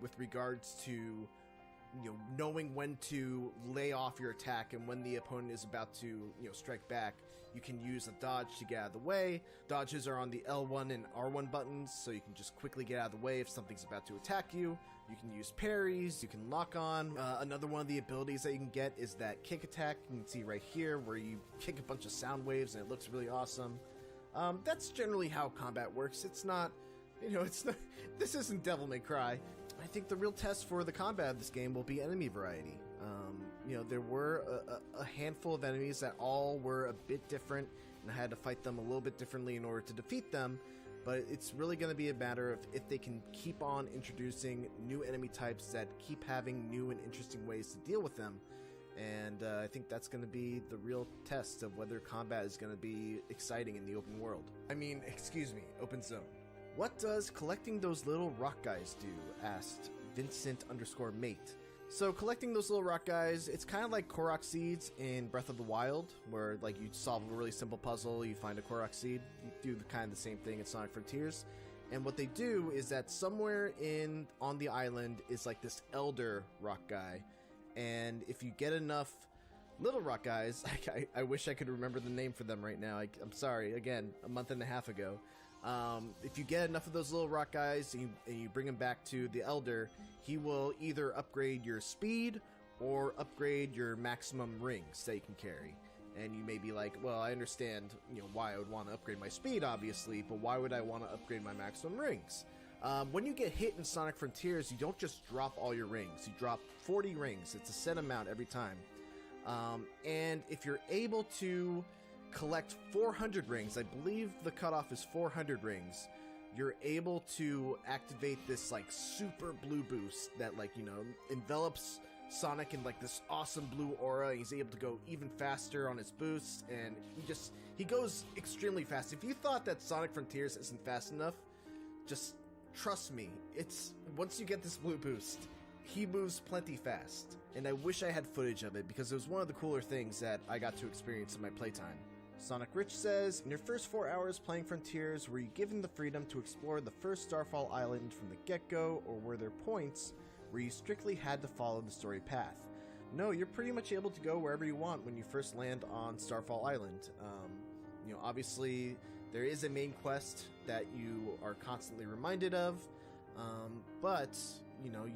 with regards to knowing when to lay off your attack and when the opponent is about to, strike back. You can use a dodge to get out of the way. Dodges are on the L1 and R1 buttons, so you can just quickly get out of the way if something's about to attack you. You can use parries, you can lock on. Another one of the abilities that you can get is that kick attack. You can see right here where you kick a bunch of sound waves and it looks really awesome. That's generally how combat works. It's not, this isn't Devil May Cry. I think the real test for the combat of this game will be enemy variety. There were a handful of enemies that all were a bit different, and I had to fight them a little bit differently in order to defeat them, but it's really going to be a matter of if they can keep on introducing new enemy types that keep having new and interesting ways to deal with them, and I think that's going to be the real test of whether combat is going to be exciting in the open world. Open zone. What does collecting those little rock guys do? Asked Vincent_mate. So collecting those little rock guys, it's kind of like Korok seeds in Breath of the Wild, where like you solve a really simple puzzle, you find a Korok seed, you do kind of the same thing in Sonic Frontiers. And what they do is that somewhere on the island is like this elder rock guy, and if you get enough little rock guys, I wish I could remember the name for them right now. I'm sorry, again, a month and a half ago. If you get enough of those little rock guys and you bring them back to the Elder, he will either upgrade your speed or upgrade your maximum rings that you can carry. And you may be like, well, I understand, why I would want to upgrade my speed, obviously, but why would I want to upgrade my maximum rings? When you get hit in Sonic Frontiers, you don't just drop all your rings. You drop 40 rings. It's a set amount every time. And if you're able to collect 400 rings, I believe the cutoff is 400 rings, you're able to activate this like super blue boost that envelops Sonic in like this awesome blue aura. He's able to go even faster on his boosts, and he goes extremely fast. If you thought that Sonic Frontiers isn't fast enough, just trust me, once you get this blue boost, he moves plenty fast. And I wish I had footage of it because it was one of the cooler things that I got to experience in my playtime. Sonic Rich says, in your first 4 hours playing Frontiers, were you given the freedom to explore the first Starfall Island from the get-go, or were there points where you strictly had to follow the story path? No, you're pretty much able to go wherever you want when you first land on Starfall Island. Obviously, there is a main quest that you are constantly reminded of, but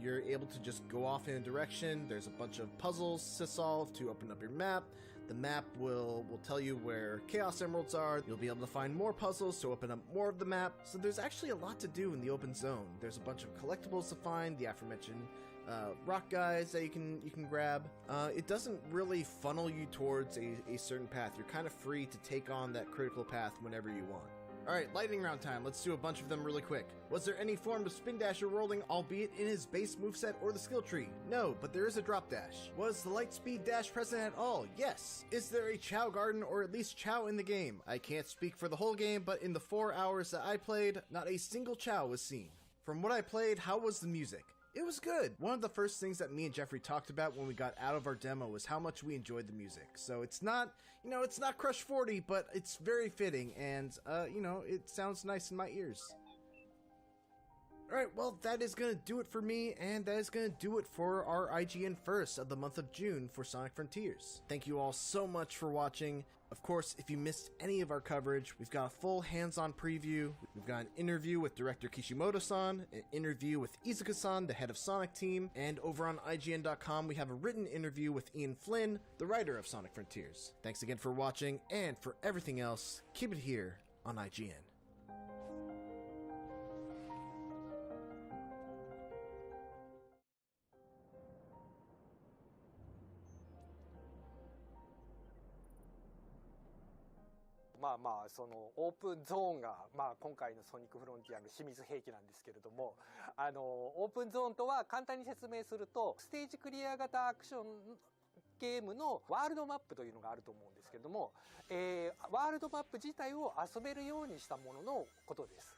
you're able to just go off in a direction. There's a bunch of puzzles to solve to open up your map. The map will tell you where Chaos Emeralds are. You'll be able to find more puzzles to open up more of the map. So there's actually a lot to do in the open zone. There's a bunch of collectibles to find, the aforementioned rock guys that you can grab. It doesn't really funnel you towards a certain path. You're kind of free to take on that critical path whenever you want. Alright, lightning round time. Let's do a bunch of them really quick. Was there any form of spin dash or rolling, albeit in his base moveset or the skill tree? No, but there is a drop dash. Was the light speed dash present at all? Yes. Is there a Chow Garden or at least Chow in the game? I can't speak for the whole game, but in the 4 hours that I played, not a single Chow was seen. From what I played, how was the music? It was good. One of the first things that me and Jeffrey talked about when we got out of our demo was how much we enjoyed the music. So it's not, it's not Crush 40, but it's very fitting, and, it sounds nice in my ears. Alright, well, that is going to do it for me, and that is going to do it for our IGN first of the month of June for Sonic Frontiers. Thank you all so much for watching. Of course, if you missed any of our coverage, we've got a full hands-on preview. We've got an interview with director Kishimoto-san, an interview with Izuka-san, the head of Sonic Team, and over on IGN.com we have a written interview with Ian Flynn, the writer of Sonic Frontiers. Thanks again for watching, and for everything else, keep it here on IGN.そのオープンゾーンが、今回のソニックフロンティアの秘密兵器なんですけれども、オープンゾーンとは簡単に説明すると、ステージクリア型アクションゲームのワールドマップというのがあると思うんですけれども、ワールドマップ自体を遊べるようにしたもののことです。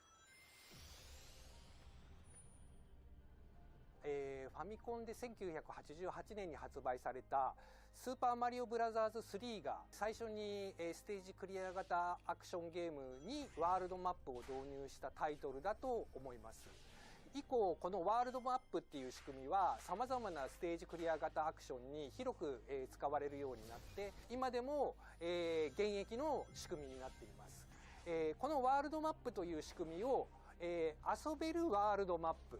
ファミコンで1988年に発売されたスーパーマリオブラザーズ3が最初にステージクリア型アクションゲームにワールドマップを導入したタイトルだと思います。以降このワールドマップっていう仕組みはさまざまなステージクリア型アクションに広く、使われるようになって今でも、現役の仕組みになっています。このワールドマップという仕組みを、遊べるワールドマップ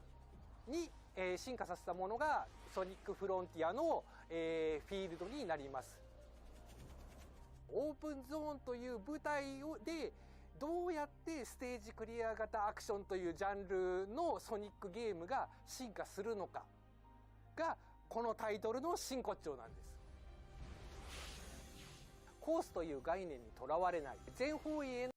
に、進化させたものがソニックフロンティアの、フィールドになります。オープンゾーンという舞台でどうやってステージクリア型アクションというジャンルのソニックゲームが進化するのかがこのタイトルの真骨頂なんです。コースという概念にとらわれない全方位への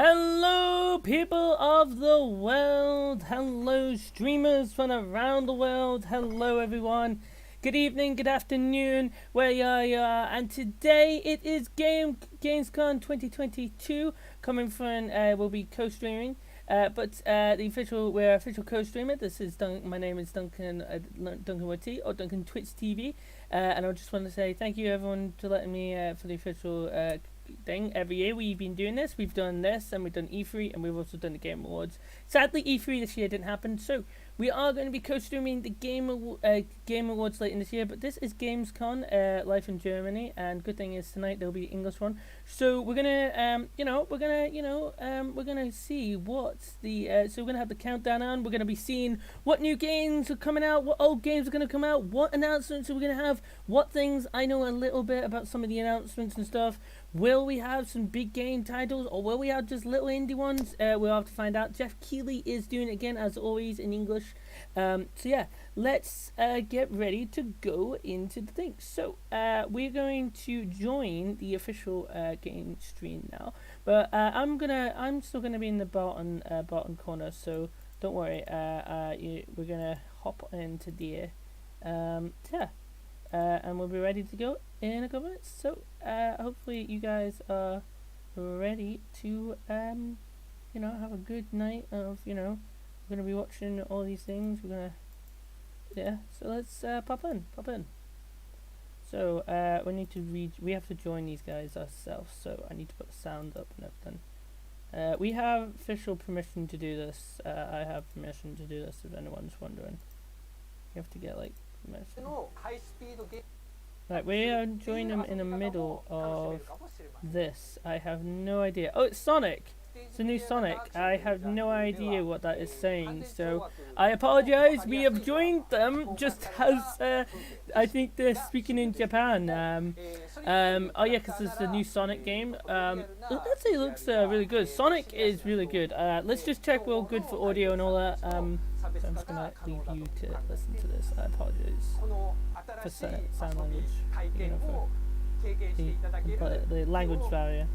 Hello, people of the world. Hello, streamers from around the world. Hello, everyone. Good evening, good afternoon, where you are. And today it is Gamescom 2022 coming from. We'll be co-streaming. We're official co-streamer. This is my name is DuncanYt or DuncanTTV, and I just want to say thank you everyone to letting me for the official thing. Every year we've been doing this. We've done this, and we've done E3, and we've also done the Game Awards. Sadly, E3 this year didn't happen, so we are going to be co-streaming the Game Awards later this year. But this is Gamescom, live in Germany, and good thing is tonight there'll be the English one. So we're gonna, we're gonna see what the. So we're gonna have the countdown on. We're gonna be seeing what new games are coming out, what old games are gonna come out, what announcements are we gonna have, what things. I know a little bit about some of the announcements and stuff. Will we have some big game titles, or will we have just little indie ones? We'll have to find out. Geoff Keighley is doing it again, as always, in English. So yeah, let's get ready to go into the thing. So we're going to join the official game stream now, but I'm still gonna be in the bottom corner. So don't worry. We're gonna hop into there. Yeah. And we'll be ready to go in a couple minutes. So hopefully you guys are ready to have a good night of we're gonna be watching all these things. We're gonna so let's pop in. So we have to join these guys ourselves, so I need to put the sound up and everything. We have official permission to do this. I have permission to do this if anyone's wondering. You have to get like permission. Right, we are joining them in the middle of this. I have no idea. Oh, it's Sonic! It's a new Sonic. I have no idea what that is saying, so I apologize. We have joined them just as I think they're speaking in Japan. Oh yeah, because it's a new Sonic game. Let's say it looks really good. Sonic is really good. Let's just check we're all good for audio and all that. So I'm just gonna leave you to listen to this. I apologize for sound language, for the language barrier.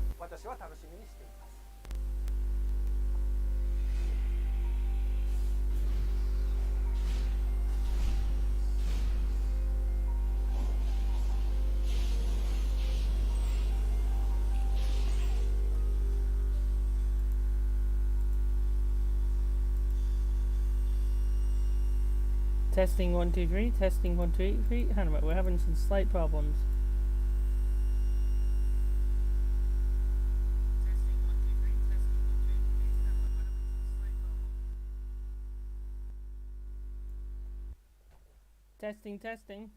Testing 1 2 3. Testing 1 2 3. Hang on a minute, we're having some slight problems. Testing. Testing.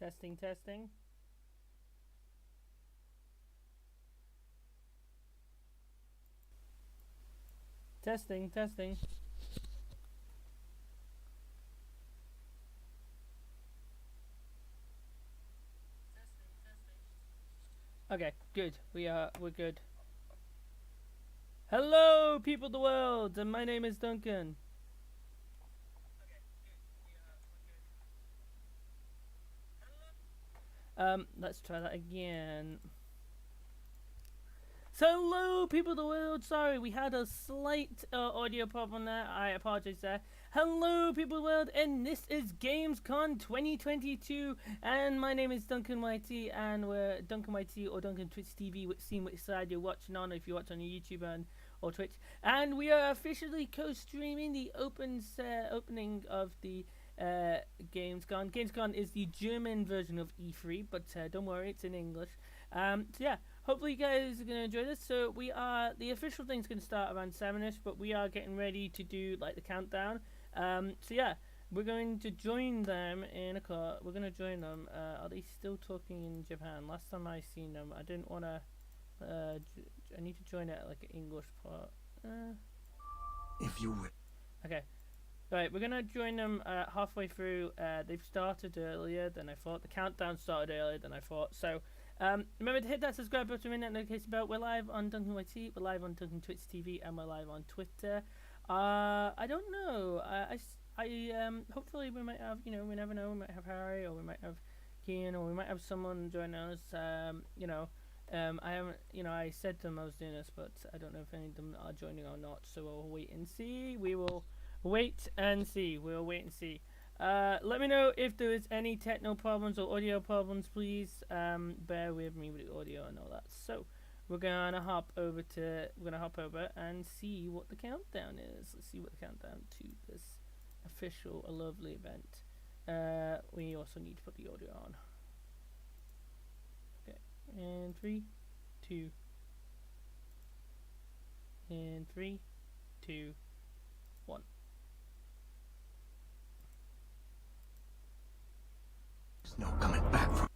Testing. Testing. Testing, testing. Okay, good. We're good. Hello, people of the world, and my name is Duncan. Let's try that again. So hello people of the world, sorry we had a slight audio problem there, I apologize there. Hello people of the world, and this is Gamescom 2022, and my name is DuncanYt, and we're DuncanYt or DuncanTTV, seeing which side you're watching on, if you watch on YouTube or Twitch, and we are officially co-streaming the opening of the Gamescom. Gamescom is the German version of E3, but don't worry, it's in English. So yeah, hopefully you guys are going to enjoy this. So the official thing's going to start around 7ish, but we are getting ready to do like the countdown. So yeah, we're going to join them in a car. We're going to join them. Are they still talking in Japan? Last time I seen them, I didn't want to, I need to join it at like an English part. If you would. Okay. Right, we're going to join them halfway through. They've started earlier than I thought. The countdown started earlier than I thought. So remember to hit that subscribe button and notification bell. We're live on DuncanYt, we're live on DuncanTTV, and we're live on Twitter. I don't know. Hopefully we might have, we never know. We might have Harry, or we might have Kian, or we might have someone join us. I haven't, I said to them I was doing this, but I don't know if any of them are joining or not. So we'll wait and see. We will wait and see. We'll wait and see. Let me know if there is any technical problems or audio problems, please. Bear with me with the audio and all that. So we're gonna hop over and see what the countdown is. Let's see what the countdown to this official lovely event. We also need to put the audio on. Okay, and 3 2 and 3 2 1. No coming back from.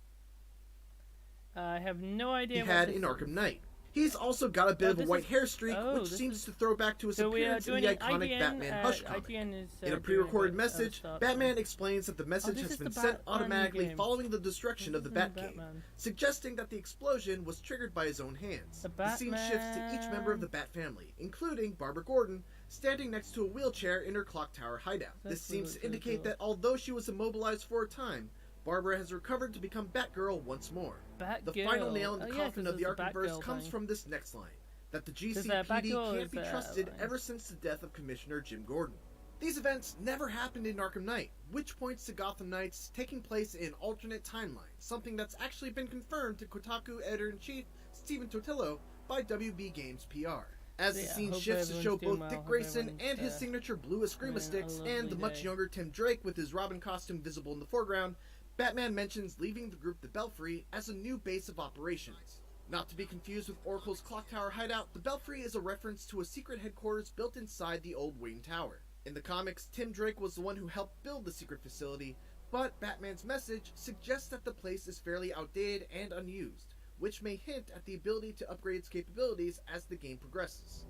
I have no idea. He had in Arkham Knight. He's also got a bit of a white hair streak, which seems to throw back to his appearance in the iconic Batman Hush comic. In a pre-recorded message, Batman explains that the message has been sent automatically following the destruction of the Batcave, suggesting that the explosion was triggered by his own hands. The scene shifts to each member of the Bat family, including Barbara Gordon, standing next to a wheelchair in her clock tower hideout. This seems to indicate that although she was immobilized for a time, Barbara has recovered to become Batgirl once more. The Batgirl. final nail in the coffin 'cause of the it's a Arkhamverse Batgirl comes thing. from this next line, that the Batgirl GCPD can't be is, trusted line. ever since the death of Commissioner Jim Gordon. These events never happened in Arkham Knight, which points to Gotham Knights taking place in alternate timelines, something that's actually been confirmed to Kotaku editor-in-chief Stephen Totillo by WB Games PR. As the scene hope shifts to show everyone's doing both well, Dick hope Grayson everyone's, and his signature blue Eskrima sticks having a and the lovely much day. younger Tim Drake with his Robin costume visible in the foreground, Batman mentions leaving the group the Belfry as a new base of operations. Not to be confused with Oracle's Clock Tower hideout, the Belfry is a reference to a secret headquarters built inside the old Wayne Tower. In the comics, Tim Drake was the one who helped build the secret facility, but Batman's message suggests that the place is fairly outdated and unused, which may hint at the ability to upgrade its capabilities as the game progresses.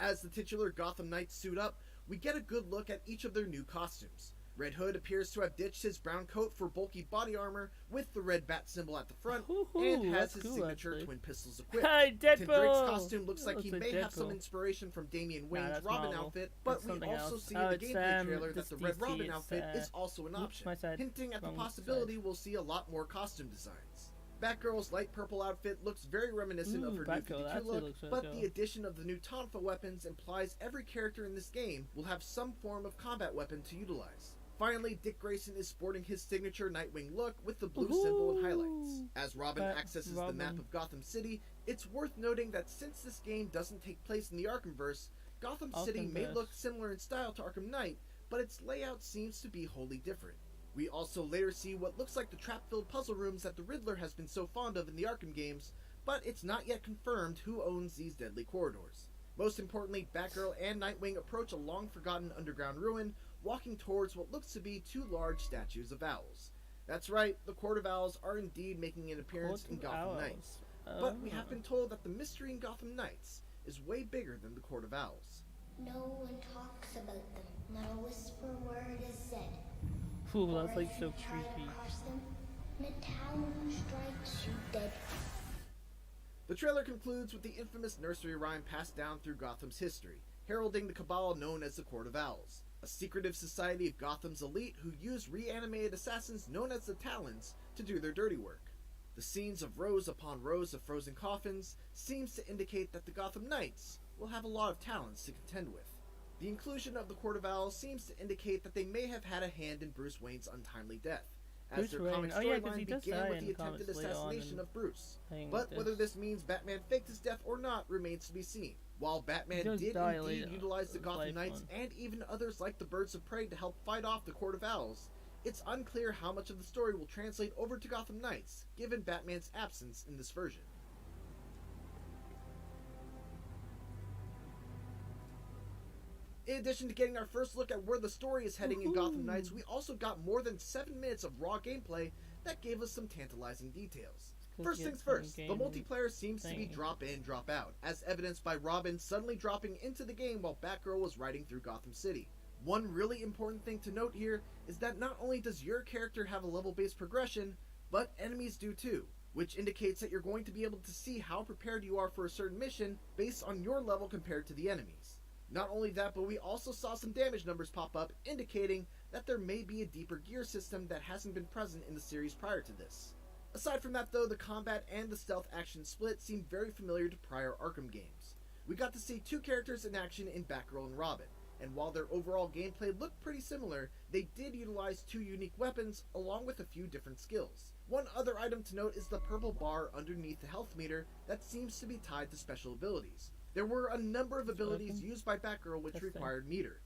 As the titular Gotham Knights suit up, we get a good look at each of their new costumes. Red Hood appears to have ditched his brown coat for bulky body armor with the red bat symbol at the front, and has that's his cool, signature actually. twin pistols equipped. Hi, Tim Drake's Deadpool! costume looks like he Looks may like have some Deadpool. inspiration from Damian Wayne's that's Robin Marvel. outfit, but That's we something also else. see in the It's, gameplay trailer that this the Red DC, Robin it's, outfit is also an oops, option, my side. hinting at the Wrong possibility side. we'll see a lot more costume designs. Batgirl's light purple outfit looks very reminiscent of her new Batgirl, 52 that look, looks really but cool. the addition of the new Tonfa weapons implies every character in this game will have some form of combat weapon to utilize. Finally, Dick Grayson is sporting his signature Nightwing look with the blue symbol and highlights. As Robin accesses the map of Gotham City, it's worth noting that since this game doesn't take place in the Arkhamverse, Gotham City may look similar in style to Arkham Knight, but its layout seems to be wholly different. We also later see what looks like the trap-filled puzzle rooms that the Riddler has been so fond of in the Arkham games, but it's not yet confirmed who owns these deadly corridors. Most importantly, Batgirl and Nightwing approach a long-forgotten underground ruin, walking towards what looks to be two large statues of owls. That's right, the Court of Owls are indeed making an appearance in Gotham Knights. But we have been told that the mystery in Gotham Knights is way bigger than the Court of Owls. No one talks about them. Not a whisper word is said. Ooh, that's like so If you try to creepy. cross them, the town strikes you dead. The trailer concludes with the infamous nursery rhyme passed down through Gotham's history, heralding the cabal known as the Court of Owls, a secretive society of Gotham's elite who use reanimated assassins known as the Talons to do their dirty work. The scenes of rows upon rows of frozen coffins seems to indicate that the Gotham Knights will have a lot of talents to contend with. The inclusion of the Court of Owls seems to indicate that they may have had a hand in Bruce Wayne's untimely death, as their comic storyline began with the attempted assassination of Bruce. But whether this means Batman faked his death or not remains to be seen. While Batman did indeed utilize the Gotham Knights and even others like the Birds of Prey to help fight off the Court of Owls, it's unclear how much of the story will translate over to Gotham Knights, given Batman's absence in this version. In addition to getting our first look at where the story is heading in Gotham Knights, we also got more than 7 minutes of raw gameplay that gave us some tantalizing details. First things first, the multiplayer seems to be drop in, drop out, as evidenced by Robin suddenly dropping into the game while Batgirl was riding through Gotham City. One really important thing to note here is that not only does your character have a level-based progression, but enemies do too, which indicates that you're going to be able to see how prepared you are for a certain mission based on your level compared to the enemies. Not only that, but we also saw some damage numbers pop up, indicating that there may be a deeper gear system that hasn't been present in the series prior to this. Aside from that though, the combat and the stealth action split seemed very familiar to prior Arkham games. We got to see two characters in action in Batgirl and Robin, and while their overall gameplay looked pretty similar, they did utilize two unique weapons along with a few different skills. One other item to note is the purple bar underneath the health meter that seems to be tied to special abilities. There were a number of abilities used by Batgirl which required meter.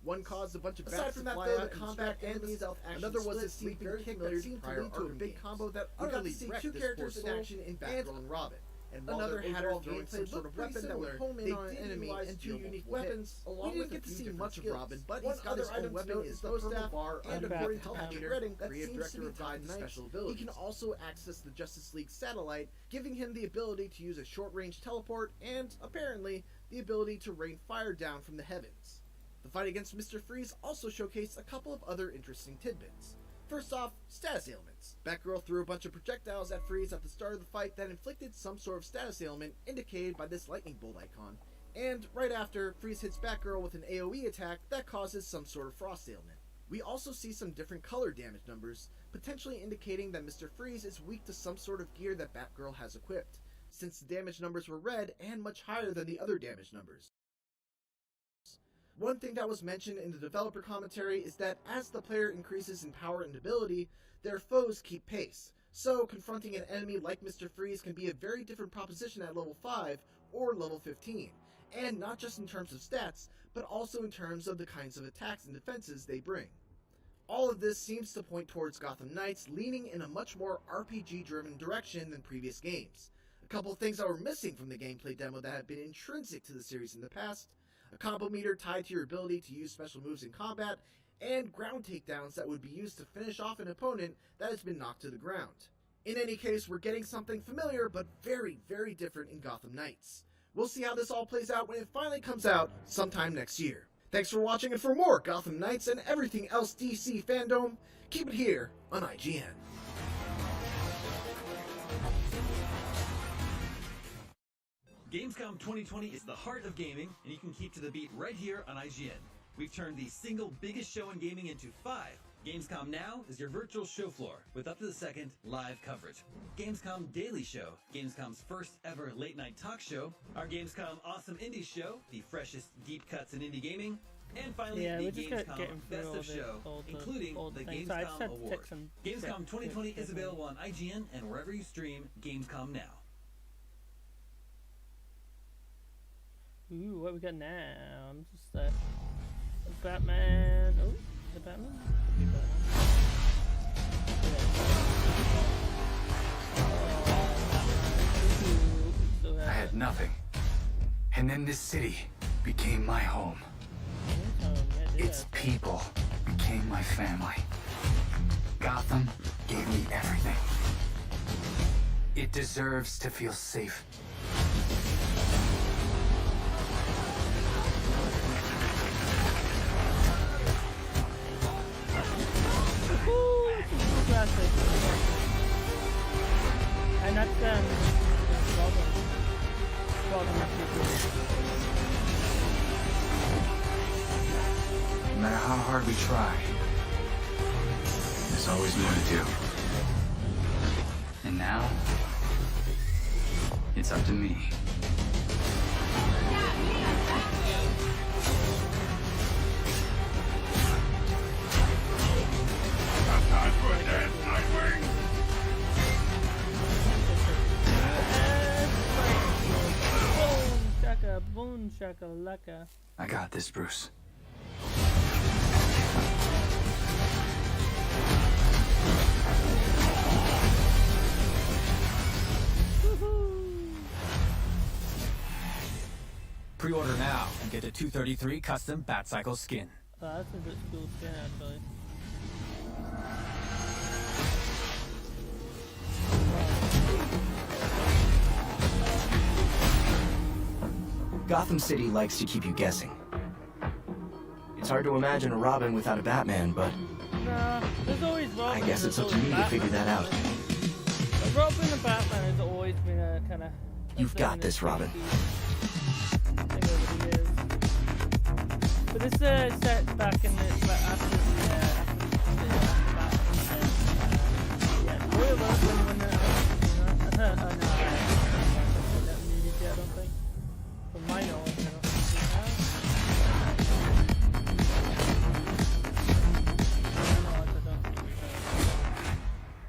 One caused a bunch of bats to fly out, the combat and the stealth action. Another was a sleeping kick that seemed to lead to a big combo that utterly wrecked two characters in action in Batgirl and Robin. And another had her throwing some sort of weapon that would home in on an enemy and two unique weapons. We didn't get to see much of Robin, but he's got his own weapon is the purple bar, and according to Patrick Redding, that seems to be tied to special abilities. He can also access the Justice League satellite, giving him the ability to use a short-range teleport and, apparently, the ability to rain fire down from the heavens. The fight against Mr. Freeze also showcased a couple of other interesting tidbits. First off, status ailments. Batgirl threw a bunch of projectiles at Freeze at the start of the fight that inflicted some sort of status ailment indicated by this lightning bolt icon, And right after, Freeze hits Batgirl with an AoE attack that causes some sort of frost ailment. We also see some different color damage numbers, potentially indicating that Mr. Freeze is weak to some sort of gear that Batgirl has equipped, since the damage numbers were red and much higher than the other damage numbers. One thing that was mentioned in the developer commentary is that as the player increases in power and ability, their foes keep pace, so confronting an enemy like Mr. Freeze can be a very different proposition at level 5 or level 15, and not just in terms of stats, but also in terms of the kinds of attacks and defenses they bring. All of this seems to point towards Gotham Knights leaning in a much more RPG-driven direction than previous games. A couple things that were missing from the gameplay demo that have been intrinsic to the series in the past: a combo meter tied to your ability to use special moves in combat, and ground takedowns that would be used to finish off an opponent that has been knocked to the ground. In any case, we're getting something familiar but very, very different in Gotham Knights. We'll see how this all plays out when it finally comes out sometime next year. Thanks for watching, and for more Gotham Knights and everything else DC fandom, keep it here on IGN. Gamescom 2020 is the heart of gaming, and you can keep to the beat right here on IGN. We've turned the single biggest show in gaming into 5. Gamescom Now is your virtual show floor with up-to-the-second live coverage. Gamescom Daily Show, Gamescom's first ever late-night talk show. Our Gamescom Awesome Indie Show, the freshest deep cuts in indie gaming. And finally, the Gamescom Best of Show, including the Gamescom Award. Gamescom 2020 is available on IGN and wherever you stream Gamescom Now. Ooh, what we got now? I'm just Batman. Oh, the Batman? I had nothing. And then this city became my home. Its people became my family. Gotham gave me everything. It deserves to feel safe. And that's No matter how hard we try, there's always more to do. And now, it's up to me. Time for a dance, Nightwing! Boom shakalaka. I got this, Bruce. Pre-order now and get a 233 custom Batcycle skin. Oh, that's a bit cool skin actually. Gotham City likes to keep you guessing. It's hard to imagine a Robin without a Batman, but Nah, there's always Robin. I guess it's up to me to figure that out. But Robin and Batman has always been a kind of... You've got this, Robin. But this set back in the... after the Batman. Yeah, Royal Robin when that movie, I don't think. From my knowledge, I don't think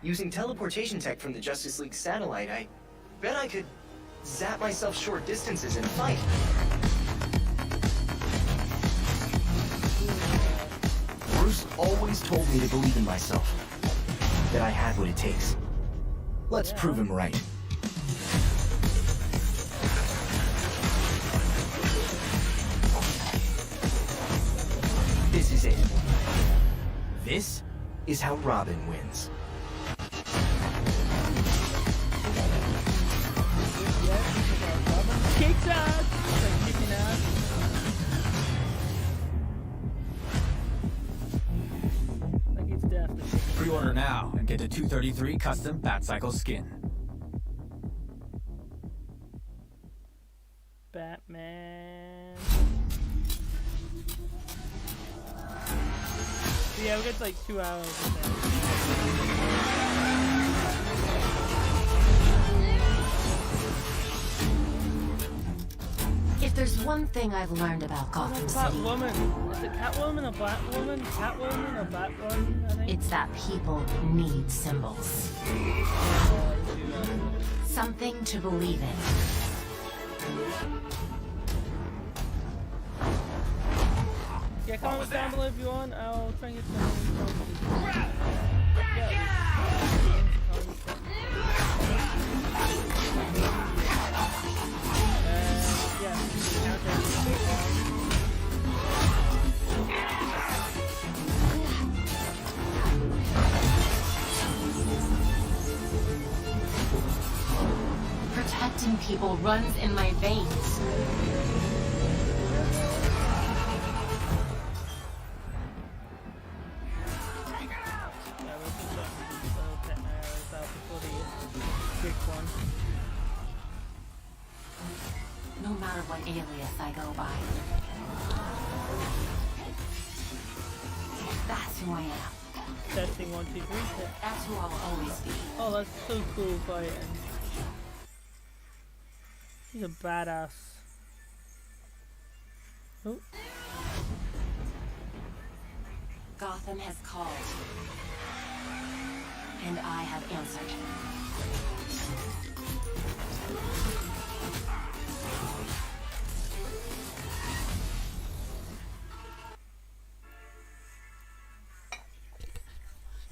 Using teleportation tech from the Justice League satellite, I bet I could zap myself short distances in a fight. Bruce always told me to believe in myself, that I had what it takes. Let's prove him right. This is it. This is how Robin wins. Kicks ass! Like kicking ass. Like he's definitely. Pre-order now and get a 233 custom Batcycle skin. Batman. Yeah, we get like 2 hours. If there's one thing I've learned about Gotham City, Catwoman. Is it Catwoman or Batwoman? Catwoman or Batwoman, I think. it's that people need symbols. Something to believe in. Yeah, comment down below if you want. I'll try and get some. Protecting people runs in my veins. No matter what alias I go by. That's who I am. Testing 1, 2, 3. That's who I'll always be. Oh, that's so cool fighting. He's a badass. Oh. Gotham has called. And I have answered.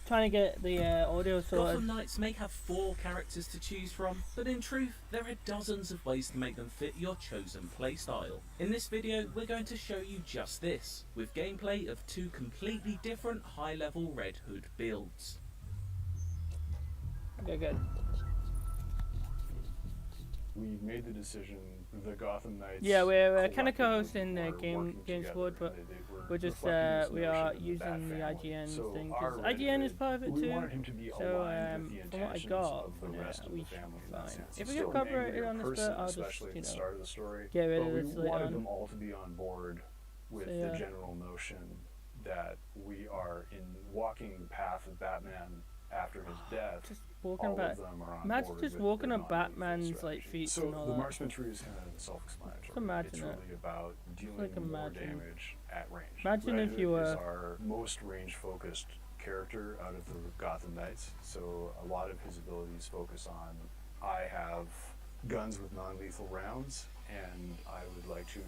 Trying to get the audio sorted. Gotham Knights may have 4 characters to choose from, but in truth, there are dozens of ways to make them fit your chosen playstyle. In this video, we're going to show you just this, with gameplay of 2 completely different high-level Red Hood builds. Okay, good. We made the decision, the Gotham Knights. Yeah, we're kind of co-hosting Games Board, but we're just we are using the IGN thing because IGN is part of it too. So from what I got, we should be fine. If we get copyrighted on this bit, I'll just get rid of this later on. We wanted them all to be on board with the general notion that we are in walking the path of Batman after his death. Just walking back. Imagine just walking on Batman's like feet and all that. So the marksman tree is kind of self-explanatory. Imagine it's really about dealing more damage at range. Imagine Red if you were is our most range-focused character out of the Gotham Knights. So a lot of his abilities focus on, I have guns with non-lethal rounds, and I would like to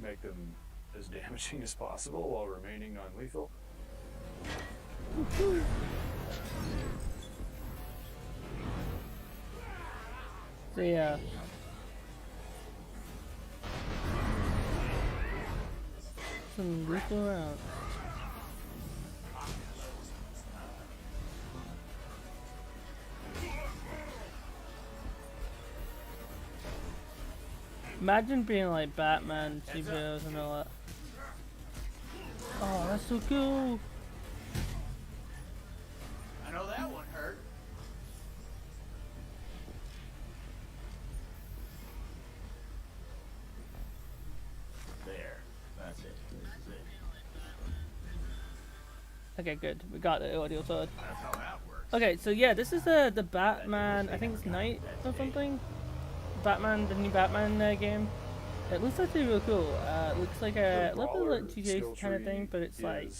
make them as damaging as possible while remaining non-lethal. So yeah. Some lethal rounds. Imagine being like Batman, superheroes and all that. Oh, that's so cool. I know that one hurt. There. That's it. This is it. Okay, good. We got the audio sorted. That's how that works. Okay, so yeah, this is the Batman, I think it's Night or something. Batman, the new Batman game. It looks actually real cool. It looks like a little bit like GTA kind of thing, but it's like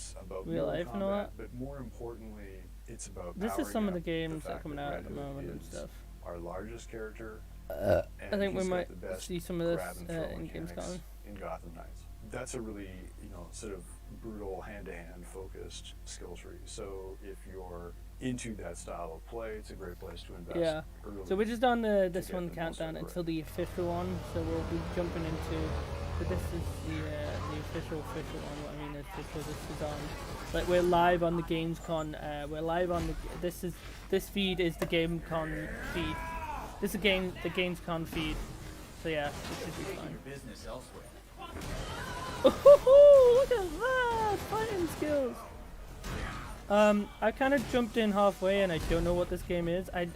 real life and all that. But more importantly, it's about this is some of the games that are coming out at the moment and stuff. Our largest character. I think we might see some of this in Gamescom. In Gotham Knights. That's a really, sort of brutal hand-to-hand focused skill tree. So if you're into that style of play, it's a great place to invest. Yeah. So we're just on this one countdown until the official one. So we'll be jumping into. So this is the official one. What I mean is this is on. Like we're live on the Gamescom. We're live on the. This feed is the Gamescom feed. This is the Gamescom feed. So yeah, this should be fine. Your business elsewhere. Oh, look at that! Fighting skills! I kind of jumped in halfway and I don't know what this game is. I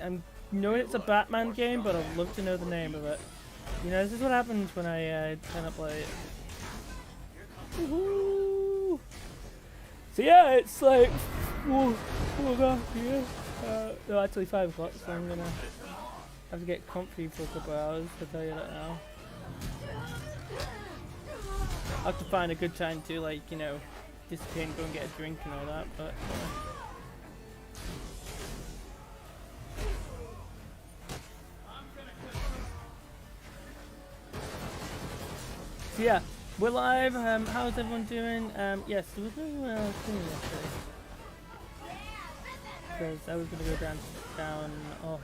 know it's a Batman game, but I'd love to know the name of it. This is what happens when I kind of play it. So yeah, it's like 4:30 here. No, actually 5 o'clock, so I'm gonna have to get comfy for a couple of hours, to tell you that now. I'll have to find a good time to, like, you know, disappear and go and get a drink and all that, but so yeah, we're live. How's everyone doing? Yes, we're doing well soon, actually. Because I was gonna go down. Oh.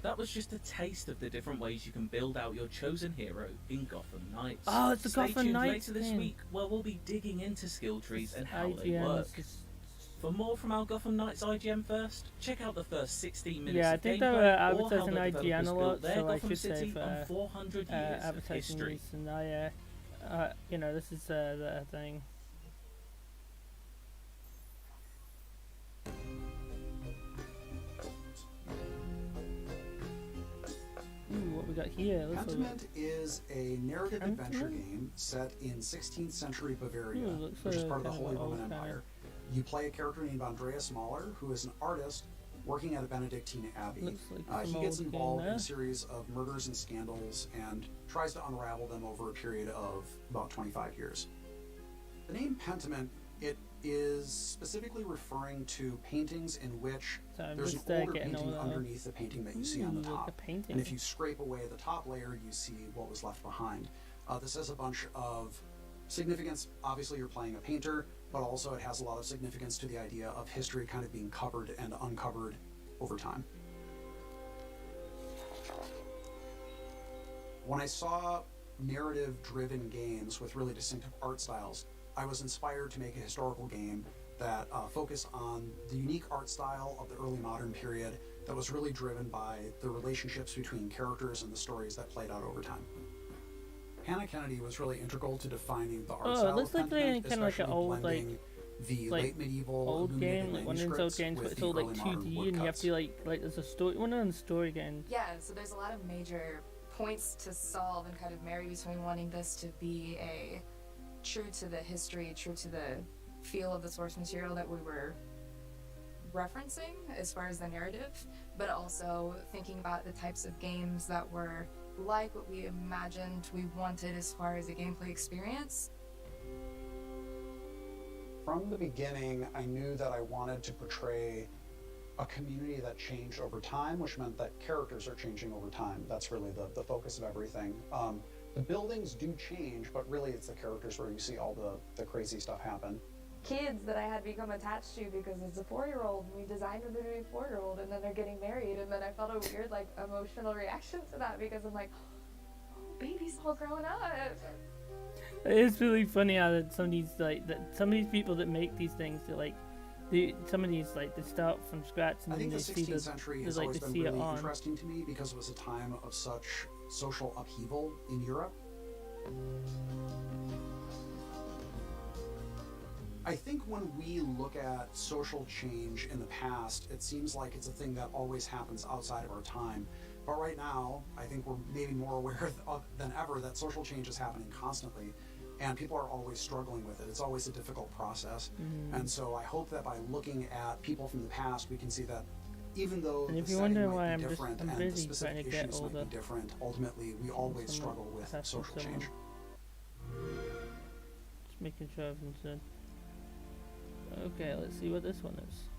That was just a taste of the different ways you can build out your chosen hero in Gotham Knights. Oh, it's the Stay Gotham tuned Knights later this thing. week where we'll be digging into skill trees and how they IGN work. is just... For more from our Gotham Knights IGN first, check out the first 16 minutes Yeah, I of think gameplay, they were or how advertising the IGN developers a built lot, their so I Gotham should say City for on 400 years of advertising history. use, and I, you know, this is the thing. Ooh, what we got here? Pentiment is a narrative adventure game set in 16th century Bavaria, which is part of the Holy Roman Empire. You play a character named Andreas Mahler, who is an artist working at a Benedictine abbey. He gets involved in a series of murders and scandals and tries to unravel them over a period of about 25 years. The name Pentiment, it is specifically referring to paintings in which there's an older painting underneath the painting that you see on the top. And if you scrape away the top layer, you see what was left behind. This has a bunch of significance. Obviously, you're playing a painter, but also it has a lot of significance to the idea of history kind of being covered and uncovered over time. When I saw narrative-driven games with really distinctive art styles, I was inspired to make a historical game that focused on the unique art style of the early modern period that was really driven by the relationships between characters and the stories that played out over time. Hannah Kennedy was really integral to defining the art style. It looks like kind of like an old, the late medieval old game, like one of those old games, but it's all like 2D, and you have to like there's a story, one of the story games. Yeah, so there's a lot of major points to solve and kind of marry between wanting this to be a true to the history, true to the feel of the source material that we were referencing as far as the narrative, but also thinking about the types of games that were like what we imagined we wanted as far as a gameplay experience. From the beginning, I knew that I wanted to portray a community that changed over time, which meant that characters are changing over time. That's really the focus of everything. The buildings do change, but really it's the characters where you see all the crazy stuff happen. Kids that I had become attached to because it's a 4-year-old, and we designed them to be a 4-year-old, and then they're getting married, and then I felt a weird, like, emotional reaction to that because I'm like, oh, baby's all grown up. It's really funny how that some of these people that make these things, some of these they start from scratch and then they see I think the 16th century has always been really interesting to me because it was a time of such social upheaval in Europe. I think when we look at social change in the past, it seems like it's a thing that always happens outside of our time. But right now, I think we're maybe more aware than ever that social change is happening constantly, and people are always struggling with it. It's always a difficult process. And so I hope that by looking at people from the past, we can see that even though the setting might be different and the specific issues might be different, ultimately we always struggle with social change. Just making sure everyone's done. Okay, let's see what this one is.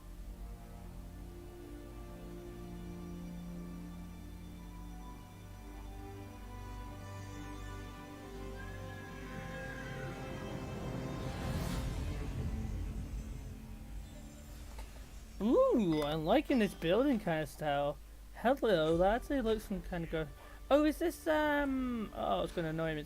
Ooh, I'm liking this building kind of style. Hello, that actually looks some kind of good. Oh, is this oh, it's gonna annoy me.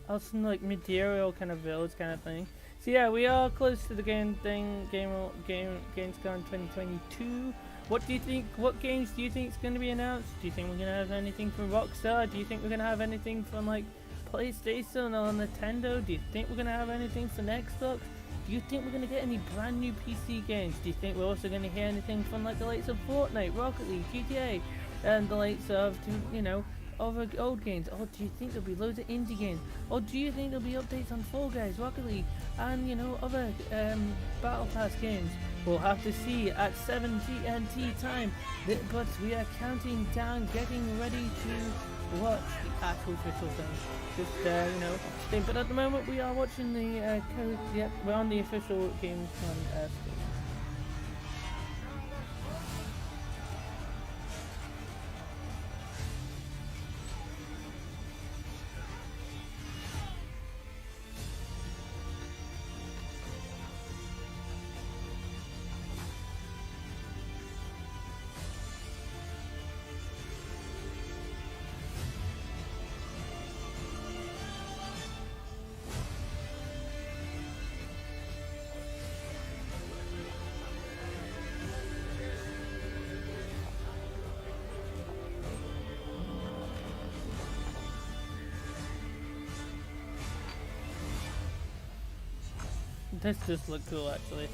Oh, some like medieval kind of village kind of thing. So yeah, we are close to the Gamescom 2022. What do you think? What games do you think is going to be announced? Do you think we're going to have anything from Rockstar? Do you think we're going to have anything from like PlayStation or Nintendo? Do you think we're going to have anything from Xbox? Do you think we're going to get any brand new PC games? Do you think we're also going to hear anything from like the likes of Fortnite, Rocket League, GTA, and the likes of, you know, other old games? Or do you think there'll be loads of indie games? Or do you think there'll be updates on Fall Guys, Rocket League, and you know, other Battle Pass games? We'll have to see at 7 GMT time. But we are counting down, getting ready to watch the actual official thing. Just you know, thing. But at the moment we are watching the we're on the official Gamescom screen. This just looked cool, actually.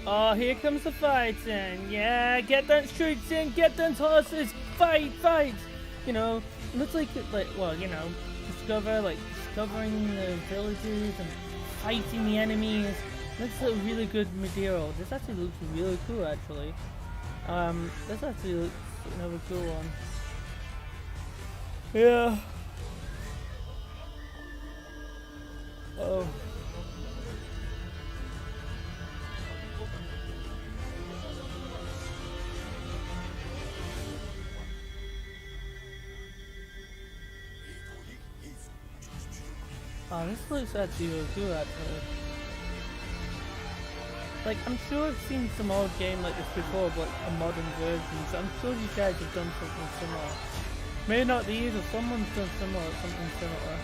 Oh, here comes the fighting. Yeah, get them streaks in, get them horses, fight, fight. You know, looks like well, you know, discovering the villages and fighting the enemies. Looks like really good material. This actually looks really cool, actually. This actually looks another cool one. Yeah. Oh. Oh, this looks actually really cool, actually. Like, I'm sure I've seen some old game like this before, but a modern version, so I'm sure you guys have done something similar. Maybe not these, or someone's done something similar.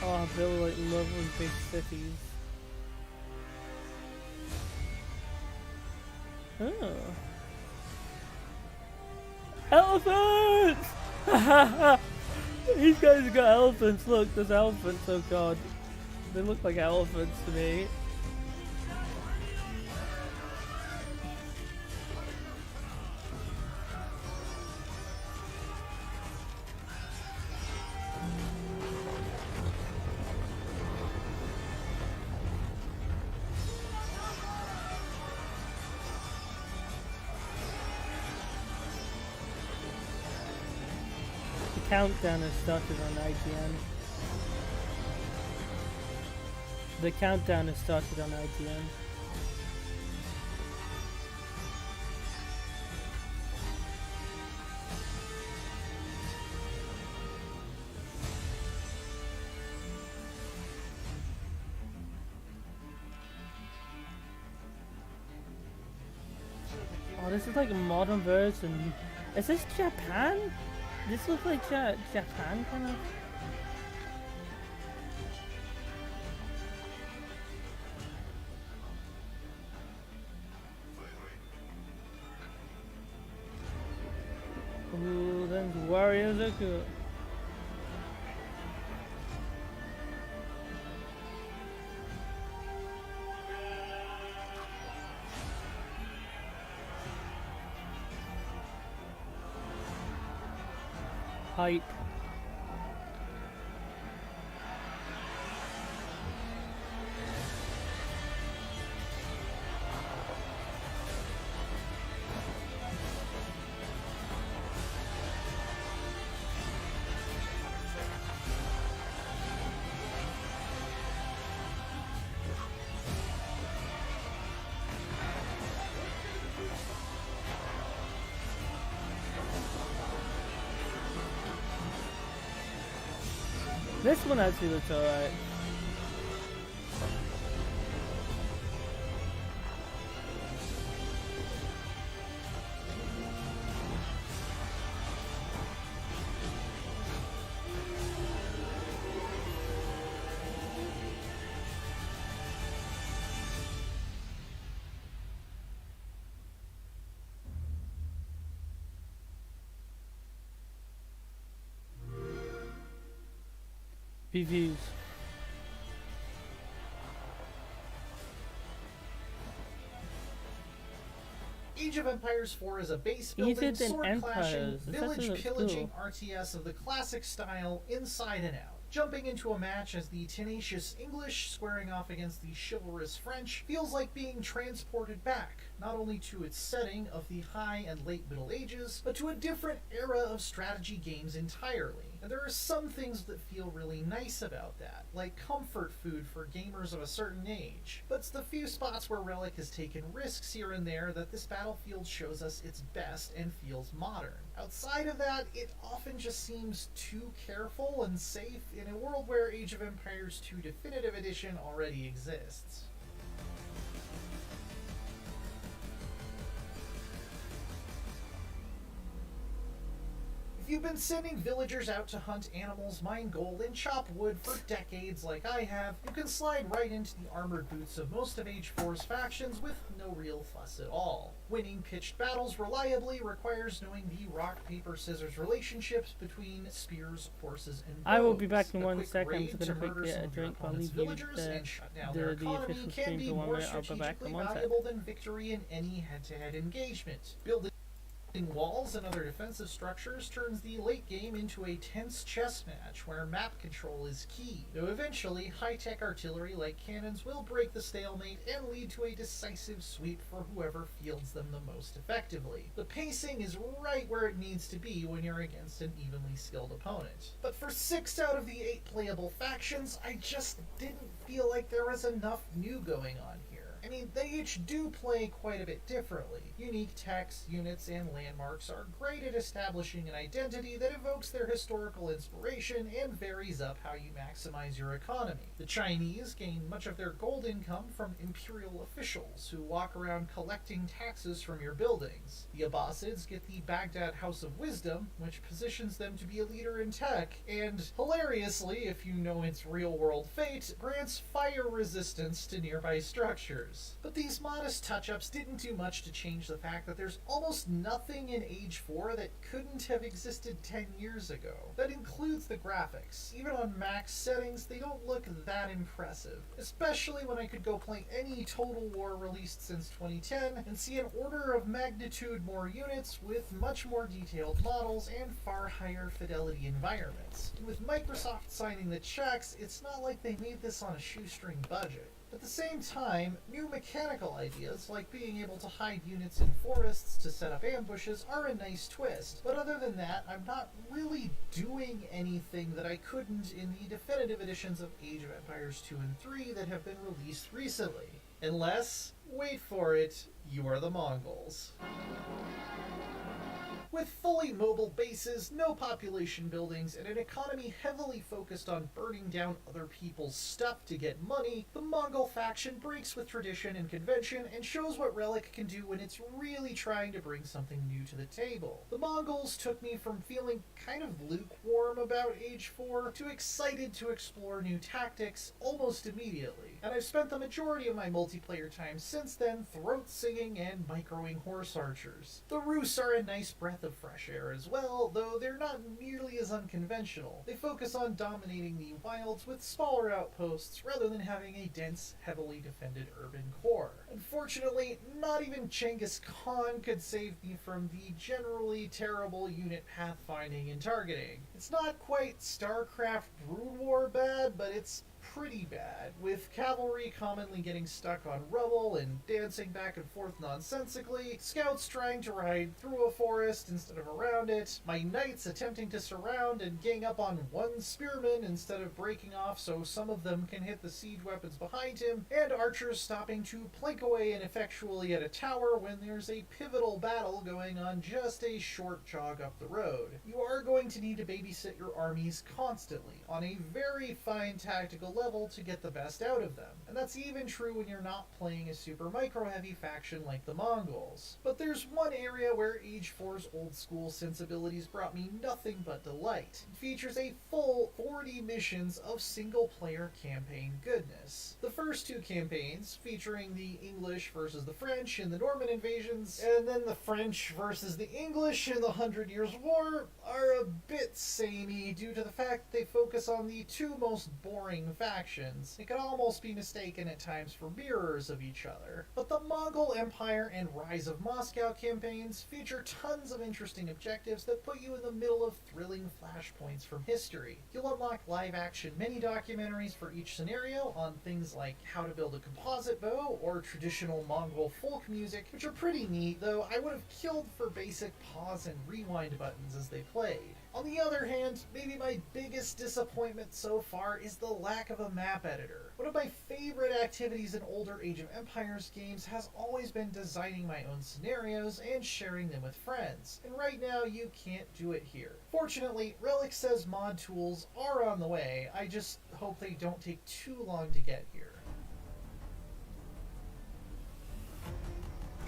Oh, I build like lovely big cities. Oh. Elephants! These guys have got elephants. Look, there's elephants. Oh god. They look like elephants to me. Countdown has started on IGN. The countdown has started on IGN. Oh, this is like a modern version. Is this Japan? This looks like Japan, kind of. Ooh, those warriors are cool. Hype. This one actually looks alright. Reviews. Age of Empires 4 is a base-building, sword-clashing, village-pillaging RTS of the classic style, inside and out. Jumping into a match as the tenacious English squaring off against the chivalrous French feels like being transported back, not only to its setting of the high and late Middle Ages, but to a different era of strategy games entirely. And there are some things that feel really nice about that, like comfort food for gamers of a certain age. But it's the few spots where Relic has taken risks here and there that this battlefield shows us its best and feels modern. Outside of that, it often just seems too careful and safe in a world where Age of Empires 2 Definitive Edition already exists. If you've been sending villagers out to hunt animals, mine gold, and chop wood for decades like I have, you can slide right into the armored boots of most of Age 4's factions with no real fuss at all. Winning pitched battles reliably requires knowing the rock-paper-scissors relationships between spears, horses, and bows. I will be back in 1 second. I'm just going to quick get a drink while leave you the official stream for 1 minute. I'll be back in 1 second. Valuable than victory in any head-to-head engagement. Building walls and other defensive structures turns the late game into a tense chess match where map control is key, though eventually high-tech artillery like cannons will break the stalemate and lead to a decisive sweep for whoever fields them the most effectively. The pacing is right where it needs to be when you're against an evenly skilled opponent. But for 6 out of the 8 playable factions, I just didn't feel like there was enough new going on here. I mean, they each do play quite a bit differently. Unique text, units, and landmarks are great at establishing an identity that evokes their historical inspiration and varies up how you maximize your economy. The Chinese gain much of their gold income from imperial officials who walk around collecting taxes from your buildings. The Abbasids get the Baghdad House of Wisdom, which positions them to be a leader in tech, and, hilariously, if you know its real-world fate, grants fire resistance to nearby structures. But these modest touch-ups didn't do much to change the fact that there's almost nothing in Age 4 that couldn't have existed 10 years ago. That includes the graphics. Even on max settings, they don't look that impressive, especially when I could go play any Total War released since 2010 and see an order of magnitude more units with much more detailed models and far higher fidelity environments. And with Microsoft signing the checks, it's not like they made this on a shoestring budget. At the same time, new mechanical ideas, like being able to hide units in forests to set up ambushes, are a nice twist. But other than that, I'm not really doing anything that I couldn't in the definitive editions of Age of Empires 2 and 3 that have been released recently. Unless, wait for it, you are the Mongols. With fully mobile bases, no population buildings, and an economy heavily focused on burning down other people's stuff to get money, the Mongol faction breaks with tradition and convention and shows what Relic can do when it's really trying to bring something new to the table. The Mongols took me from feeling kind of lukewarm about Age 4 to excited to explore new tactics almost immediately, and I've spent the majority of my multiplayer time since then throat singing and microing horse archers. The Rus are a nice breath of fresh air as well, though they're not nearly as unconventional. They focus on dominating the wilds with smaller outposts rather than having a dense, heavily defended urban core. Unfortunately, not even Genghis Khan could save me from the generally terrible unit pathfinding and targeting. It's not quite StarCraft Brood War bad, but it's pretty bad, with cavalry commonly getting stuck on rubble and dancing back and forth nonsensically, scouts trying to ride through a forest instead of around it, my knights attempting to surround and gang up on one spearman instead of breaking off so some of them can hit the siege weapons behind him, and archers stopping to plank away ineffectually at a tower when there's a pivotal battle going on just a short jog up the road. You are going to need to babysit your armies constantly, on a very fine tactical level to get the best out of them. And that's even true when you're not playing a super micro-heavy faction like the Mongols. But there's one area where Age 4's old school sensibilities brought me nothing but delight. It features a full 40 missions of single-player campaign goodness. The first 2 campaigns, featuring the English versus the French in the Norman invasions, and then the French versus the English in the 100 Years' War, are a bit samey due to the fact they focus on the 2 most boring factions factions, and could almost be mistaken at times for mirrors of each other. But the Mongol Empire and Rise of Moscow campaigns feature tons of interesting objectives that put you in the middle of thrilling flashpoints from history. You'll unlock live-action mini-documentaries for each scenario on things like how to build a composite bow or traditional Mongol folk music, which are pretty neat, though I would have killed for basic pause and rewind buttons as they played. On the other hand, maybe my biggest disappointment so far is the lack of a map editor. One of my favorite activities in older Age of Empires games has always been designing my own scenarios and sharing them with friends, and right now you can't do it here. Fortunately, Relic says mod tools are on the way, I just hope they don't take too long to get here.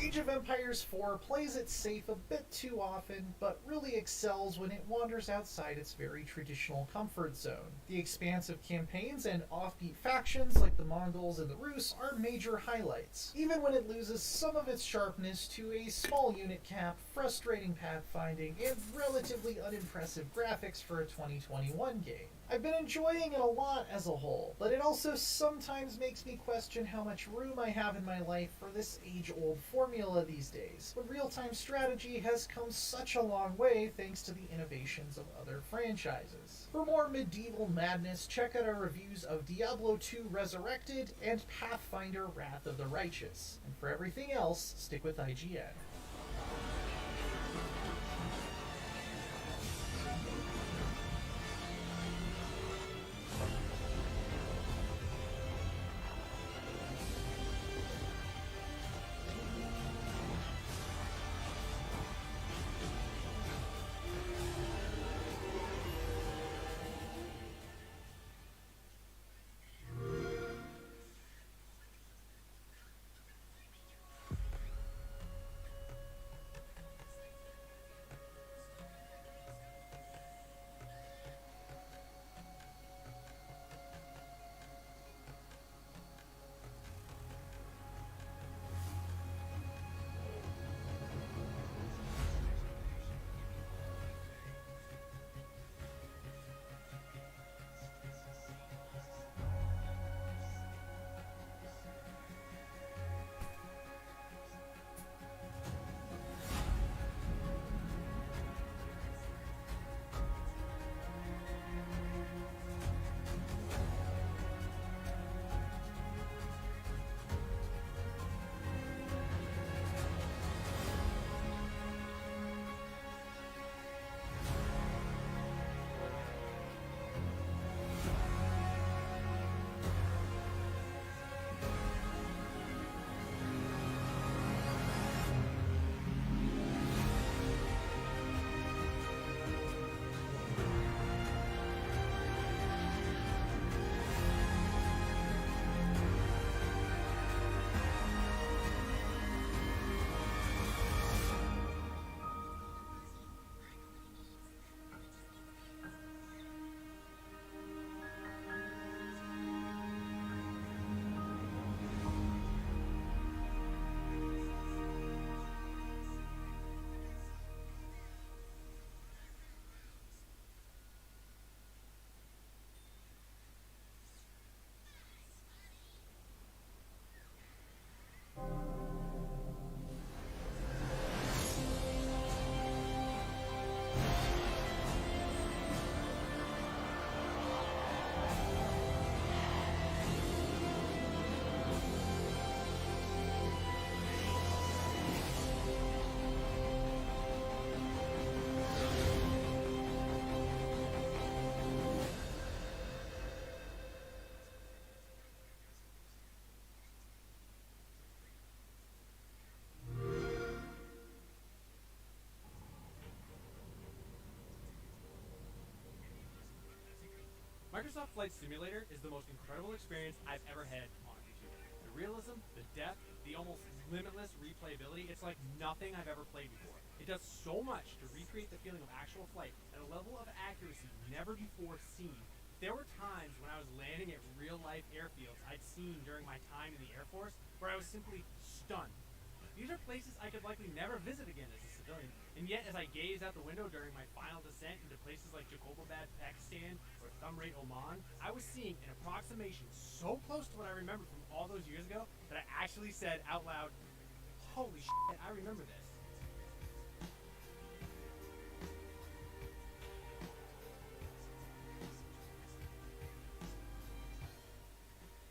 Age of Empires 4 plays it safe a bit too often, but really excels when it wanders outside its very traditional comfort zone. The expansive campaigns and offbeat factions like the Mongols and the Rus are major highlights, even when it loses some of its sharpness to a small unit cap, frustrating pathfinding, and relatively unimpressive graphics for a 2021 game. I've been enjoying it a lot as a whole, but it also sometimes makes me question how much room I have in my life for this age-old formula these days, when real-time strategy has come such a long way thanks to the innovations of other franchises. For more medieval madness, check out our reviews of Diablo 2 Resurrected and Pathfinder Wrath of the Righteous. And for everything else, stick with IGN. Microsoft Flight Simulator is the most incredible experience I've ever had on a computer. The realism, the depth, the almost limitless replayability, it's like nothing I've ever played before. It does so much to recreate the feeling of actual flight at a level of accuracy never before seen. There were times when I was landing at real-life airfields I'd seen during my time in the Air Force where I was simply stunned. These are places I could likely never visit again as a civilian, and yet as I gaze out the window during my final descent into places like Jacobabad, Pakistan, or Thumrait, Oman, I was seeing an approximation so close to what I remember from all those years ago that I actually said out loud, holy shit, I remember this.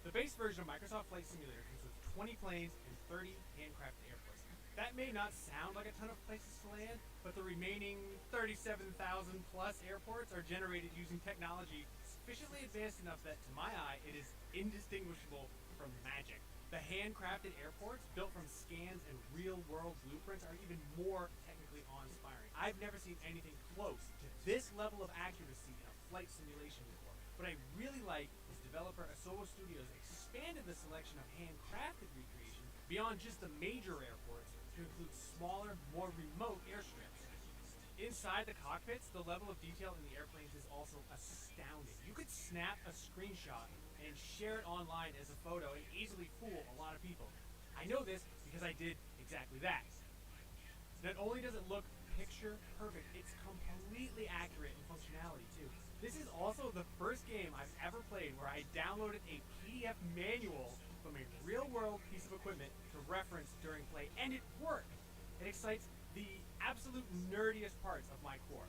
The base version of Microsoft Flight Simulator comes with 20 planes and 30 handcrafted airports. That may not sound like a ton of places to land, but the remaining 37,000 plus airports are generated using technology sufficiently advanced enough that, to my eye, it is indistinguishable from magic. The handcrafted airports, built from scans and real-world blueprints, are even more technically awe-inspiring. I've never seen anything close to this level of accuracy in a flight simulation before. What I really like is developer Asobo Studios expanded the selection of handcrafted recreation beyond just the major airports to include smaller, more remote airstrips. Inside the cockpits, the level of detail in the airplanes is also astounding. You could snap a screenshot and share it online as a photo and easily fool a lot of people. I know this because I did exactly that. Not only does it look picture perfect, it's completely accurate in functionality too. This is also the first game I've ever played where I downloaded a PDF manual from a real-world piece of equipment to reference during play, and it worked. It excites the absolute nerdiest parts of my core.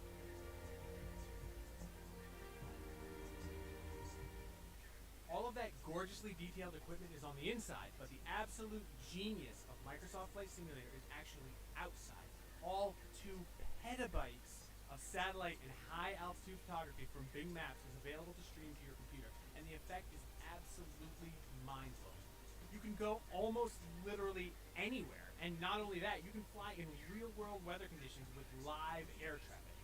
All of that gorgeously detailed equipment is on the inside, but the absolute genius of Microsoft Flight Simulator is actually outside. All 2 petabytes of satellite and high-altitude photography from Bing Maps is available to stream to your computer, and the effect is absolutely mind-blowing. You can go almost literally anywhere, and not only that, you can fly in real-world weather conditions with live air traffic.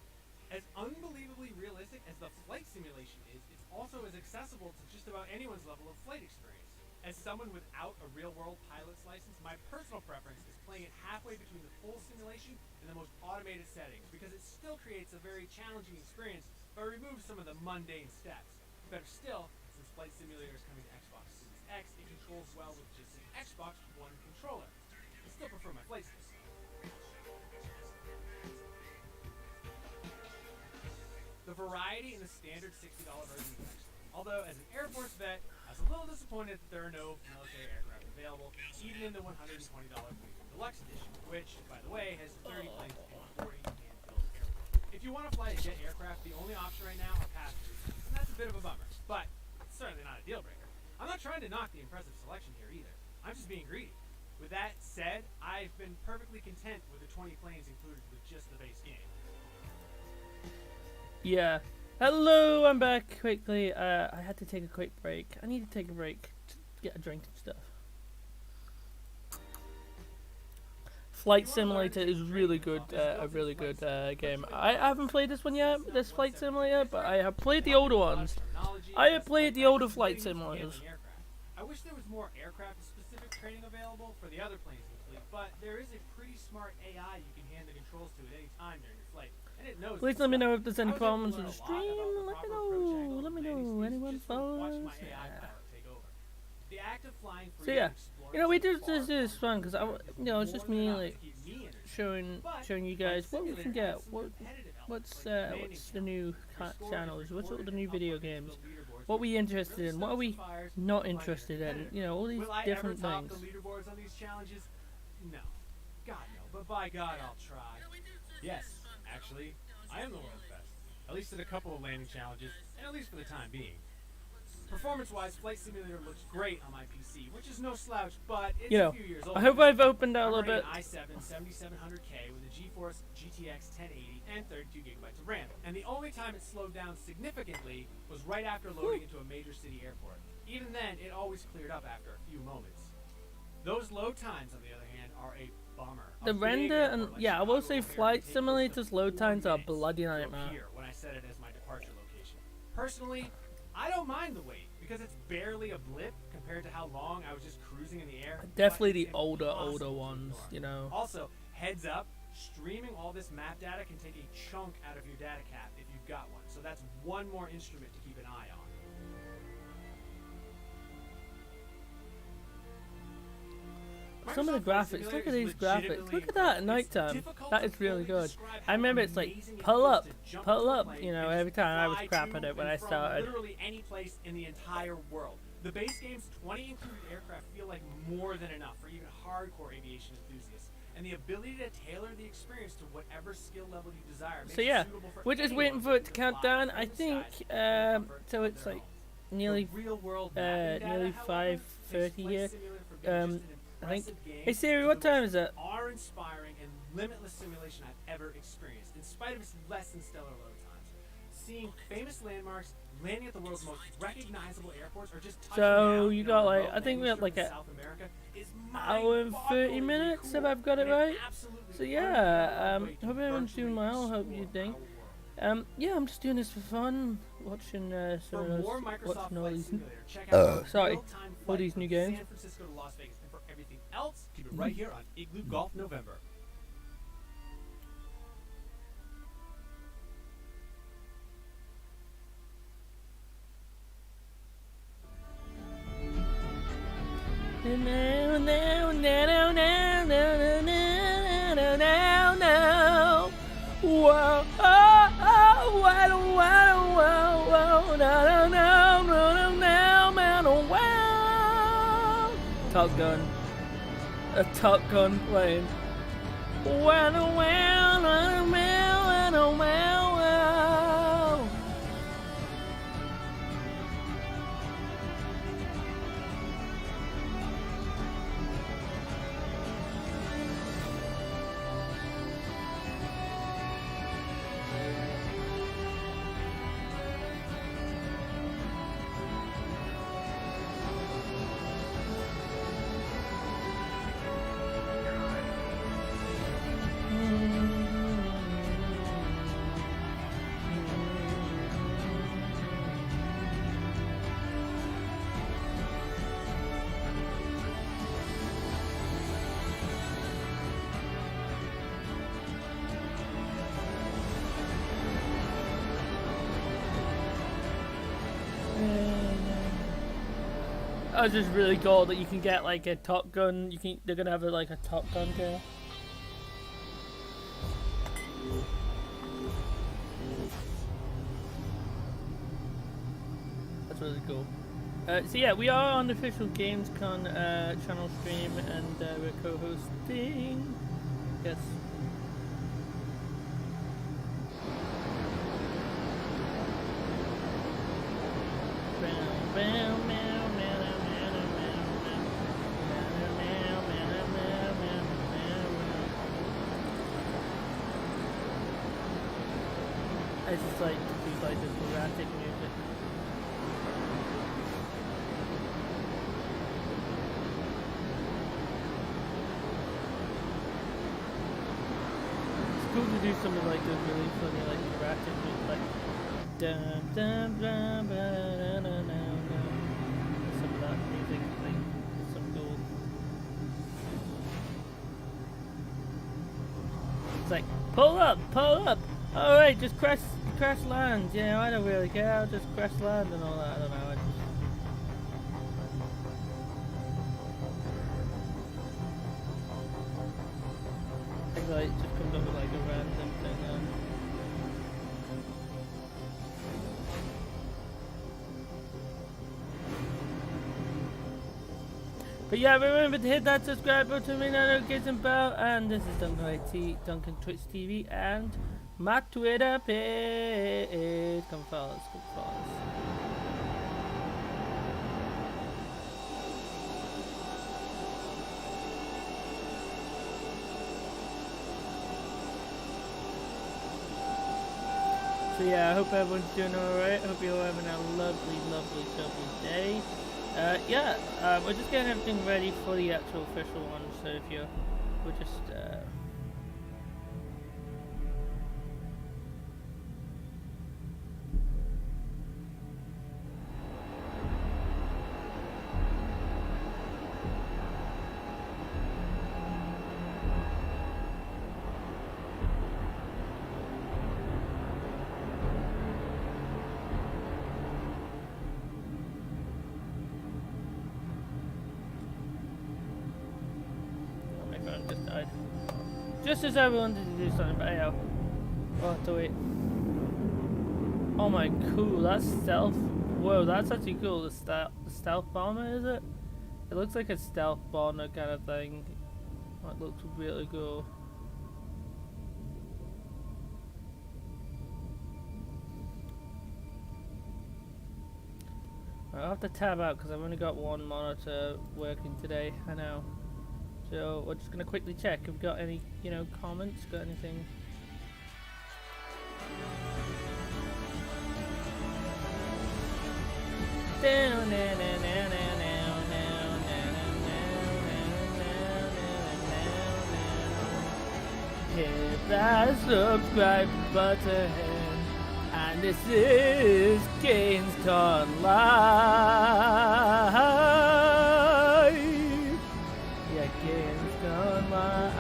As unbelievably realistic as the flight simulation is, it's also as accessible to just about anyone's level of flight experience. As someone without a real-world pilot's license, my personal preference is playing it halfway between the full simulation and the most automated settings, because it still creates a very challenging experience, but removes some of the mundane steps. Better still, since Flight Simulator is coming to Xbox Series X, it controls well with just an Xbox One controller. I still prefer my flight sim. The variety in the standard $60 version is excellent. Although, as an Air Force vet, I was a little disappointed that there are no military aircraft available, even in the $120 Premium Deluxe Edition, which, by the way, has 30 planes and 40 hand-built aircraft. If you want to fly a jet aircraft, the only option right now are passengers, and that's a bit of a bummer, but it's certainly not a deal breaker. I'm not trying to knock the impressive selection here either. I'm just being greedy. With that said, I've been perfectly content with the 20 planes included with just the base game. Yeah. Hello, I'm back quickly. I had to take a quick break. I need to take a break to get a drink and stuff. Flight Simulator is really good, a really good game. I haven't played this one yet, this Flight Simulator, but I have played the older ones. I have played the older Flight Simulators. I wish there was more aircraft-specific training available for the other planes in the fleet, but there is a pretty smart AI you can hand the controls to at any time during your flight. Please let me know if there's any problems with the stream. Let me know. Let me know. Anyone follows? So yeah, you know, we do this fun because it's just me like showing you guys what we can get. What's the new channels? What's all the new video games? What are we interested in? What are we not interested in? You know, all these different things. The leaderboards on these challenges? No, God no. But by God, I'll try. Yes. Actually, I am the world's best, at least at a couple of landing challenges, and at least for the time being. Performance-wise, Flight Simulator looks great on my PC, which is no slouch, but it's a few years old. I hope I've opened out a little bit. I'm running an i7 7700K with a GeForce GTX 1080 and 32GB of RAM, and the only time it slowed down significantly was right after loading into a major city airport. Even then, it always cleared up after a few moments. Those load times, on the other hand, are a bummer. The render and I will say Flight Simulator's load times are bloody nightmare. When I set it as my departure location. Personally, I don't mind the wait because it's barely a blip compared to how long I was just cruising in the air. Definitely the older ones, you know. Also, heads up, streaming all this map data can take a chunk out of your data cap if you've got one. So that's one more instrument to keep an eye on. some of the graphics. Look at these graphics. Look at that at nighttime. That is really good. I remember it's like pull up. You know, every time I was crap at it when I started. Literally any place in the entire world. The base game's 20 included aircraft feel like more than enough for even hardcore aviation enthusiasts. And the ability to tailor the experience to whatever skill level you desire. So yeah, we're just waiting for it to count down. I think so. It's like nearly 5:30 here. I think. Hey Siri, what time is it? Are inspiring and limitless simulation I've ever experienced, in spite of its less than stellar load times. Seeing famous landmarks, landing at the world's most recognizable airports, or just so you got like, I think we have like an hour and 30 minutes if I've got it right. So yeah, hope everyone's doing well. Hope you think. Yeah, I'm just doing this for fun, watching watching all these. Sorry, all these new games. San Francisco to Las Vegas, and for everything else, keep it right here on Igloo Golf November. Whoa, Top Gun. A Top Gun plane. It's just really cool that you can get like a Top Gun. They're gonna have like a Top Gun game. That's really cool. So yeah, we are on the official Gamescom channel stream, and we're co-hosting. Yes. I just like to do like this erratic music. It's cool to do something like this really funny, like erratic music, like dum dum dum ba da da da da. Some of that music thing is so cool. It's like pull up, pull up. All right, just crash land. You know, I don't really care. I'll just crash land and all that. I don't know. I think like it just comes up with like a random thing. But yeah, remember to hit that subscribe button, ring that notification bell, and this is DuncanYt, DuncanTTV, and my Twitter page. Come follow us, come follow us. So yeah, I hope everyone's doing alright. I hope you're all having a lovely, lovely, lovely day. Yeah, we're just getting everything ready for the actual official one, so if you're, we're just, Just as I wanted to do something, but anyhow. We'll have to wait. Oh my, cool. That's stealth. Whoa, that's actually cool. The stealth bomber, is it? It looks like a stealth bomber kind of thing. That looks really cool. I'll have to tab out because I've only got one monitor working today. I know. So we're just gonna quickly check if we've got any, you know, comments, got anything. Hit that subscribe button, and this is Gamescom Live. Yeah, Gamescom Live.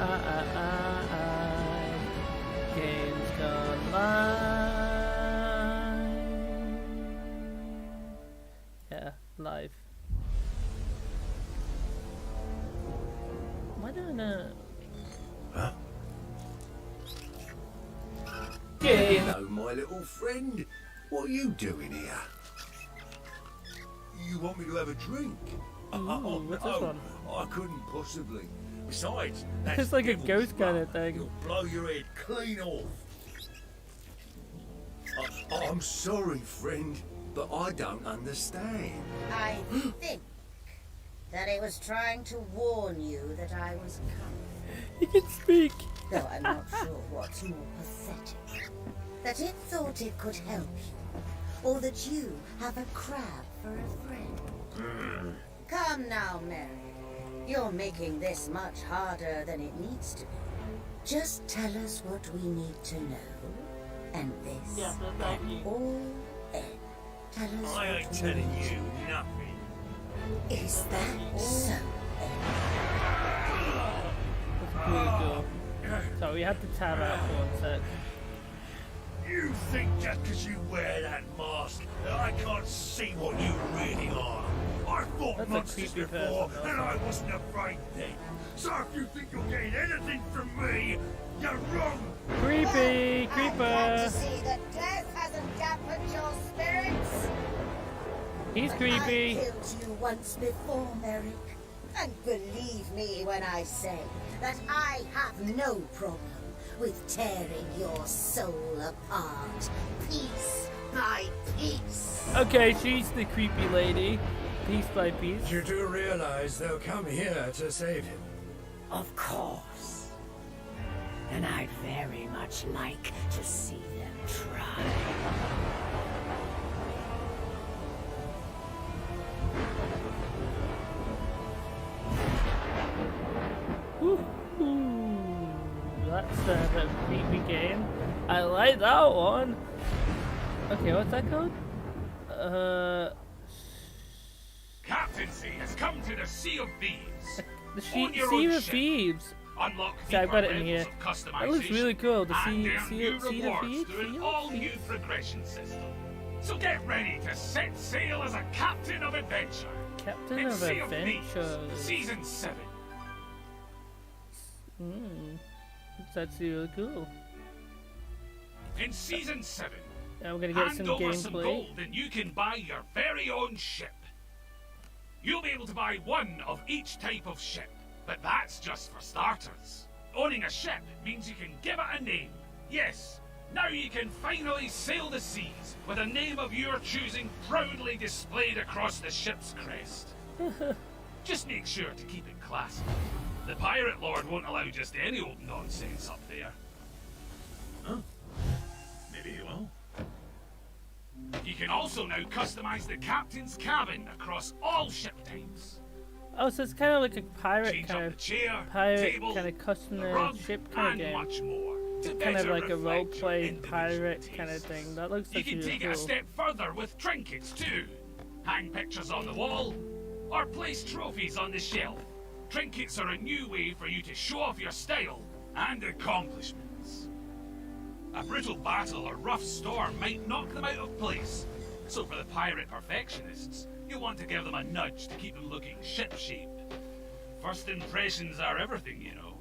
Gamescom Live. Yeah, live. Why don't I? Huh? Hello, my little friend. What are you doing here? You want me to have a drink? Ooh, what's this one? I couldn't possibly. Besides, It's like a ghost kind of thing. You'll blow your head clean off. I'm sorry, friend, but I don't understand. I think that it was trying to warn you that I was coming. You can speak. Though I'm not sure what's more pathetic. That it thought it could help you, or that you have a crab for a friend. Come now, Mary. You're making this much harder than it needs to be. Just tell us what we need to know, and this can all end. Tell us I ain't telling you nothing. Is that so? Really cool. So we have to tab out for 1 sec. You think just because you wear that mask that I can't see what you really are? I fought That's a monsters creepy before, person, and I wasn't afraid then. So if you think you're getting anything from me, you're wrong. Creepy, I'm glad creeper. to see that death hasn't dampened your spirits. He's But creepy. I killed you once before, Merrick. And believe me when I say that I have no problem with tearing your soul apart, piece by piece. Okay, she's the creepy lady. Piece by piece. You do realize they'll come here to save him? Of course. And I'd very much like to see them try. Woohoo! That's a creepy game. I like that one. Okay, what's that called? Captaincy has come to the Sea of Thieves. The On your Sea own of ship. Thieves. Unlock See, I've got it in deeper here. levels of That looks really cool. The and Sea earn of new Thieves. rewards through an all-new progression system. So get ready to set sail as a captain of adventure. Captain in of Sea of Thieves, Adventures. Season 7. That's really cool. In Season 7, Now we're gonna get hand some over some gameplay. gold and you can buy your very own ship. You'll be able to buy one of each type of ship, but that's just for starters. Owning a ship means you can give it a name. Yes, now you can finally sail the seas with a name of your choosing proudly displayed across the ship's crest. Just make sure to keep it classy. The Pirate Lord won't allow just any old nonsense up there. Huh? Maybe he will. You can also now customize the captain's cabin across all ship types. Oh, so it's kind of like a pirate Change kind up of the chair, pirate table, kind of custom the rug, ship kind of and game. much more to Kind of better like a reflect role your play individual pirate kind of thing. That looks You like can really take cool. it a step further with trinkets too. Hang pictures on the wall, or place trophies on the shelf. Trinkets are a new way for you to show off your style and accomplishments. A brutal battle or rough storm might knock them out of place, so for the pirate perfectionists, you'll want to give them a nudge to keep them looking ship-shape. First impressions are everything, you know.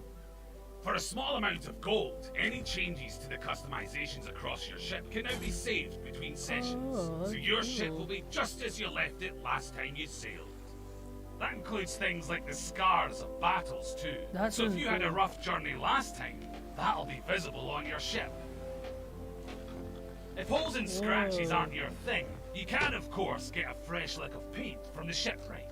For a small amount of gold, any changes to the customizations across your ship can now be saved between sessions. So your ship will be just as you left it last time you sailed. That includes things like the scars of battles too. So if you had a rough journey last time, that'll be visible on your ship. If holes and scratches aren't your thing, you can of course get a fresh lick of paint from the shipwright.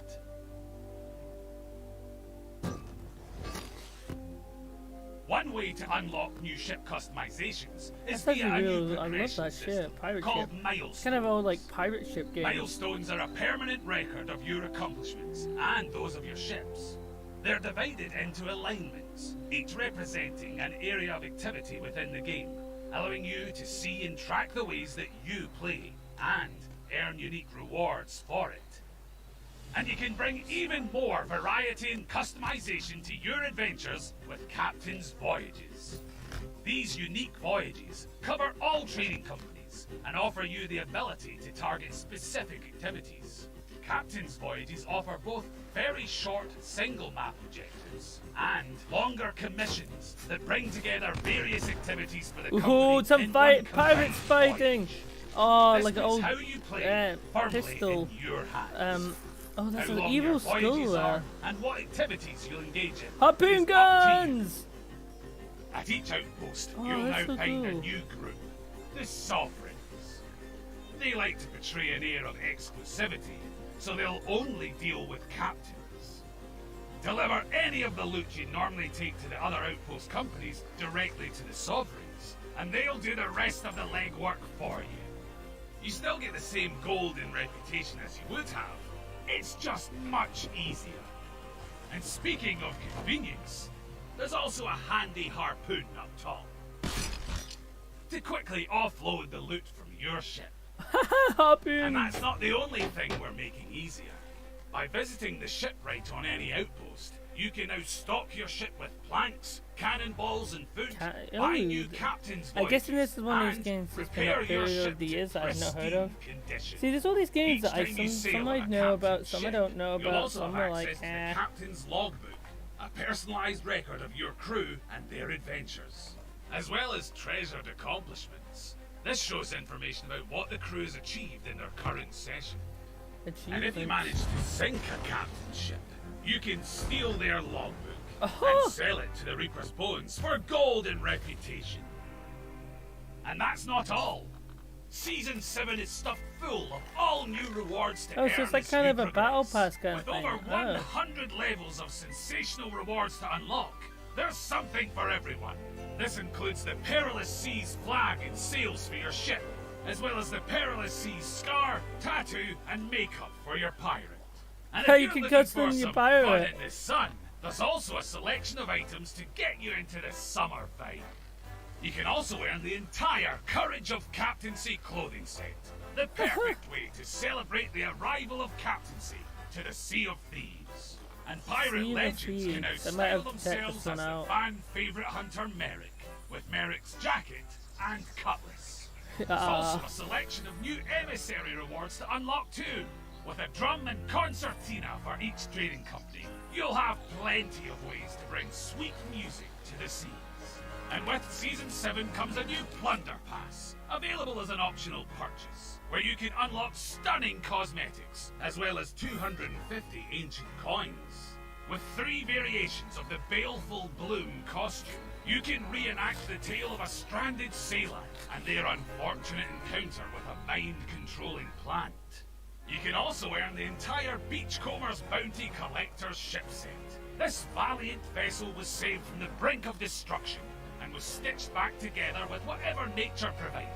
One way to unlock new ship customizations is via a new progression system called milestones. Kind of old like pirate ship game. Milestones are a permanent record of your accomplishments and those of your ships. They're divided into alignments, each representing an area of activity within the game, allowing you to see and track the ways that you play and earn unique rewards for it. And you can bring even more variety and customization to your adventures with Captain's Voyages. These unique voyages cover all trading companies and offer you the ability to target specific activities. Captain's Voyages offer both very short single map objectives and longer commissions that bring together various activities for the company. Ooh, some pirates fighting! Oh, This like an puts old how you play firmly pistol. in your hands. Oh, that's How an long evil your skull voyages there. are and what activities you'll engage in. Harpoon guns! At each outpost, Oh, you'll that's now so find a cool. new group, the Sovereigns. They like to portray an air of exclusivity, so they'll only deal with captains. Deliver any of the loot you normally take to the other outpost companies directly to the Sovereigns, and they'll do the rest of the legwork for you. You still get the same gold and reputation as you would have. It's just much easier. And speaking of convenience, there's also a handy harpoon up top to quickly offload the loot from your ship. Harpoon! And that's not the only thing we're making easier. By visiting the shipwright on any outpost, you can now stock your ship with planks, cannonballs, and food. Buy new captain's I'm voyages, guessing this is one of those and games that's been prepare your updated over ship the years to that I've not heard of. pristine condition. See, there's all these games Each that time you sail some on I a know about, captain's some I ship, don't know you'll about, also some have are like, access to the captain's logbook, a personalized record of your crew and their adventures, as well as treasured accomplishments. This shows information about what the crew has achieved in their current session. And if you manage to sink a captain's ship, you can steal their logbook and sell it to the Reaper's Bones for gold and reputation. And that's not all. Season 7 is stuffed full of all new rewards to oh, earn so it's like as kind you of a battle progress. pass kind of With thing. over Oh. 100 levels of sensational rewards to unlock, there's something for everyone. This includes the Perilous Seas flag and sails for your ship, as well as the Perilous Seas scar, tattoo, and makeup for your pirate. And How if you you're can looking custom for your some pirate. fun in the sun, there's also a selection of items to get you into the summer vibe. You can also earn the entire Courage of Captaincy clothing set, the perfect way to celebrate the arrival of captaincy to the Sea of Thieves. And pirate Sea of legends can now Thieves. I might style have to check themselves this as one the out. fan favourite hunter Merrick, with Merrick's jacket and cutlass. There's Ah. also a selection of new emissary rewards to unlock too, with a drum and concertina for each trading company. You'll have plenty of ways to bring sweet music to the seas. And with Season 7 comes a new Plunder Pass, available as an optional purchase, where you can unlock stunning cosmetics, as well as 250 ancient coins. With 3 variations of the Baleful Bloom costume, you can reenact the tale of a stranded sailor and their unfortunate encounter with a mind-controlling plant. You can also earn the entire Beachcomber's Bounty Collector's ship set. This valiant vessel was saved from the brink of destruction and was stitched back together with whatever nature provided.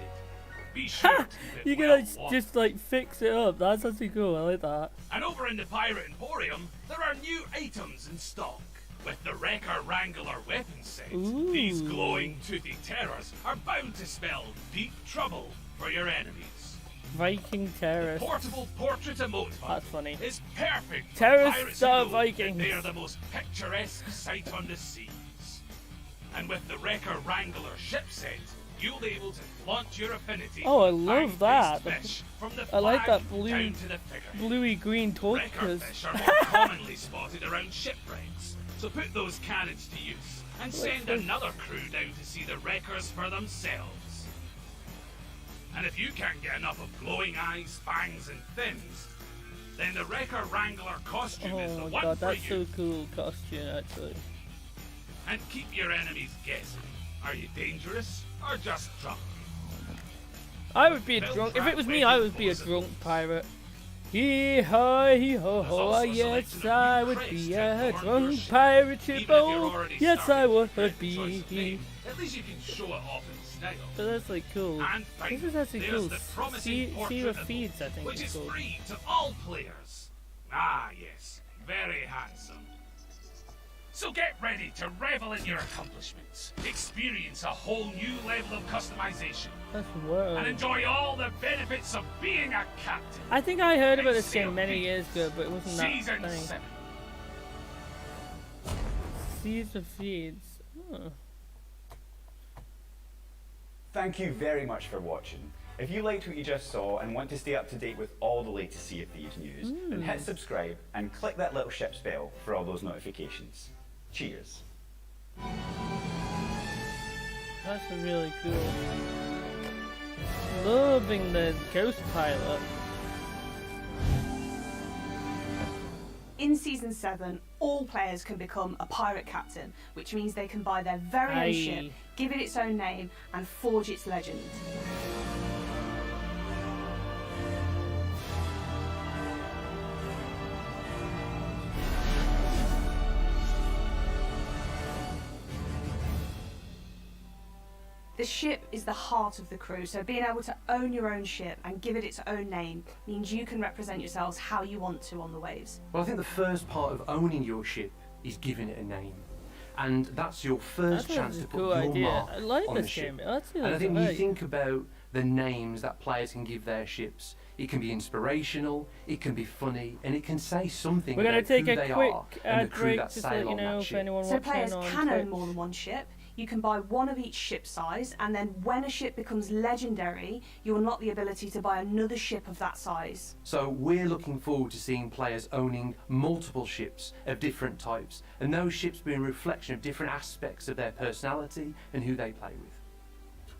Be sure to keep You it can well like, locked. just like fix it up. That's actually cool. I like that. And over in the Pirate Emporium, there are new items in stock. With the Wrecker Wrangler weapon set, these glowing toothy terrors are bound to spell deep trouble for your enemies. Viking terrorists. Portable portrait emote That's funny. is perfect for Terrorists pirates who are know Vikings. that they are the most picturesque sight on the seas. And with the Wrecker Wrangler ship set, you'll be able to flaunt your affinity. Oh, I with love fine-faced that. fish, from the I like flag that blue, down to the figurehead. bluey green Wrecker tortoise. fish are more commonly spotted around shipwrights, So put those cannons to use, and send another crew down to see the wreckers for themselves. And if you can't get enough of glowing eyes, fangs, and fins, then the Wrecker Wrangler costume is the Oh one my god, for that's you. so cool costume actually. And keep your enemies guessing. Are you dangerous or just drunk? I would be a drunk. If it was me, I would be a drunk pirate. Hee haw, hee ho ho, yes, I would be a drunk pirate ship. Oh, yes, I would be. At least you can show it off in style. But that's like cool. And This is actually there's cool. the promising See portrait what of feeds, I think which it's is called. free to all players. Ah, yes, very handsome. So get ready to revel in your accomplishments, experience a whole new level of customization, That's wild. and enjoy all the benefits of being a captain. I think I heard about this game many years ago, but it wasn't that Season thing. 7. Seeds of feeds. Oh. Thank you very much for watching. If you liked what you just saw and want to stay up to date with all the latest Sea of Thieves news, then hit subscribe and click that little ship's bell for all those notifications. Cheers. That's really cool. Loving the ghost pilot. In Season 7, all players can become a pirate captain, which means they can buy their very own Aye. ship, give it its own name, and forge its legend. The ship is the heart of the crew, so being able to own your own ship and give it its own name means you can represent yourselves how you want to on the waves. Well, I think the first part of owning your ship is giving it a name. And that's your first That's a chance to put cool your idea. mark I like on this the ship. game. It actually And I looks think when you great. think about the names that players can give their ships, it can be inspirational, it can be funny, and it can say something We're going about to take who a they quick are and the ad crew break that just to sail let you on know that if ship. anyone So watching players on can own Twitch. more than one ship. You can buy one of each ship size, and then when a ship becomes legendary, you unlock the ability to buy another ship of that size. So we're looking forward to seeing players owning multiple ships of different types, and those ships being a reflection of different aspects of their personality and who they play with.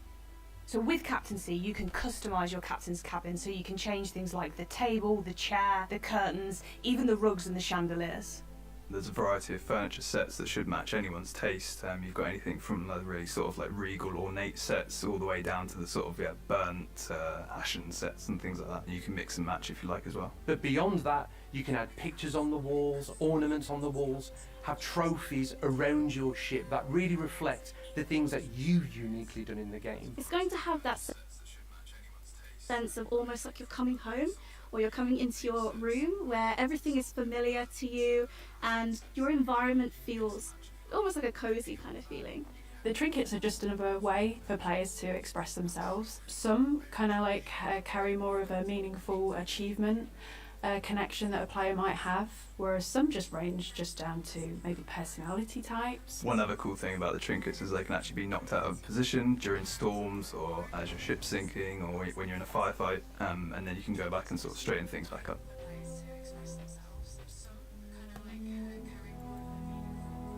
So with captaincy, you can customise your captain's cabin, so you can change things like the table, the chair, the curtains, even the rugs and the chandeliers. There's a variety of furniture sets that should match anyone's taste. You've got anything from like really sort of like regal, ornate sets all the way down to the sort of burnt, ashen sets and things like that. You can mix and match if you like as well. But beyond that, you can add pictures on the walls, ornaments on the walls, have trophies around your ship that really reflect the things that you've uniquely done in the game. It's going to have that sense of almost like you're coming home, or you're coming into your room where everything is familiar to you and your environment feels almost like a cozy kind of feeling. The trinkets are just another way for players to express themselves. Some kind of like carry more of a meaningful achievement connection that a player might have, whereas some just range just down to maybe personality types. One other cool thing about the trinkets is they can actually be knocked out of position during storms or as your ship's sinking or when you're in a firefight, and then you can go back and sort of straighten things back up.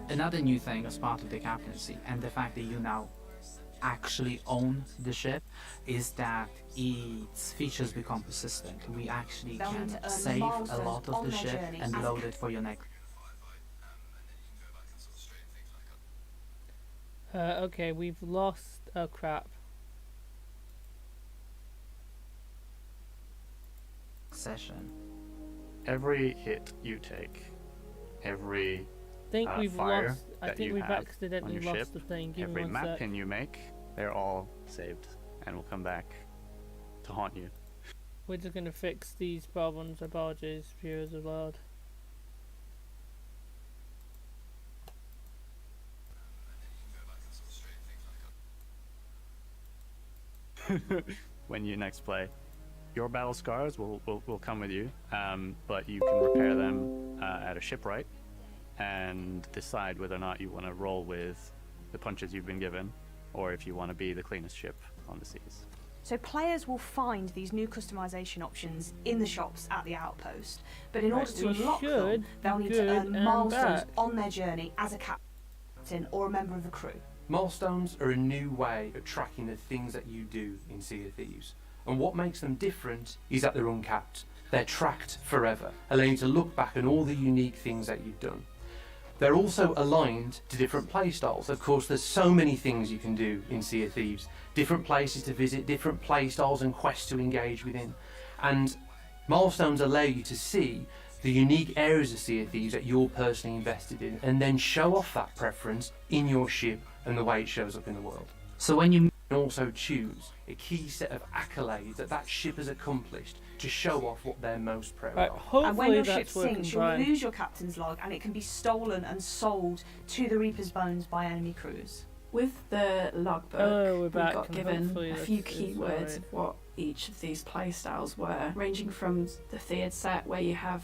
Another new thing as part of the captaincy, and the fact that you now actually own the ship, is that its features become persistent. We actually They'll need can to earn save a milestones lot of on the their ship journey. and load it for your next. Okay, we've lost. Oh crap. Session. Every hit you take, every I think we've fire lost. I that think you we've have accidentally on your lost ship, the thing. Give every me one map sec. pin you make, they're all saved and will come back to haunt you. We're just gonna fix these problems. Apologies, viewers of Lord. When you next play, your battle scars will come with you, but you can repair them at a shipwright and decide whether or not you want to roll with the punches you've been given, or if you want to be the cleanest ship on the seas. So players will find these new customization options in the shops at the outpost, but in order to unlock them, they'll need to earn milestones on their journey as a captain or a member of the crew. Milestones are a new way of tracking the things that you do in Sea of Thieves, and what makes them different is that they're uncapped. They're tracked forever, allowing you to look back on all the unique things that you've done. They're also aligned to different playstyles. Of course, there's so many things you can do in Sea of Thieves. Different places to visit, different playstyles and quests to engage within. And milestones allow you to see the unique areas of Sea of Thieves that you're personally invested in, and then show off that preference in your ship and the way it shows up in the world. So when you also choose a key set of accolades that that ship has accomplished to show off what they're most proud of. And when your ship sinks, you'll lose your captain's log, and it can be stolen and sold to the Reaper's Bones by enemy crews. With the logbook, we back, got and given hopefully a this few is keywords alright. of what each of these playstyles were, ranging from the Theod set, where you have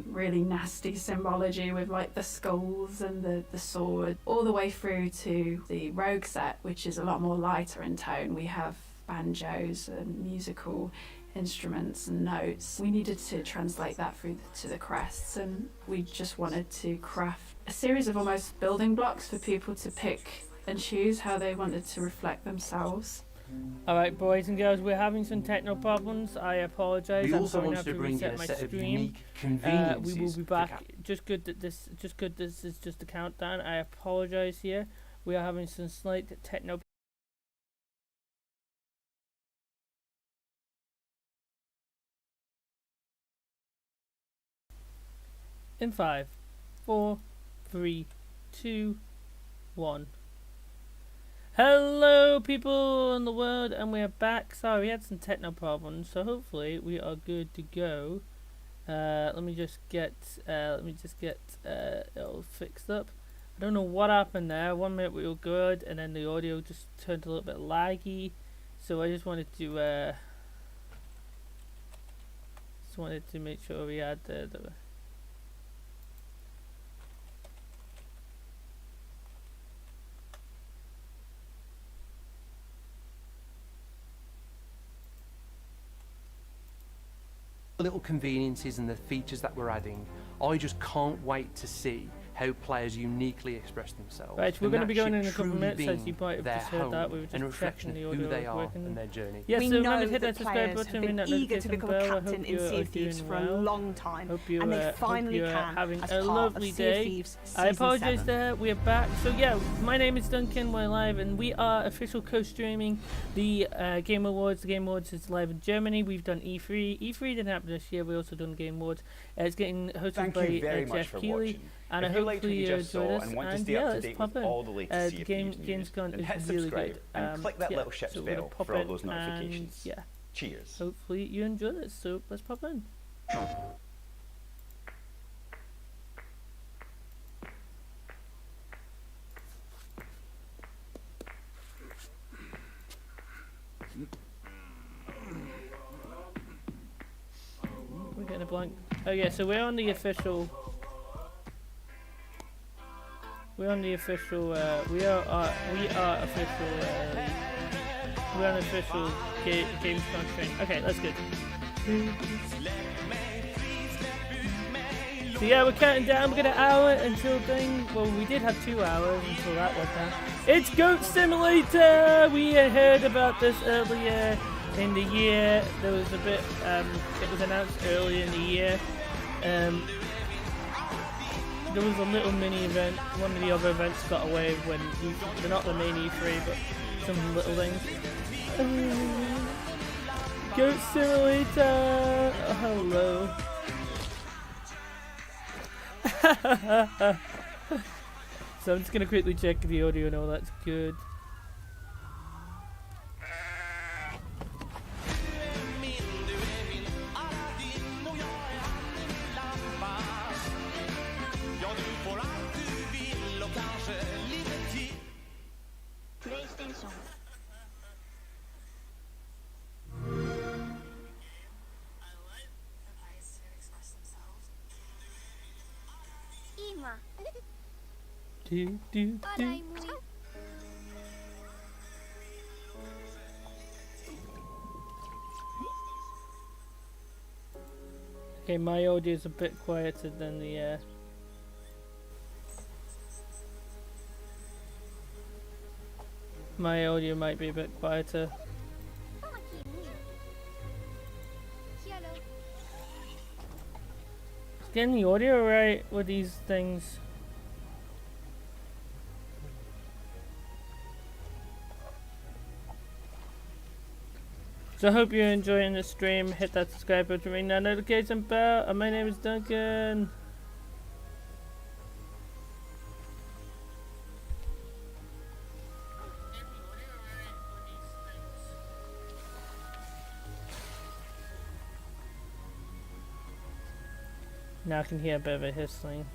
really nasty symbology with like the skulls and the sword, all the way through to the rogue set, which is a lot more lighter in tone. We have banjos and musical instruments and notes. We needed to translate that through to the crests, and we just wanted to craft a series of almost building blocks for people to pick and choose how they wanted to reflect themselves. Alright, boys and girls, we're having some technical problems. I apologise. We I'm also going to wanted have to to bring in reset a my set of stream. unique We conveniences will be for back. Just good that this is just a countdown. I apologise here. We are having some slight techno. In 5, 4, 3, 2, 1. Hello people in the world, and we are back. Sorry, we had some techno problems, so hopefully we are good to go. Let me just get it all fixed up. I don't know what happened there. 1 minute we were good, and then the audio just turned a little bit laggy. So I just wanted to make sure we had the little conveniences and the features that we're adding. I just can't wait to see how players uniquely express themselves. Right, we're going to be going in a couple truly of minutes, as being you might have their just heard home that. We were and a just checking reflection the of audio who they was are working. and their journey. Yes, We so know remember to hit that that subscribe players button, have ring been that eager to notification become a bell. I captain hope in you Sea are of Thieves doing for a well. long time, Hope you, and they hope finally you are can having as a part lovely of Sea of day. Thieves I Season apologize 7. there, we are back. So yeah, my name is Duncan, we're live, and we are official co-streaming the Game Awards. The Game Awards is live in Germany. We've done E3. E3 didn't happen this year, we also done Game Awards. It's getting hosted Thank by you very much Geoff for Keighley. watching. And If I you liked what hopefully you just enjoyed saw us, and want to and stay yeah, up to let's date pop with in. all the latest Sea of Thieves news, Gamescom then is hit really subscribe good. and click that Yeah, little ship's so we're gonna bell pop for all in those and, notifications. yeah. Cheers. Hopefully you enjoy this, so let's pop in. We're getting a blank. Oh yeah, so we're on the official. We're on the official. We are official. We're on official Gamescom train. Okay, that's good. So yeah, we're counting down. We've got an hour until thing. Well, we did have 2 hours until that went down. It's Goat Simulator. We heard about this earlier in the year. There was a bit. It was announced earlier in the year. There was a little mini event. One of the other events got away when they're not the main E3, but some little things. Goat Simulator. Oh, hello. So I'm just gonna quickly check the audio and all that's good. Okay, my audio is a bit quieter than the my audio might be a bit quieter. Is getting the audio right with these things? So I hope you're enjoying the stream. Hit that subscribe button, ring that notification bell. And my name is Duncan. Now I can hear a bit of a hissing.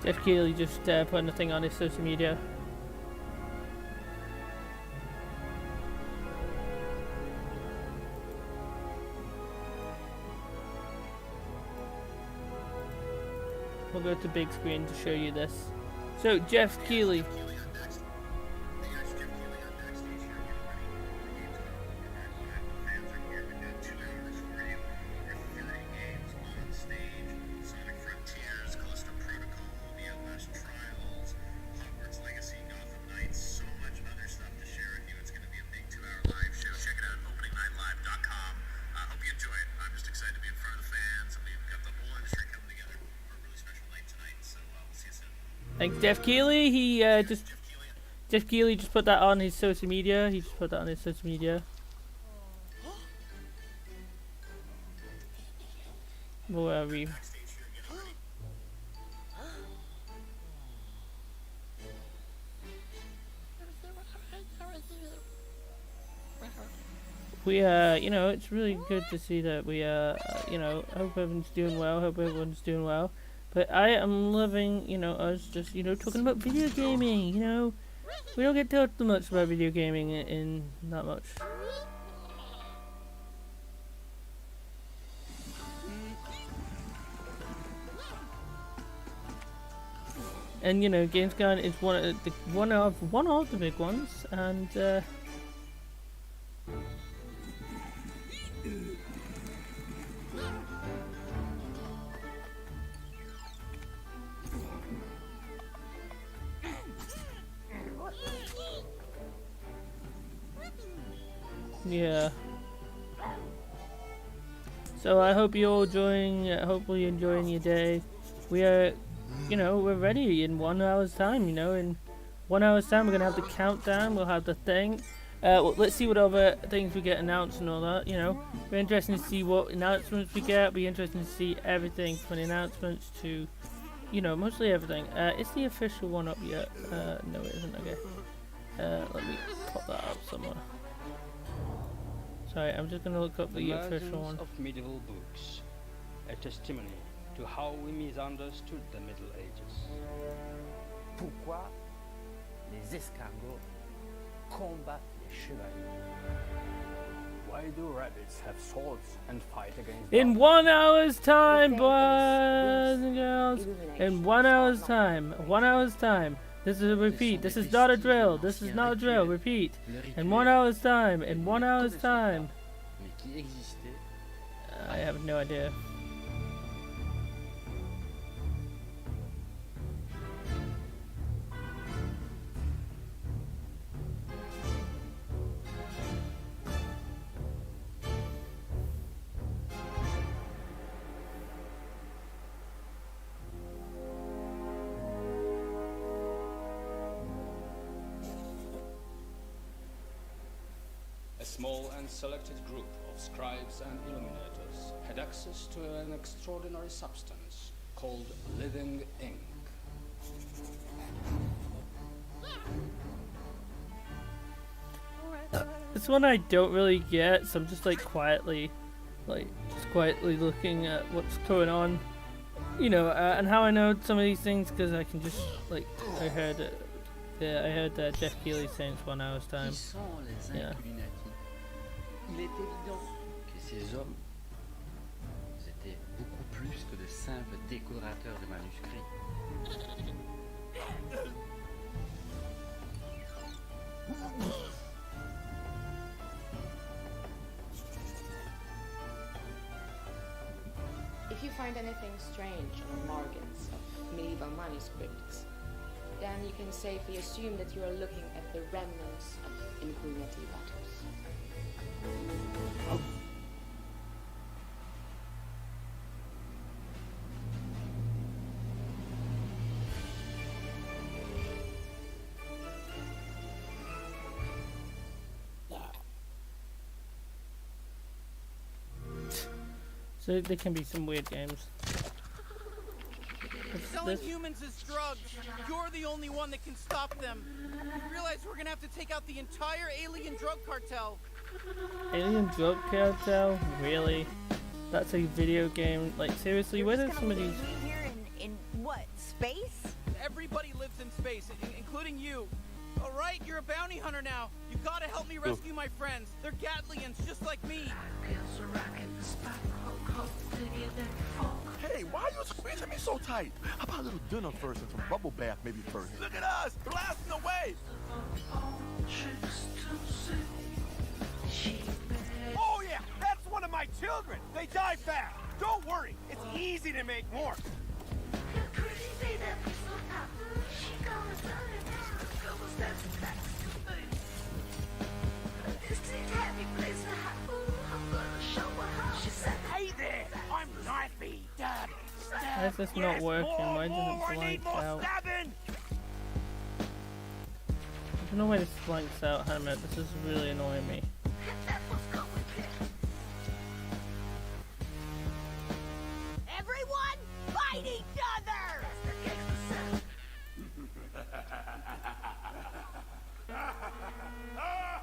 Geoff Keighley just putting a thing on his social media. We'll go to big screen to show you this. So, Geoff Keighley. Thanks, Geoff Keighley. Geoff Keighley just put that on his social media. He just put that on his social media. Where are we? We you know, it's really good to see that we you know, hope everyone's doing well. Hope everyone's doing well. But I am loving, you know, us just, you know, talking about video gaming, you know. We don't get talked too much about video gaming in not much. And, you know, Gamescom is one of the big ones, and yeah. So I hope you're all enjoying, hopefully enjoying your day. We are, you know, we're ready in 1 hour's time, you know. In 1 hour's time we're going to have the countdown, we'll have the thing. Well, let's see what other things we get announced and all that, you know. We're interested to see what announcements we get. Be interested to see everything from the announcements to, you know, mostly everything. Is the official one up yet? No it isn't, okay. Let me pop that up somewhere. Sorry, I'm just gonna look up the official one. Of medieval books, a testimony to how we misunderstood the Middle Ages. Pourquoi les escargots combattent les chevaliers? Why do rabbits have swords and fight against In 1 hour's time, boys and girls! In 1 hour's time. 1 hour's time. This is a repeat. This is not a drill. This is not a drill. Repeat. In 1 hour's time. In 1 hour's time. I have no idea. A small and selected group of scribes and illuminators had access to an extraordinary substance called living ink. This one I don't really get, so I'm just like quietly like just quietly looking at what's going on, you know, and how I know some of these things because I can just like I heard Geoff Keighley saying it's 1 hour's time. Yeah. Il est évident que ces hommes étaient beaucoup plus que de simples décorateurs de manuscrits. If you find anything strange on the margins of medieval manuscripts, then you can safely assume that you are looking at the remnants of Impunity battles. So there can be some weird games. Selling humans as drugs. You're the only one that can stop them. You realize we're gonna have to take out the entire alien drug cartel. Alien drug cartel? Really? That's a video game? Like seriously, where did some of these? Here in what? Space? Everybody lives in space, including you. All right, you're a bounty hunter now. You gotta help me rescue my friends. They're Gatlians, just like me. Hey, why are you squeezing me so tight? How about a little dinner first and some bubble bath maybe first? Look at us, blasting away. Oh yeah, that's one of my children. They die fast. Don't worry, it's easy to make more. Hey there, I'm Knifey, Dad. Why is this not working? Why does it blank out? I don't know why this blanks out. Hang on a minute, this is really annoying me. Everyone, fight each other!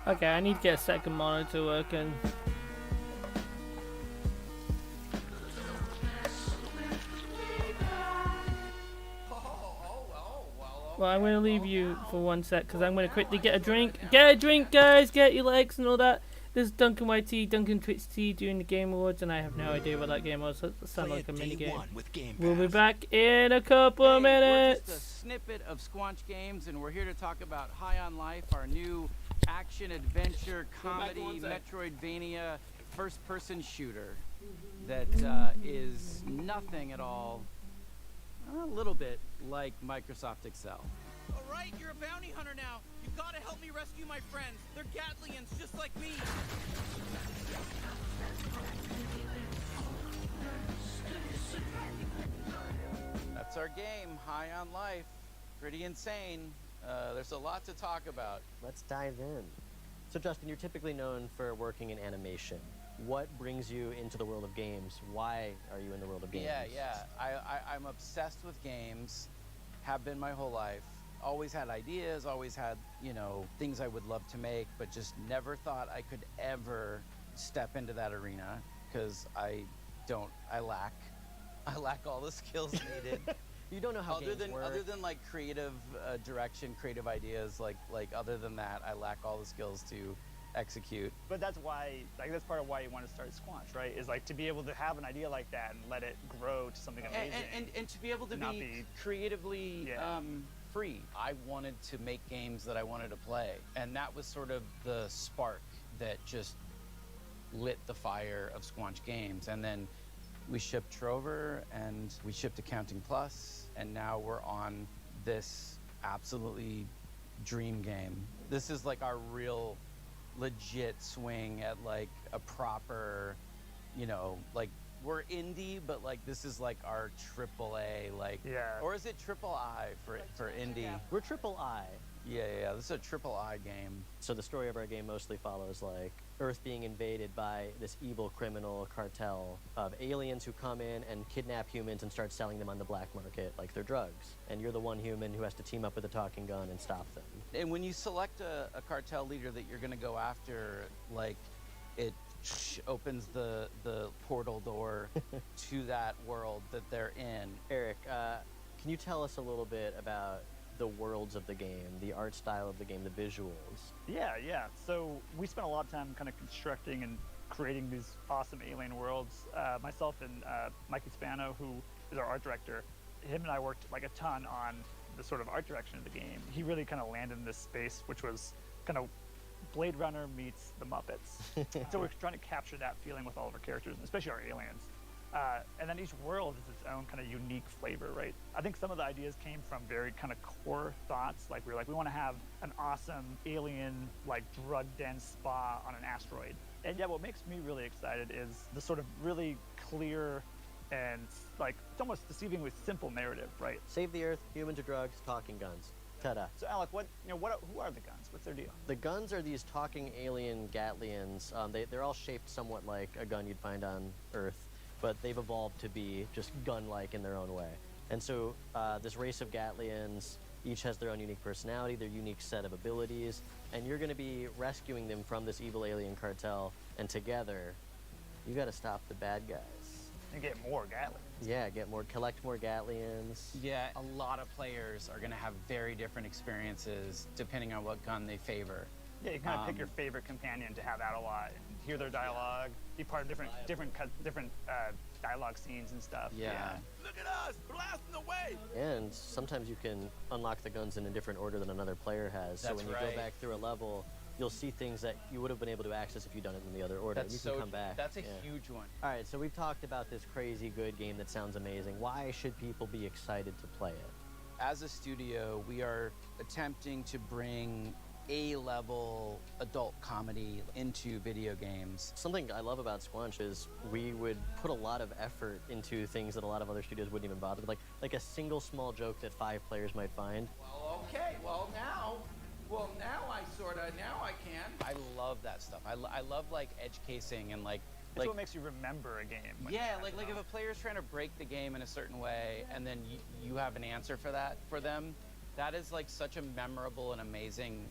Okay, I need to get a second monitor working. Well, I'm going to leave you for 1 sec because I'm going to quickly get a drink. Get a drink, guys! Get your legs and all that. This is DuncanYt, DuncanTTV doing the Game Awards, and I have no idea what that game was. It sounds like a mini game. We'll be back in a couple of minutes. We're just a snippet of Squanch Games, and we're here to talk about High on Life, our new action-adventure comedy Metroidvania first-person shooter that is nothing at all, a little bit like Microsoft Excel. All right, you're a bounty hunter now. You gotta help me rescue my friends. They're Gatlians, just like me. That's our game, High on Life. Pretty insane. There's a lot to talk about. Let's dive in. So Justin, you're typically known for working in animation. What brings you into the world of games? Why are you in the world of games? Yeah. I'm obsessed with games. Have been my whole life. Always had ideas, always had, you know, things I would love to make, but just never thought I could ever step into that arena because I lack all the skills needed. You don't know how games work. Other than like creative direction, creative ideas, like other than that, I lack all the skills to execute. But that's why, like, that's part of why you want to start Squanch, right? Is like to be able to have an idea like that and let it grow to something amazing. And to be able to be creatively free. I wanted to make games that I wanted to play, and that was sort of the spark that just lit the fire of Squanch Games. And then we shipped Trover, and we shipped Accounting Plus, and now we're on this absolutely dream game. This is like our real legit swing at like a proper, you know, like we're indie, but like this is like our AAA, like, or is it triple I for indie? We're triple I. Yeah, this is a triple I game. So the story of our game mostly follows like Earth being invaded by this evil criminal cartel of aliens who come in and kidnap humans and start selling them on the black market like they're drugs. And you're the one human who has to team up with a talking gun and stop them. And when you select a cartel leader that you're going to go after, like, it opens the portal door to that world that they're in. Eric, can you tell us a little bit about the worlds of the game, the art style of the game, the visuals? Yeah. So we spent a lot of time kind of constructing and creating these awesome alien worlds. Myself and Mikey Spano, who is our art director, him and I worked like a ton on the sort of art direction of the game. He really kind of landed in this space, which was kind of Blade Runner meets the Muppets. So we're trying to capture that feeling with all of our characters, especially our aliens. And then each world is its own kind of unique flavor, right? I think some of the ideas came from very kind of core thoughts. Like we want to have an awesome alien, like drug-dense spa on an asteroid. And yeah, what makes me really excited is the sort of really clear and like it's almost deceivingly simple narrative, right? Save the Earth, human to drugs, talking guns. Ta-da. So Alec, who are the guns? What's their deal? The guns are these talking alien Gatlians. They're all shaped somewhat like a gun you'd find on Earth, but they've evolved to be just gun-like in their own way. And so this race of Gatlians each has their own unique personality, their unique set of abilities, and you're going to be rescuing them from this evil alien cartel, and together, you got to stop the bad guys. And get more Gatlians. Yeah, collect more Gatlians. Yeah, a lot of players are going to have very different experiences depending on what gun they favor. Yeah, you kind of pick your favorite companion to have out a lot, and hear their dialogue, be part of different dialogue scenes and stuff. Yeah. Look at us, blasting away! And sometimes you can unlock the guns in a different order than another player has. So when you go back through a level, you'll see things that you would have been able to access if you'd done it in the other order. That's you can come back. That's a huge one. All right, so we've talked about this crazy good game that sounds amazing. Why should people be excited to play it? As a studio, we are attempting to bring A-level adult comedy into video games. Something I love about Squanch is we would put a lot of effort into things that a lot of other studios wouldn't even bother with, like a single small joke that 5 players might find. Well, okay, now I can. I love that stuff. I love like edge casing and like what makes you remember a game. Yeah, like if a player's trying to break the game in a certain way and then you have an answer for that for them, that is like such a memorable and amazing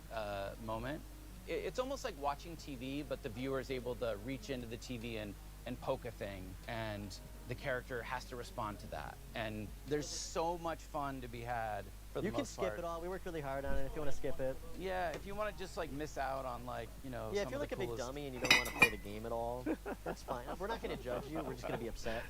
moment. It's almost like watching TV, but the viewer is able to reach into the TV and poke a thing, and the character has to respond to that. And there's so much fun to be had. You can skip it all. We worked really hard on it. If you want to skip it. Yeah, if you want to just like miss out on like, Yeah, if you're like a big dummy and you don't want to play the game at all, that's fine. We're not going to judge you. We're just going to be upset.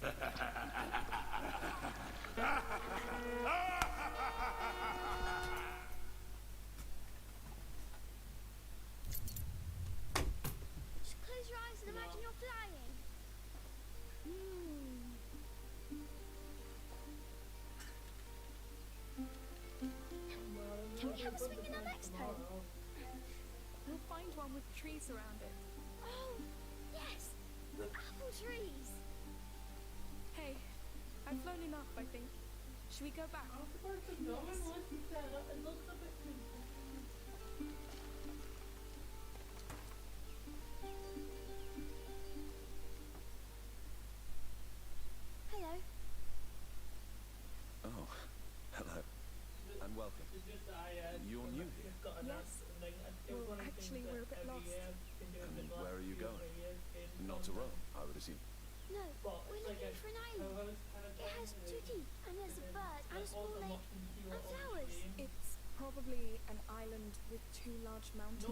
Just close your eyes and imagine you're flying. Can we have a swing in our next home? We'll find one with trees around it. Oh, yes! Apple trees! Hey, I've flown enough, I think. Should we go back? Hello. Oh, hello. And welcome. You're new here. Yes. Well, actually, we're a bit lost. And where are you going? Not to Rome, I would assume. No, we're looking for an island. It has 2 teeth, and there's a bird, and a small lake, and flowers. It's probably an island with 2 large mountains.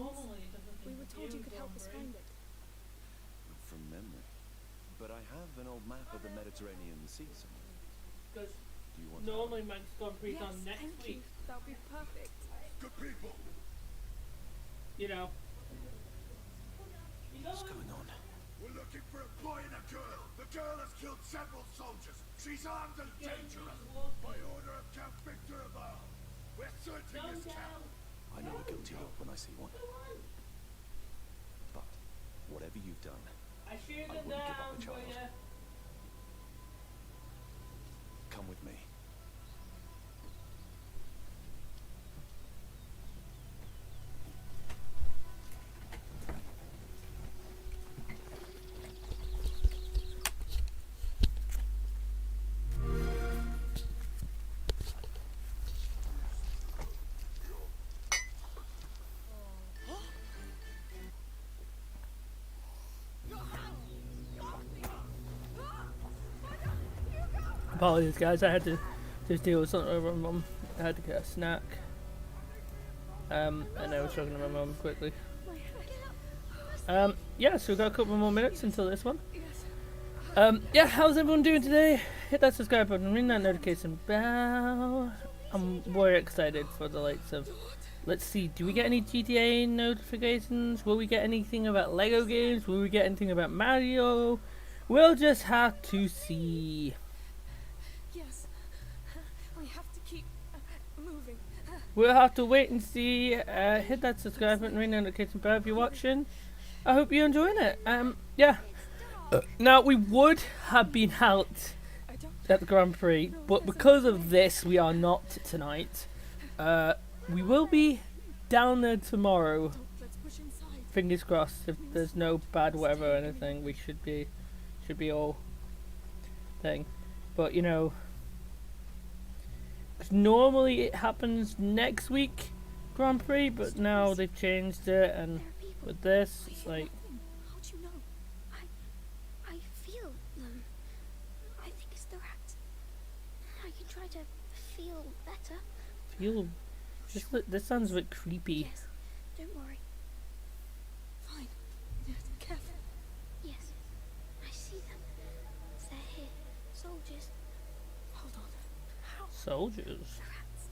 We were told you could help us find it. From memory. But I have an old map of the Mediterranean Sea somewhere. Do you want Normally Manx Grand Prix Yes, on next thank week. you. That'll be perfect. Good people. You know. What's going on? We're looking for a boy and a girl. The girl has killed several soldiers. She's armed and dangerous. By order of Count Victor of Arles. We're searching his camp. I know a guilty look when I see one. But whatever you've done, I wouldn't give up the child. Come with me. Apologies, guys. I had to just deal with something over my mum. I had to get a snack. And I was talking to my mum quickly. Yeah, so we've got a couple more minutes until this one. Yeah, how's everyone doing today? Hit that subscribe button, ring that notification bell. I'm very excited for the likes of... Let's see, do we get any GTA notifications? Will we get anything about Lego games? Will we get anything about Mario? We'll just have to see. Yes, we have to keep moving. We'll have to wait and see. Hit that subscribe button, ring the notification bell if you're watching. I hope you're enjoying it. Yeah. Now, we would have been out at the Grand Prix, but because of this, we are not tonight. We will be down there tomorrow. Fingers crossed. If there's no bad weather or anything, we should be all thing. But you know, 'cause normally it happens next week, Grand Prix, but now they've changed it, and with this, it's like. How do you know? I feel them. I think it's the rats. I can try to feel better. Feel. This sounds a bit creepy. Yes, don't worry. Fine. Careful. Yes, I see them. They're here. Soldiers. Hold on. How? Soldiers? The rats.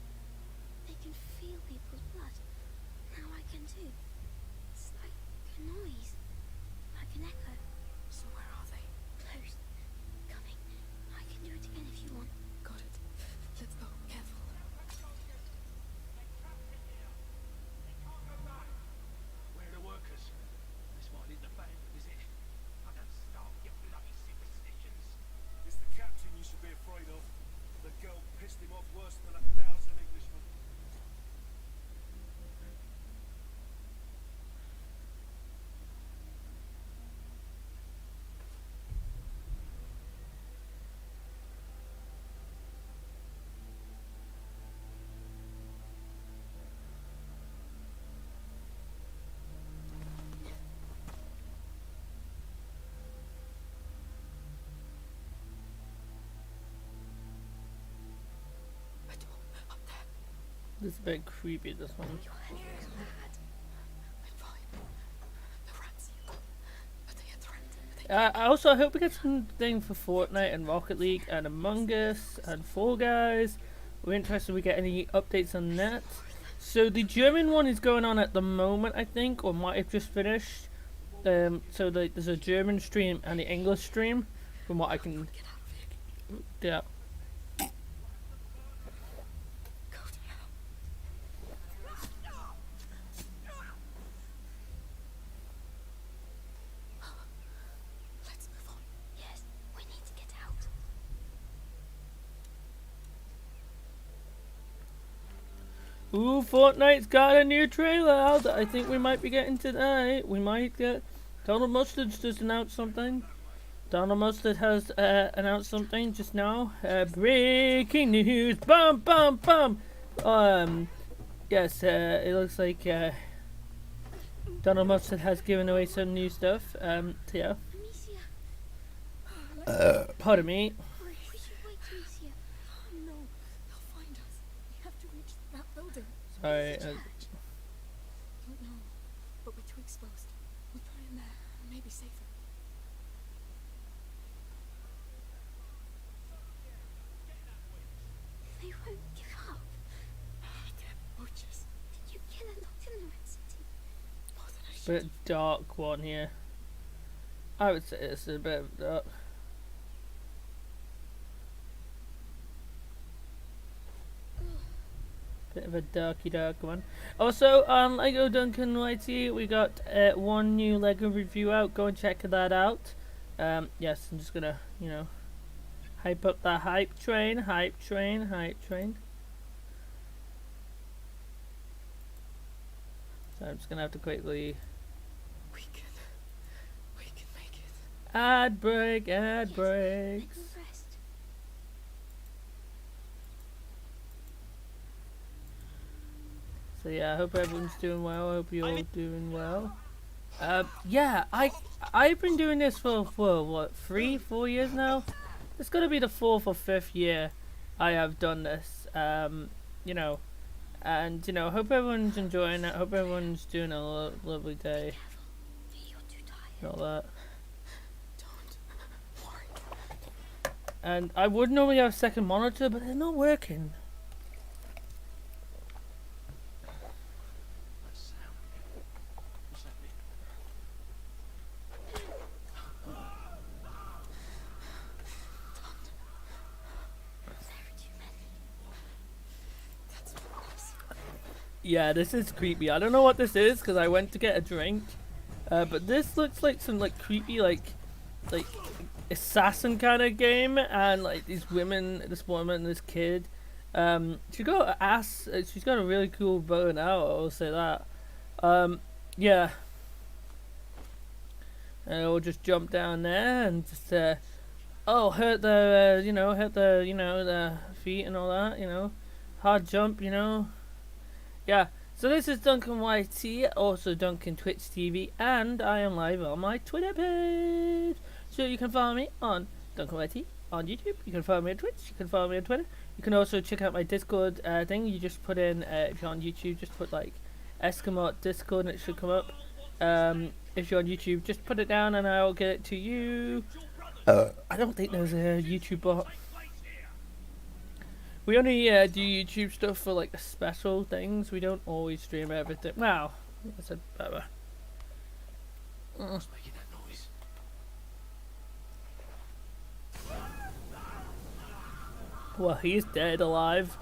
They can feel people's blood. Now I can too. It's like a noise. Like an echo. So where are they? Close. Coming. I can do it again if you want. Got it. Let's go. Careful. Where are the workers? This one isn't a bank, is it? I don't start your bloody superstitions. It's the captain you should be afraid of. The girl pissed him off worse than 1,000 Englishmen. This is a bit creepy, this one. I also hope we get something for Fortnite and Rocket League and Among Us and Fall Guys. We're interested if we get any updates on that. So the German one is going on at the moment, I think, or might have just finished. So there's a German stream and the English stream, from what I can... Yeah. Ooh, Fortnite's got a new trailer out that I think we might be getting tonight. We might get... Donald Mustard's just announced something. Donald Mustard has announced something just now. Breaking news! Bum, bum, bum! Yes, it looks like Donald Mustard has given away some new stuff. So yeah. Pardon me. Sorry. Don't know, but we're too exposed. We'll try in there. Maybe safer. They won't give up. They're witches. Did you kill a lot in the Red City? More than I should. Bit dark one here. I would say it's a bit of dark. Bit of a dark one. Also, on Lego DuncanYt, we got one new Lego review out. Go and check that out. Yes, I'm just gonna, you know, hype up that hype train. So I'm just gonna have to quickly. We can make it. Ad breaks. So yeah, I hope everyone's doing well. I hope you're all doing well. Yeah, I've been doing this for what, 3-4 years now. it's gonna be the 4th or 5th year I have done this. You know, and you know, hope everyone's enjoying it. Hope everyone's doing a lovely day. And all that. And I would normally have a second monitor, but it's not working. Yeah, this is creepy. I don't know what this is because I went to get a drink, but this looks like some like creepy like assassin kind of game, and like this woman, this kid. She got ass. She's got a really cool bow and arrow. I'll say that. Yeah. And we'll just jump down there and just hurt the the feet and all that. You know, hard jump. You know. Yeah, so this is DuncanYt, also DuncanTTV, and I am live on my Twitter page. So you can follow me on DuncanYt on YouTube, you can follow me on Twitch, you can follow me on Twitter. You can also check out my Discord thing. You just put in, if you're on YouTube, just put like Eskimo Discord and it should come up. If you're on YouTube, just put it down and I'll get it to you. I don't think there's a YouTube bot. We only do YouTube stuff for like the special things. We don't always stream everything. Wow, I said better. What's making that noise? Well, he's dead alive.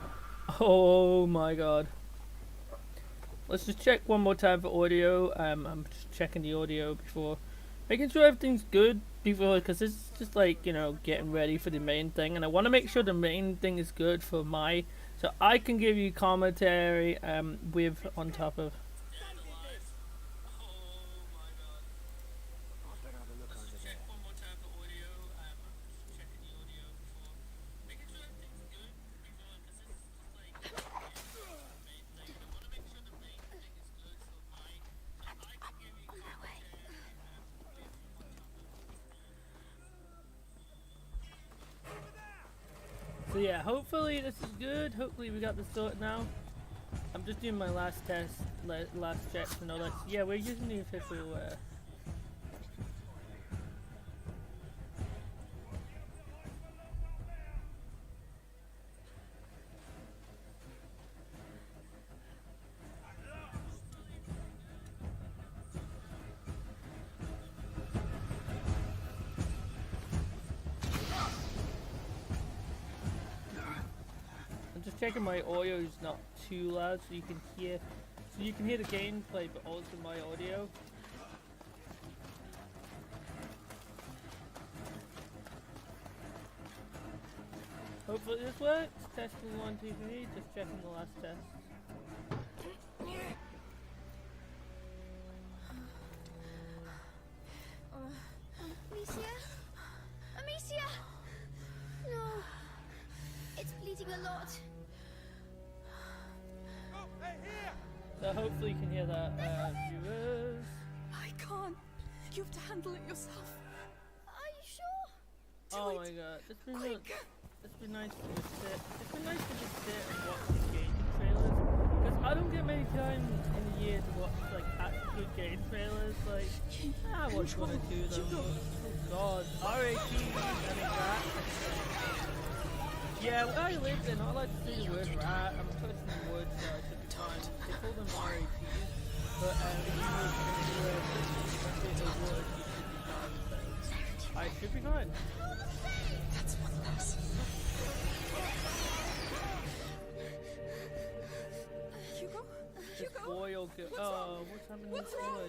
Oh my god. Let's just check one more time for audio. I'm just checking the audio before, making sure everything's good before, because it's just like, you know, getting ready for the main thing, and I want to make sure the main thing is good for my, so I can give you commentary with on top of. So yeah, hopefully this is good. Hopefully we got this sorted now. I'm just doing my last test, last checks and all that. Yeah, we're using the official checking my audio is not too loud, so you can hear the gameplay, but also my audio. Hopefully this works. Testing 1, 2, 3. Just checking the last test. Amicia? Amicia! No. It's bleeding a lot. So hopefully you can hear that, viewers. I can't. You have to handle it yourself. Are you sure? Oh my god, it's been nice to just sit. It's been nice to just sit and watch the game trailers, because I don't get many times in a year to watch like actual game trailers. Like, I watch one or two of them. Oh god, RAP, I mean that. Yeah, where I live, they're not allowed to say the word rat. I'm touching the wood, so I should be fine. They call them RAPs, but if you say the word, you should be fine. So I should be fine. That's one less. Hugo? This boy will go. Oh, what's happening What's to this wrong? boy?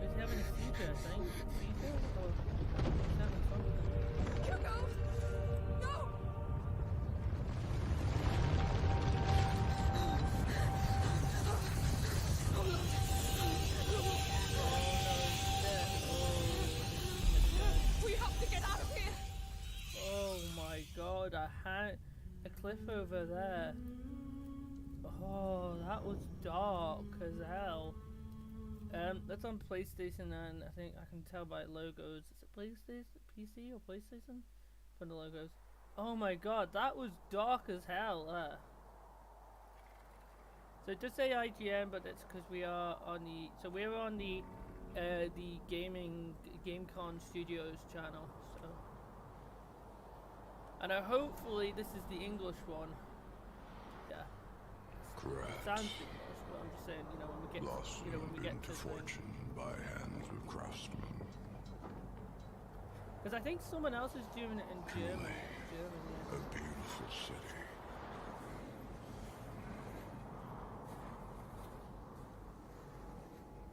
He's having a seizure, I think. Seizure? Or he's having something. Hugo! No! We have to get out of here! Oh my god, I had a cliff over there. Oh, that was dark as hell. That's on PlayStation, and I think I can tell by logos. Is it PlayStation, PC, or PlayStation? from the logos. Oh my god, that was dark as hell. So it does say IGN, but that's because we are on the. So we're on the GameCon Studios channel. So, and hopefully this is the English one. Yeah. Correct. It sounds English, but I'm just saying, you know, when we get, when we get to fortune by hands of craftsmen. Because I think someone else is doing it in Germany. A beautiful city.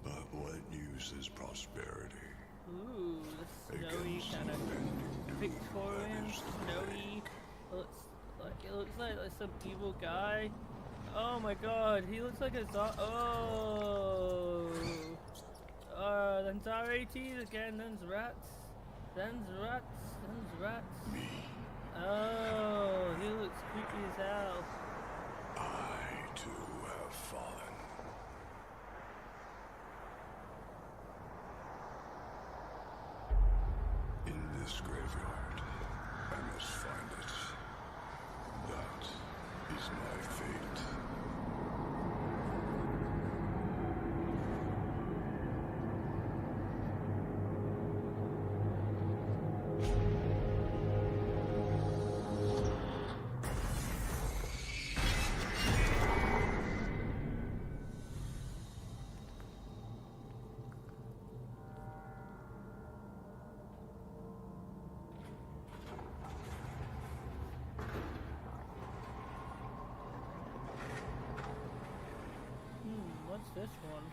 But what use is prosperity? Ooh, the snowy kind of Victorian, snowy. It looks like some evil guy. Oh my god, he looks like a then RATs again, then's rats. Then's rats. Oh, he looks creepy as hell. I too have fallen. In this graveyard, I must find it. That is my fate. What's this one?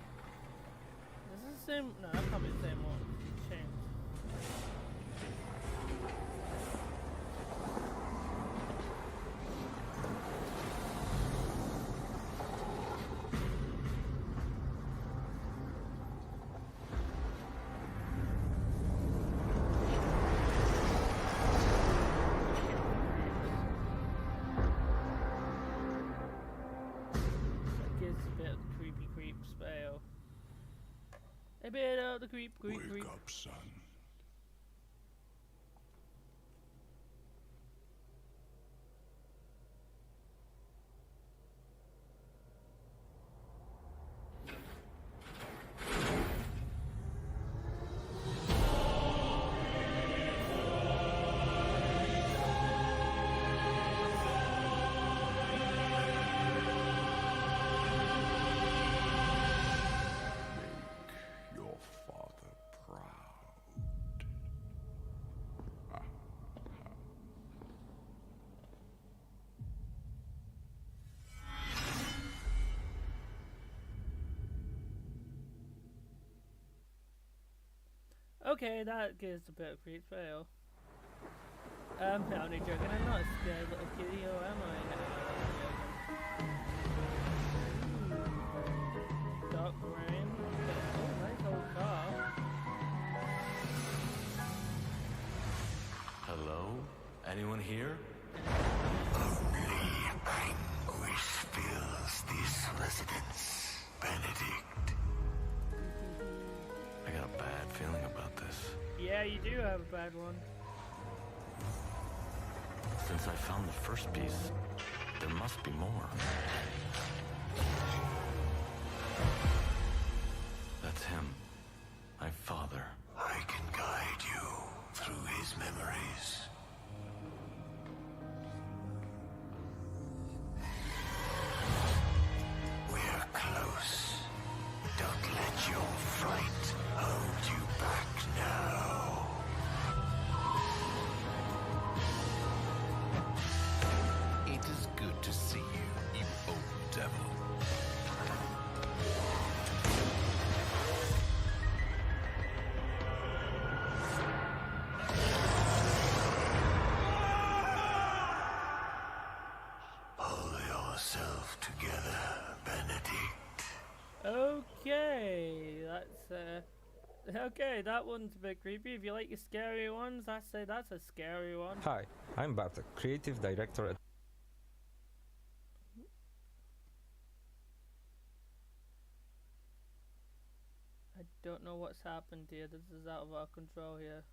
This is the same. No, that can't be the same one. It's changed. Spell. A bit of the creep. Wake up, son. Okay, that gives a bit of creep fail. I'm only joking, I'm not a scared little kitty, or am I? No, dark rain. Oh, nice old car. Hello? Anyone here? Only anguish fills this residence, Benedict. I got a bad feeling about this. Yeah, you do have a bad one. Since I found the first piece, there must be more. That's him. My father. I can guide you through his memories. We're close. Don't let your fright hold you back now. It is good to see you, you old devil. Pull yourself together, Benedict. Okay, that's okay, that one's a bit creepy. If you like your scary ones, I'd say that's a scary one. Hi, I'm Bartek, creative director at... I don't know what's happened here. This is out of our control here.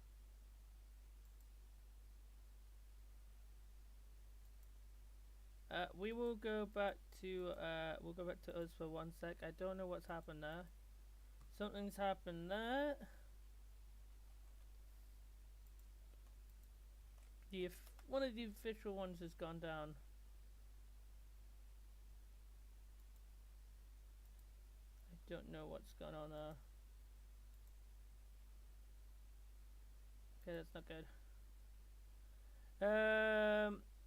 We will go back to us for 1 sec. I don't know what's happened there. Something's happened there. One of the official ones has gone down. I don't know what's going on there. Okay, that's not good.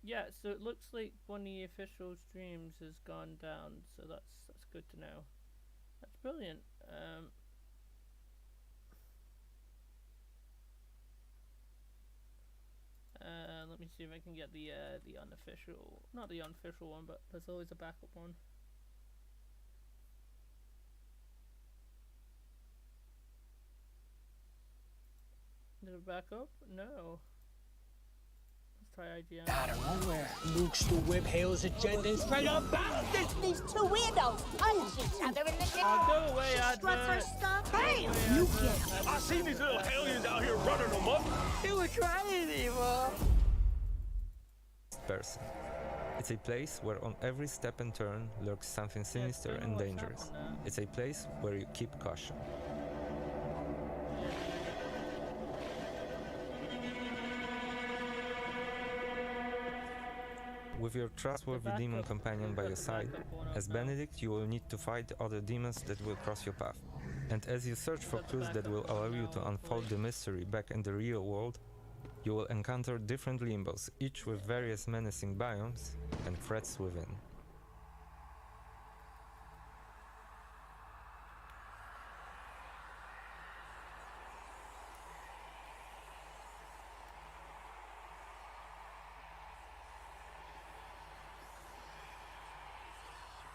Yeah, so it looks like one of the official streams has gone down, so that's good to know. That's brilliant. Let me see if I can get the unofficial, not the unofficial one, but there's always a backup one. Is there a backup? No. Let's try IGN. Out of nowhere, Luke's the whip hails agenda straight up bastards! These two weirdos punch each other in the dick! Go away, Strut for stuff! Bam! You get it! I seen these little aliens out here running them up. You were trying, Eva! Person. It's a place where on every step and turn lurks something sinister and dangerous. It's a place where you keep caution. With your trustworthy demon companion by your side, as Benedict you will need to fight other demons that will cross your path. And as you search for clues that will allow you to unfold the mystery back in the real world, you will encounter different limbos, each with various menacing biomes and threats within.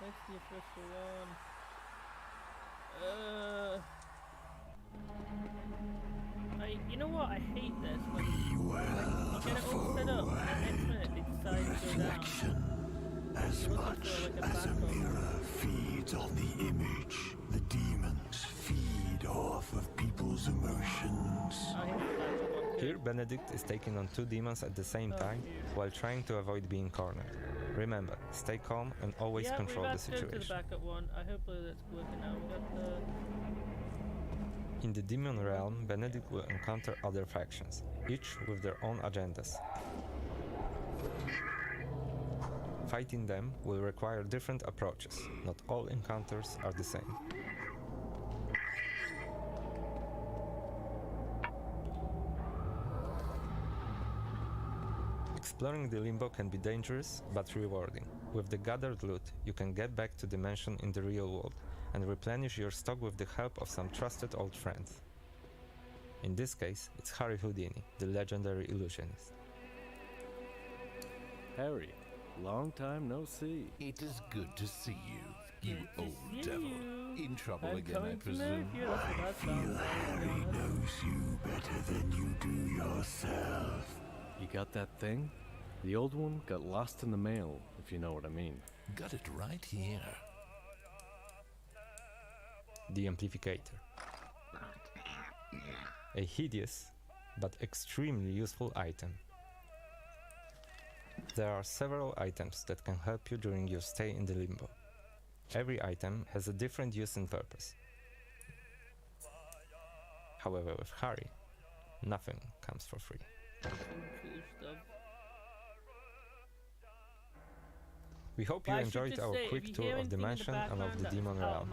That's the official one. You know what? I hate this. When you get it all set up, and the next minute they decide to go down. As much as a mirror feeds on the image, the demons feed off of people's emotions. Here, Benedict is taking on two demons at the same time, while trying to avoid being cornered. Remember, stay calm and always control the situation. To the backup one. I hope that's working out. We got the... In the demon realm, Benedict will encounter other factions, each with their own agendas. Fighting them will require different approaches. Not all encounters are the same. Exploring the limbo can be dangerous, but rewarding. With the gathered loot, you can get back to the mansion in the real world and replenish your stock with the help of some trusted old friends. In this case, it's Harry Houdini, the legendary illusionist. Harry, long time no see. It is good to see you, you old devil. In trouble again, I presume. I feel Harry knows you better than you do yourself. You got that thing? The old one got lost in the mail, if you know what I mean. Got it right here. The Amplificator. A hideous, but extremely useful item. There are several items that can help you during your stay in the limbo. Every item has a different use and purpose. However, with Harry, nothing comes for free. We hope you enjoyed our quick tour of the mansion and of the demon realm.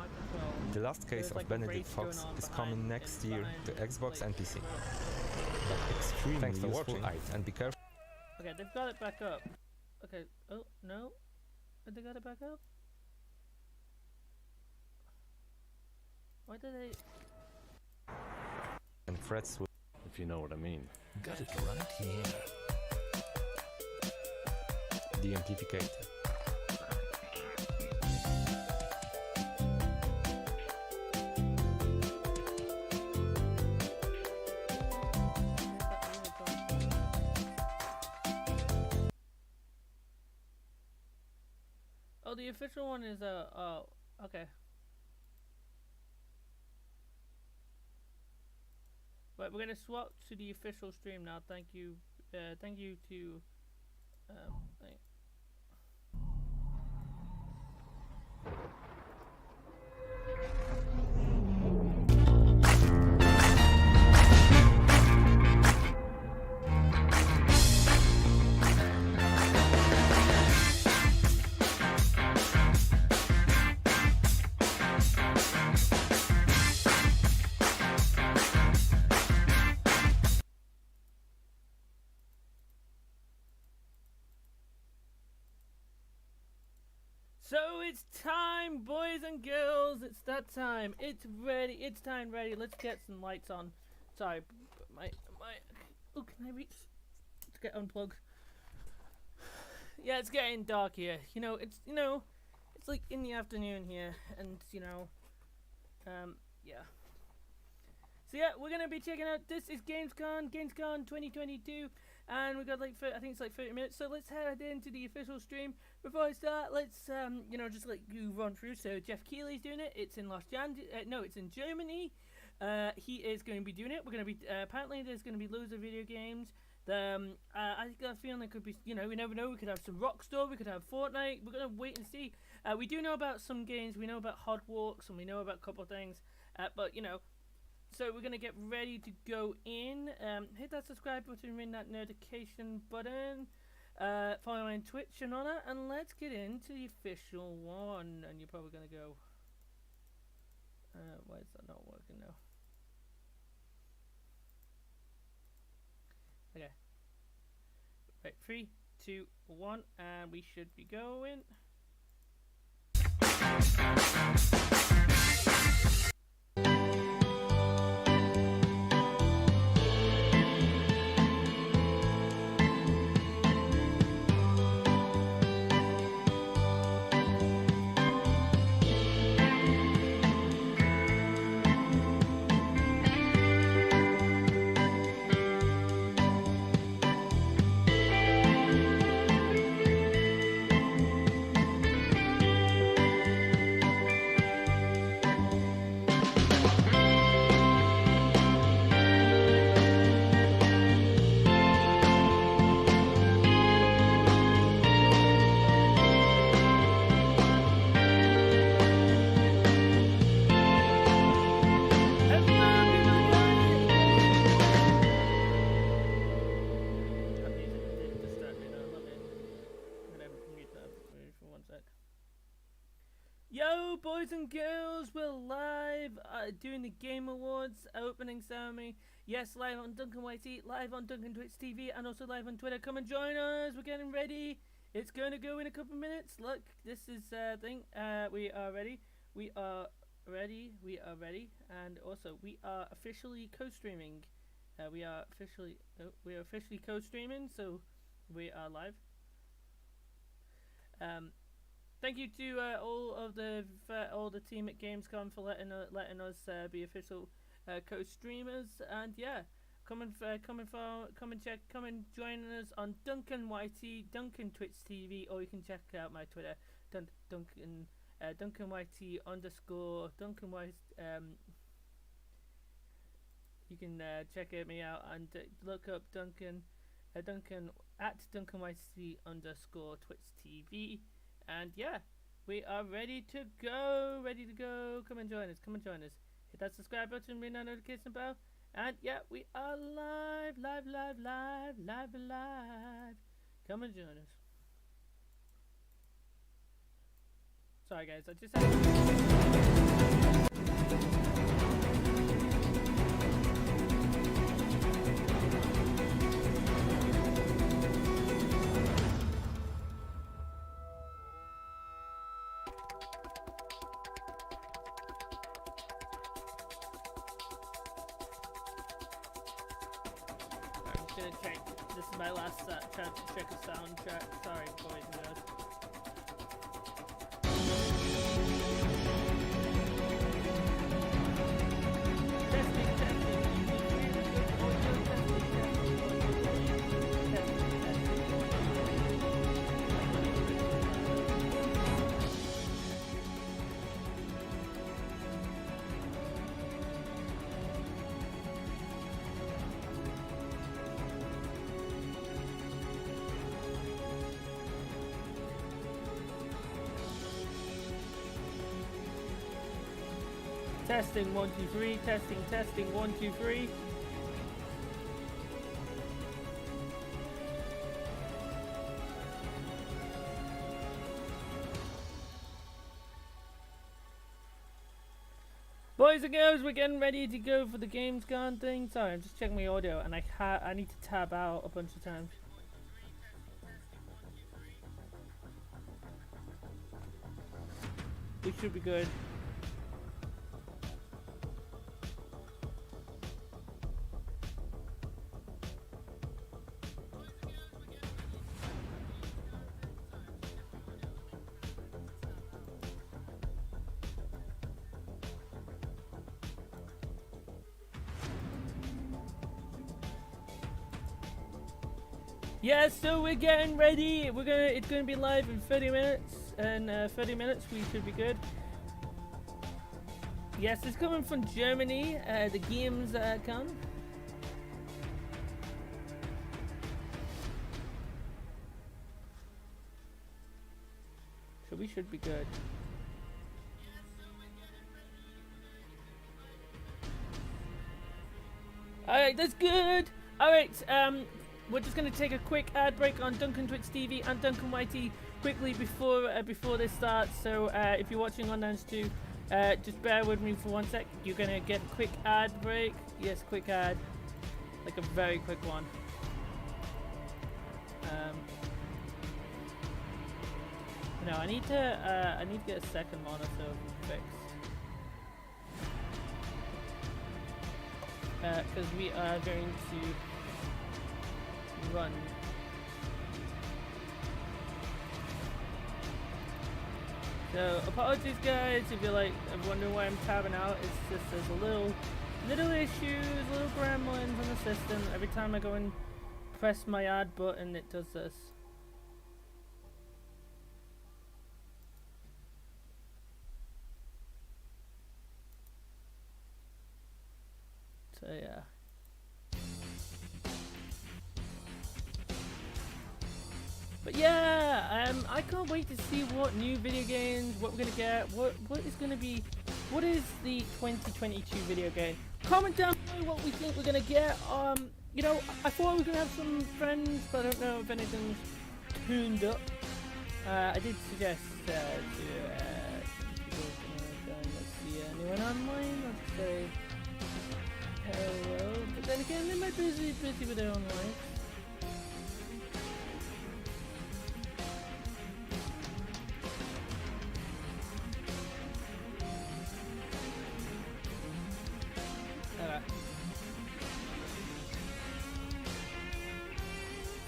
The last case of Benedict Fox is coming next year to Xbox and PC. But extremely thanks for watching and be careful. Okay, they've got it back up. Okay, oh no, they got it back up? Why did they? And threats will, if you know what I mean. Got it right here. The Amplificator. Oh, the official one is oh, okay. Right, we're gonna swap to the official stream now. Thank you to So it's time, boys and girls. It's that time. It's ready. It's time ready. Let's get some lights on. Sorry, my. Oh, can I reach? Let's get unplugged. Yeah, it's getting dark here. It's like in the afternoon here, and yeah. So yeah, we're gonna be checking out. This is Gamescom 2022. And we've got I think it's like 30 minutes, so let's head into the official stream. Before I start, let's just you run through. So Geoff Keighley's doing it. It's in it's in Germany. He is going to be doing it. We're going to be apparently there's going to be loads of video games. I got a feeling there could be, we never know. We could have some Rockstar. We could have Fortnite. We're going to wait and see. We do know about some games. We know about Hogwarts, and we know about a couple of things. But so we're going to get ready to go in. Hit that subscribe button, ring that notification button. Follow me on Twitch and all that. And let's get into the official one. And you're probably going to go, why is that not working now? Okay. Right, 3, 2, 1. And we should be going. Yo, boys and girls, we're live doing the Game Awards opening ceremony. Yes, live on DuncanYt, live on DuncanTTV, and also live on Twitter. Come and join us. We're getting ready. It's going to go in a couple of minutes. Look, this is thing. We are ready. We are ready. We are ready. And also, we are officially co-streaming. We are officially co-streaming. So we are live. Thank you to all the team at Gamescom for letting us be official co-streamers, and yeah, come and join us on DuncanYt, DuncanTTV, or you can check out my Twitter, DuncanYt _ DuncanYt. You can check me out and look up Duncan at DuncanYt _ TwitchTV. And yeah, we are ready to go. Come and join us. Hit that subscribe button, ring that notification bell. And yeah, we are live. Come and join us. Sorry guys, I just check. This is my last check of sound check. Sorry, boys and girls. Testing 1 2 3. Testing 1 2 3. Boys and girls, we're getting ready to go for the Gamescom thing. Sorry, I'm just checking my audio, and I need to tab out a bunch of times. We should be good. Yeah, so we're getting ready. It's gonna be live in 30 minutes. And 30 minutes, we should be good. Yes, it's coming from Germany. The games come. So we should be good. Alright, that's good. Alright, we're just going to take a quick ad break on DuncanTTV and DuncanYt quickly before this starts. So if you're watching on those two, just bear with me for 1 sec. You're going to get a quick ad break. Yes, quick ad. Like a very quick one. No, I need to get a second monitor fixed. Because we are going to run. So apologies guys if you're like wondering why I'm tabbing out. It's just there's a little issues, little gremlins on the system. Every time I go and press my add button, it does this. So yeah. But yeah, I can't wait to see what new video games, what we're gonna get, what is the 2022 video game. Comment down below what we think we're gonna get. You know, I thought we were gonna have some friends, but I don't know if anything's tuned up. I did suggest to let's see anyone online. Let's say hello, but then again, they might be busy with their own life.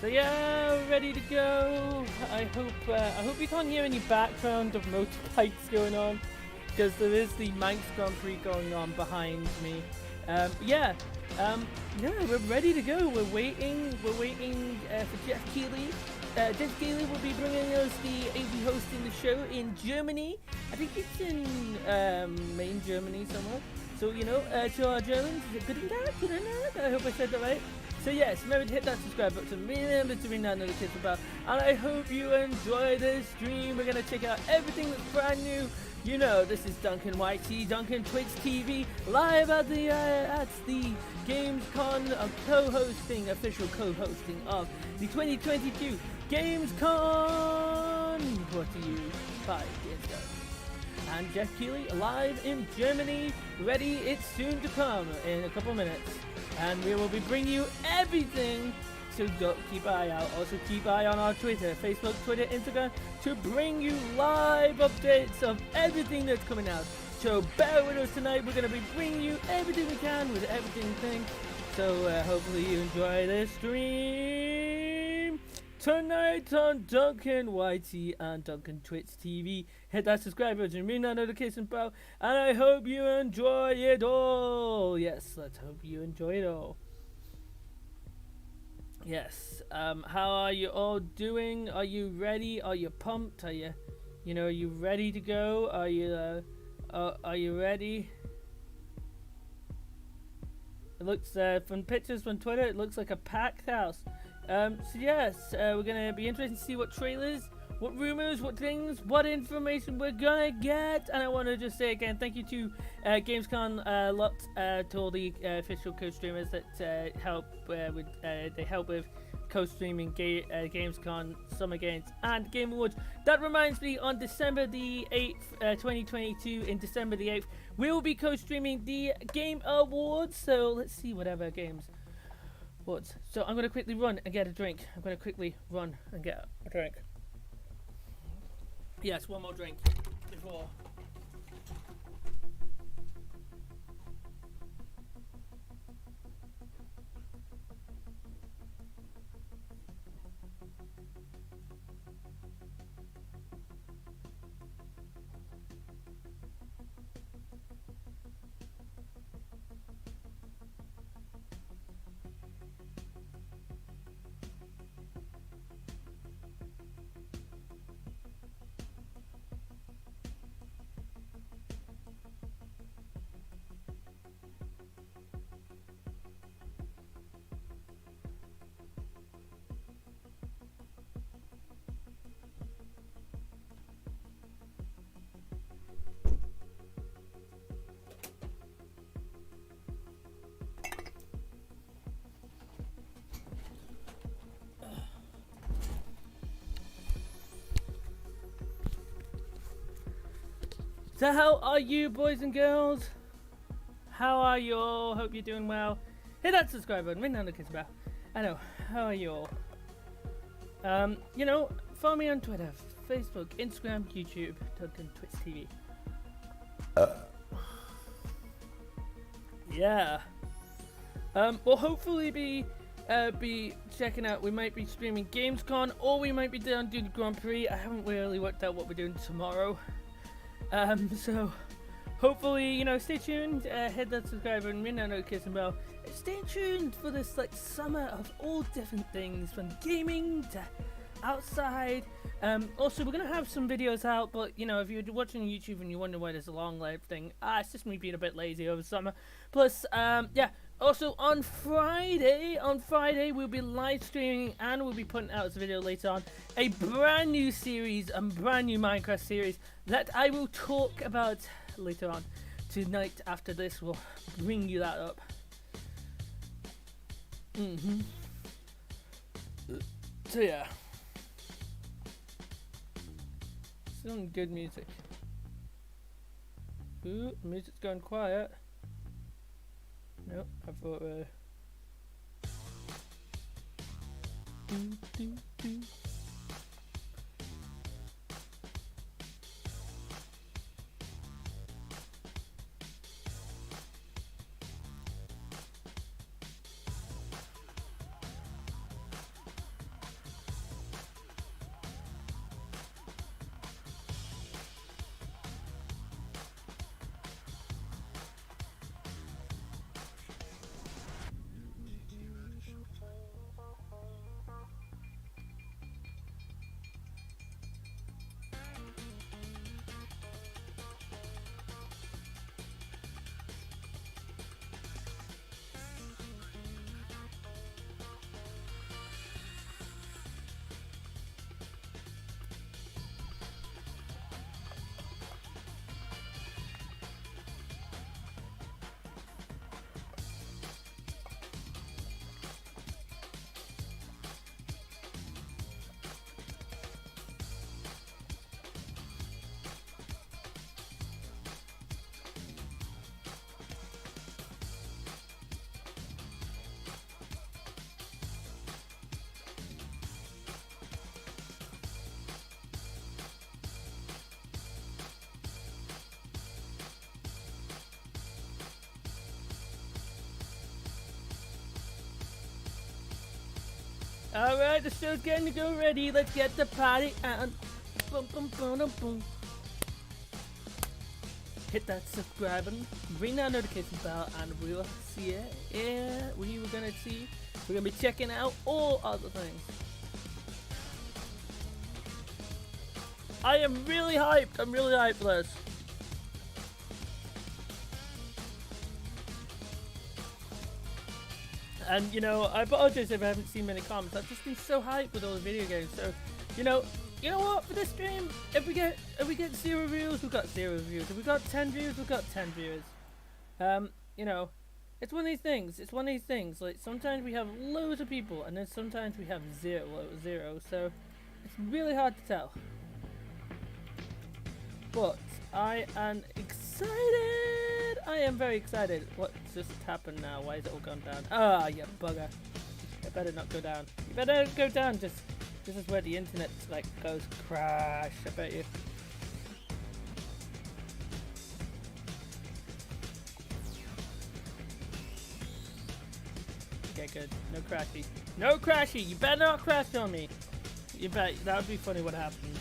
So yeah, we're ready to go. I hope you can't hear any background of motorbikes going on, because there is the Manx Grand Prix going on behind me. Yeah, we're ready to go. We're waiting for Geoff Keighley. Geoff Keighley will be bringing us he'll be hosting the show in Germany. I think it's in main Germany somewhere. So you know, to our Germans, is it good in that? I hope I said that right. So yes, remember to hit that subscribe button, remember to ring that notification bell, and I hope you enjoy this stream. We're going to check out everything that's brand new. You know, this is DuncanYt, DuncanTTV, live at the Gamescom, official co-hosting of the 2022 Gamescom, brought to you by Gamescom. And Geoff Keighley live in Germany, ready, it's soon to come in a couple minutes. And we will be bringing you everything, so go keep an eye out. Also keep an eye on our Twitter, Facebook, Twitter, Instagram, to bring you live updates of everything that's coming out. So bear with us tonight, we're going to be bringing you everything we can with everything. So hopefully you enjoy this stream tonight on DuncanYt and DuncanTTV. Hit that subscribe button, ring that notification bell, and I hope you enjoy it all. Yes, let's hope you enjoy it all. Yes, how are you all doing? Are you ready? Are you pumped? Are you ready to go? Are you ready? It looks, from pictures from Twitter, it looks like a packed house. So yes, we're gonna be interested to see what trailers what rumors, what things, what information we're gonna get. And I want to just say again, thank you to Gamescom lot, to all the official co-streamers that help with co-streaming Gamescom, Summer Games, and Game Awards. That reminds me, on December the 8th, 2022, in December the 8th, we'll be co-streaming the Game Awards. So let's see whatever games. Awards. So I'm gonna quickly run and get a drink. Yes, one more drink before. So how are you, boys and girls? How are you all? Hope you're doing well. Hit that subscribe button, ring that notification bell. I know, how are you all? You know, follow me on Twitter, Facebook, Instagram, YouTube, DuncanTTV. Yeah. We'll hopefully be checking out, we might be streaming Gamescom, or we might be doing the Grand Prix. I haven't really worked out what we're doing tomorrow. So hopefully, you know, stay tuned, hit that subscribe button, ring that notification bell. Stay tuned for this like summer of all different things, from gaming to outside. Also, we're gonna have some videos out, but you know, if you're watching YouTube and you wonder why there's a long live thing, it's just me being a bit lazy over summer. Plus, yeah. Also, on Friday, we'll be live streaming and we'll be putting out a video later on, a brand new series, a brand new Minecraft series that I will talk about later on. Tonight, after this, we'll bring you that up. So yeah. Some good music. Ooh, music's going quiet. Nope, I thought alright, the show's getting to go ready. Let's get the party on. Boom, boom, boom, boom, boom. Hit that subscribe button, ring that notification bell, and we'll see it. Yeah, we're gonna be checking out all other things. I am really hyped. I'm really hyped for this. And, you know, I apologize if I haven't seen many comments. I've just been so hyped with all the video games. So, you know, you know what? For this stream, if we get 0 views, we've got 0 views. If we got 10 views, we've got 10 views. You know, it's one of these things. It's one of these things. Like sometimes we have loads of people, and then sometimes we have zero. So it's really hard to tell. But I am excited. I am very excited. What just happened now? Why is it all gone down? Ah, you bugger. It better not go down. You better go down. This is where the internet like goes crash. I bet you. Okay, good. No crashy. No crashy. You better not crash on me. You bet. That would be funny. What happened?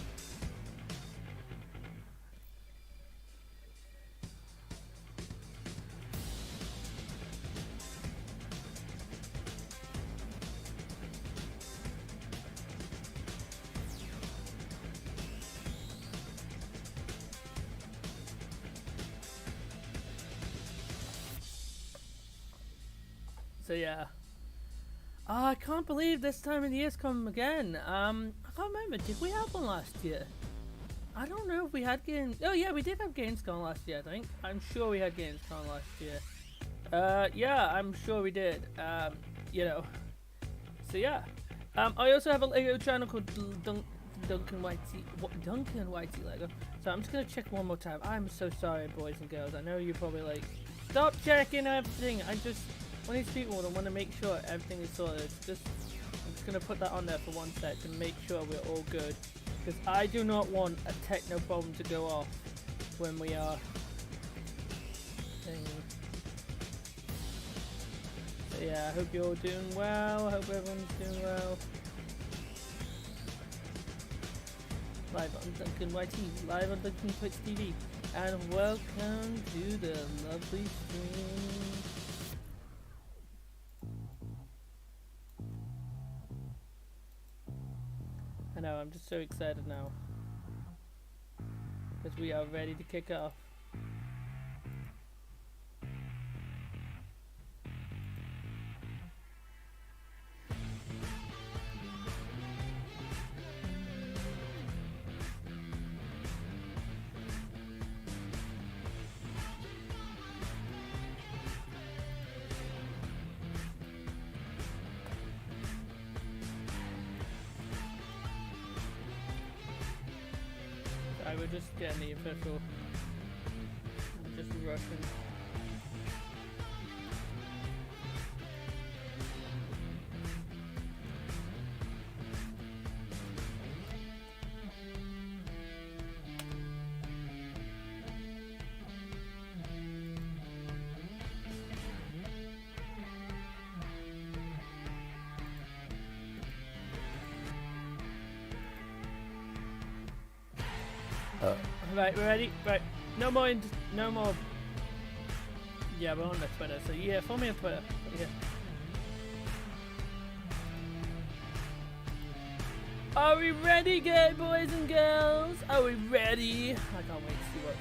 So yeah. Oh, I can't believe this time of the year's come again. I can't remember. Did we have one last year? I don't know if we had games. Oh yeah, we did have Gamescom last year. I think. I'm sure we had Gamescom last year. Yeah, I'm sure we did. You know. So yeah. I also have a Lego channel called DuncanYt Lego. So I'm just gonna check one more time. I'm so sorry, boys and girls. I know you're probably like, stop checking everything. I'm just one of these people that want to make sure everything is sorted. I'm just gonna put that on there for 1 sec to make sure we're all good. Because I do not want a techno problem to go off when we are singing. So yeah, I hope you're all doing well. I hope everyone's doing well. Live on DuncanYt, live on DuncanTTV, and welcome to the lovely stream. I know, I'm just so excited now. Because we are ready to kick off. We're just getting the official. I'm just rushing. Right, we're ready? Right. No more. Yeah, we're on the Twitter, so yeah, follow me on Twitter. Yeah. Are we ready, gay boys and girls? Are we ready? I can't wait to see what.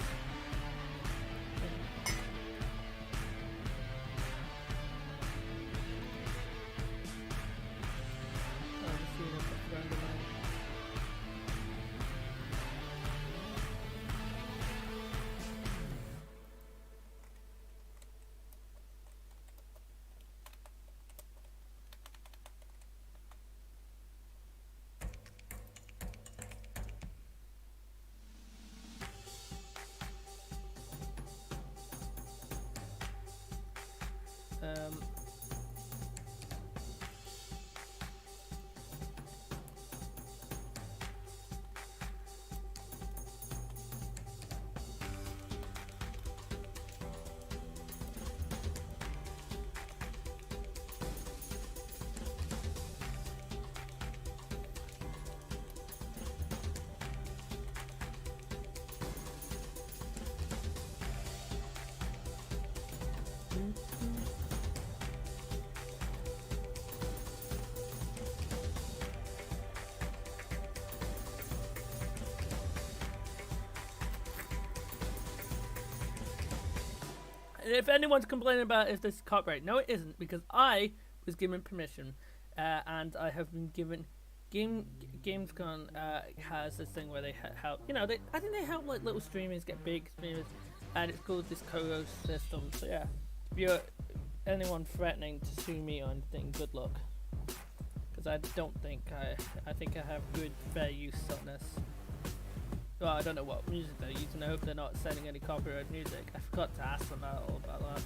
And if anyone's complaining about if this is copyright, no it isn't, because I was given permission, and I have been given Gamescom has this thing where they help, I think they help like little streamers get big streamers, and it's called this co-host system. So yeah, if you're anyone threatening to sue me or anything, good luck, because I don't think I think I have good fair use on this. Well, I don't know what music they're using. I hope they're not sending any copyright music. I forgot to ask them all about that.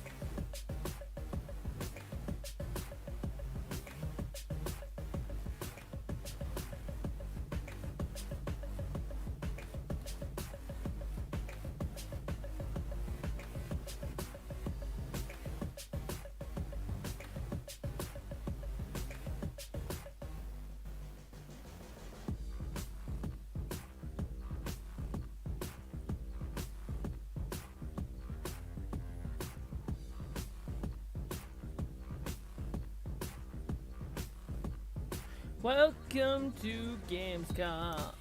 Welcome to Gamescom.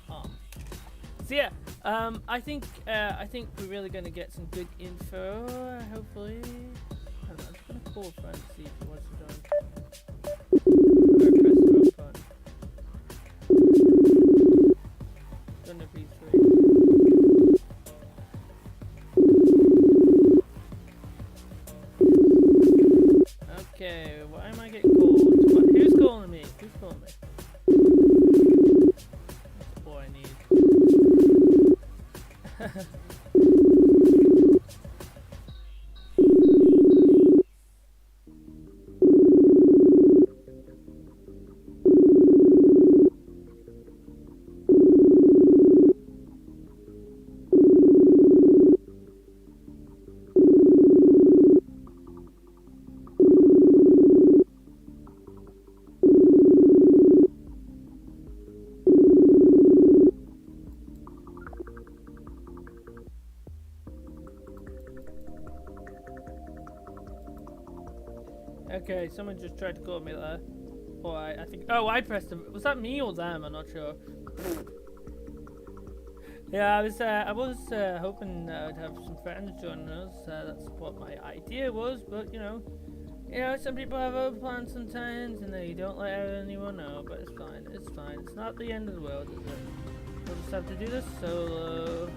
So yeah, I think we're really gonna get some good info. Hopefully, I don't know, I'm just gonna call a friend to see if he wants to join. Or press the wrong button. Don't know if he's free. Okay, why am I getting called? Who's calling me? Who's calling me? I need. Okay, someone just tried to call me there. Or I think. Oh, I pressed them. Was that me or them? I'm not sure. Yeah, I was hoping I'd have some friends joining us. That's what my idea was. But you know, some people have other plans sometimes, and they don't let anyone know. But it's fine. It's fine. It's not the end of the world, is it? We'll just have to do this solo.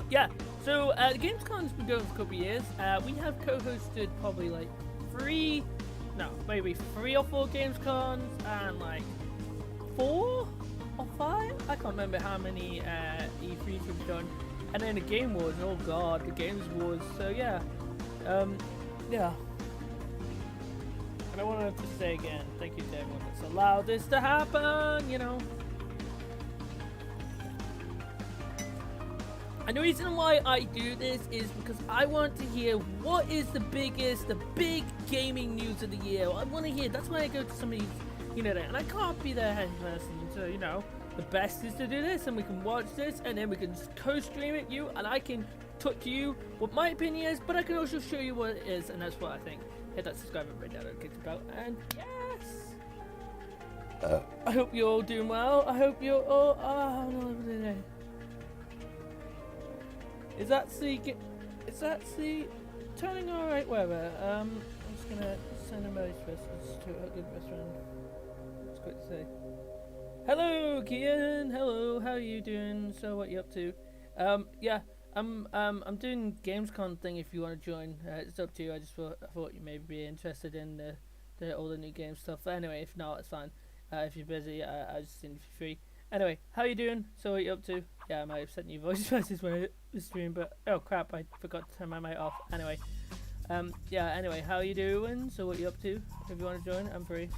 Yeah, so the Gamescom's been going for a couple of years. We have co-hosted probably like maybe 3 or 4 Gamescoms and like 4 or 5. I can't remember how many E3s we've done. And then the Game Wars. Oh god, the Games Wars. So yeah, yeah. And I wanted to say again, thank you to everyone that's allowed this to happen. And the reason why I do this is because I want to hear what is the big gaming news of the year. I want to hear. That's why I go to some of these, and I can't be there head person. So, the best is to do this, and we can watch this, and then we can co-stream it, and I can talk to you what my opinion is, but I can also show you what it is, and that's what I think. Hit that subscribe button right down there, it's about, and yes! I hope you're all doing well. I hope you're all. Is that the turning alright weather? I'm just gonna send a message to a good best friend. It's quick to say. Hello, Kian. Hello, how are you doing? So, what you up to? Yeah, I'm doing Gamescom thing. If you want to join, it's up to you. I thought you may be interested in all the new game stuff. But anyway, if not, it's fine. If you're busy, I just seen if you're free. Anyway, how you doing? So what you up to? Yeah, I might have sent you voice messages when I was streaming, but oh crap, I forgot to turn my mic off. Anyway, yeah. Anyway, how you doing? So what you up to? If you want to join, I'm free.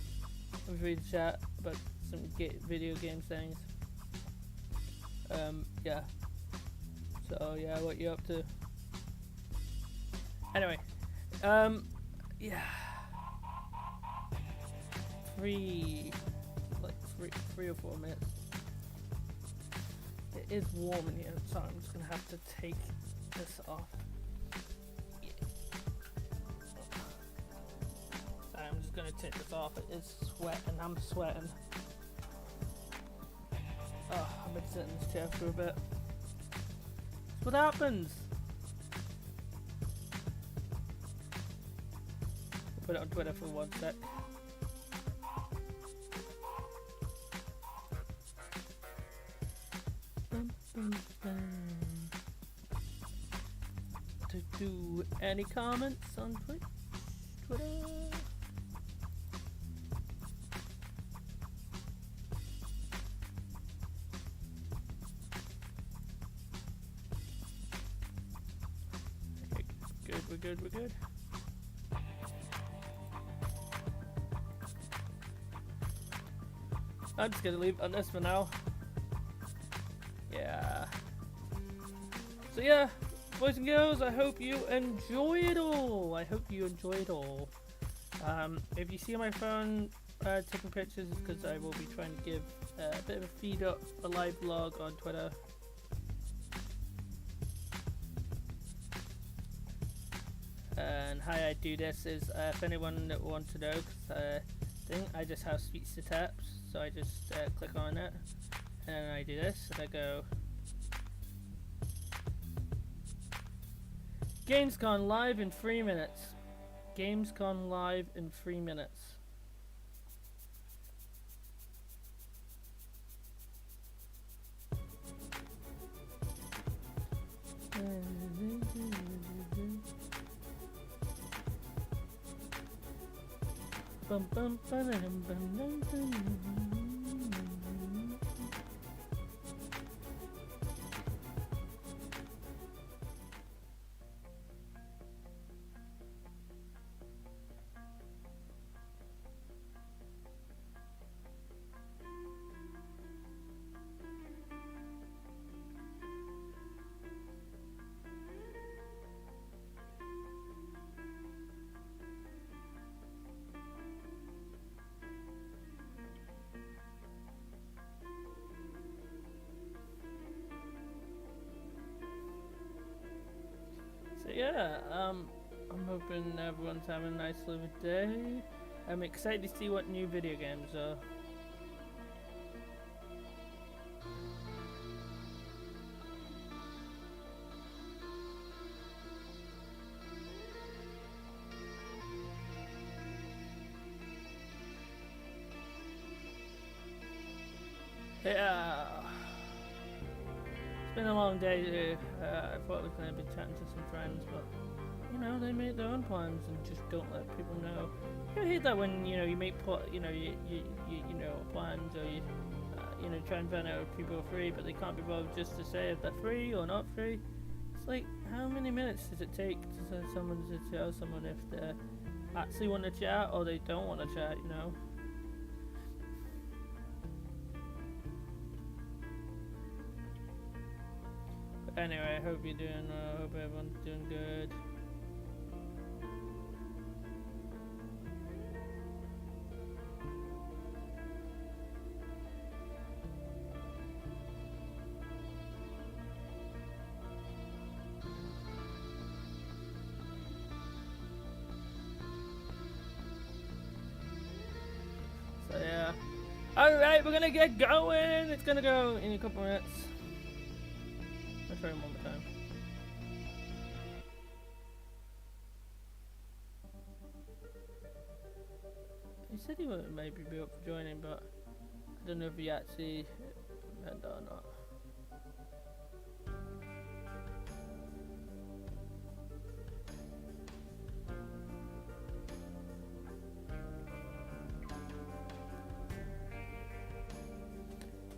I'm free to chat about some video game things. Yeah. So yeah, what you up to? Anyway, yeah. Three or 4 minutes. It is warm in here, so I'm just gonna have to take this off. Yeah. So I'm just gonna take this off. It is sweating. I'm sweating. Oh, I've been sitting in this chair for a bit. That's what happens. put it on Twitter for 1 sec. To do any comments on Twitter? Okay, we're good. I'm just gonna leave it on this for now. Yeah. So yeah, boys and girls, I hope you enjoy it all. If you see my phone taking pictures, it's because I will be trying to give a bit of a feed up, a live vlog on Twitter. And how I do this is, if anyone that wants to know, I just have speech to taps, so I just click on it, and I do this, and I go, Gamescom live in 3 minutes. Gamescom live in 3 minutes. Bum bum bum bum bum. So yeah, I'm hoping everyone's having a nice little day. I'm excited to see what new video games are. Yeah. It's been a long day. I thought I was going to be chatting to some friends, but you know, they make their own plans and just don't let people know. You hate that when you make plans, or you try and find out if people are free, but they can't be bothered just to say if they're free or not free. It's like, how many minutes does it take to send someone to tell someone if they actually want to chat or they don't want to chat? You know. Anyway, I hope you're doing well. I hope everyone's doing good. So yeah. Alright, we're gonna get going. It's gonna go in a couple minutes. Let's try him one more time. He said he would maybe be up for joining, but I don't know if he actually meant that or not.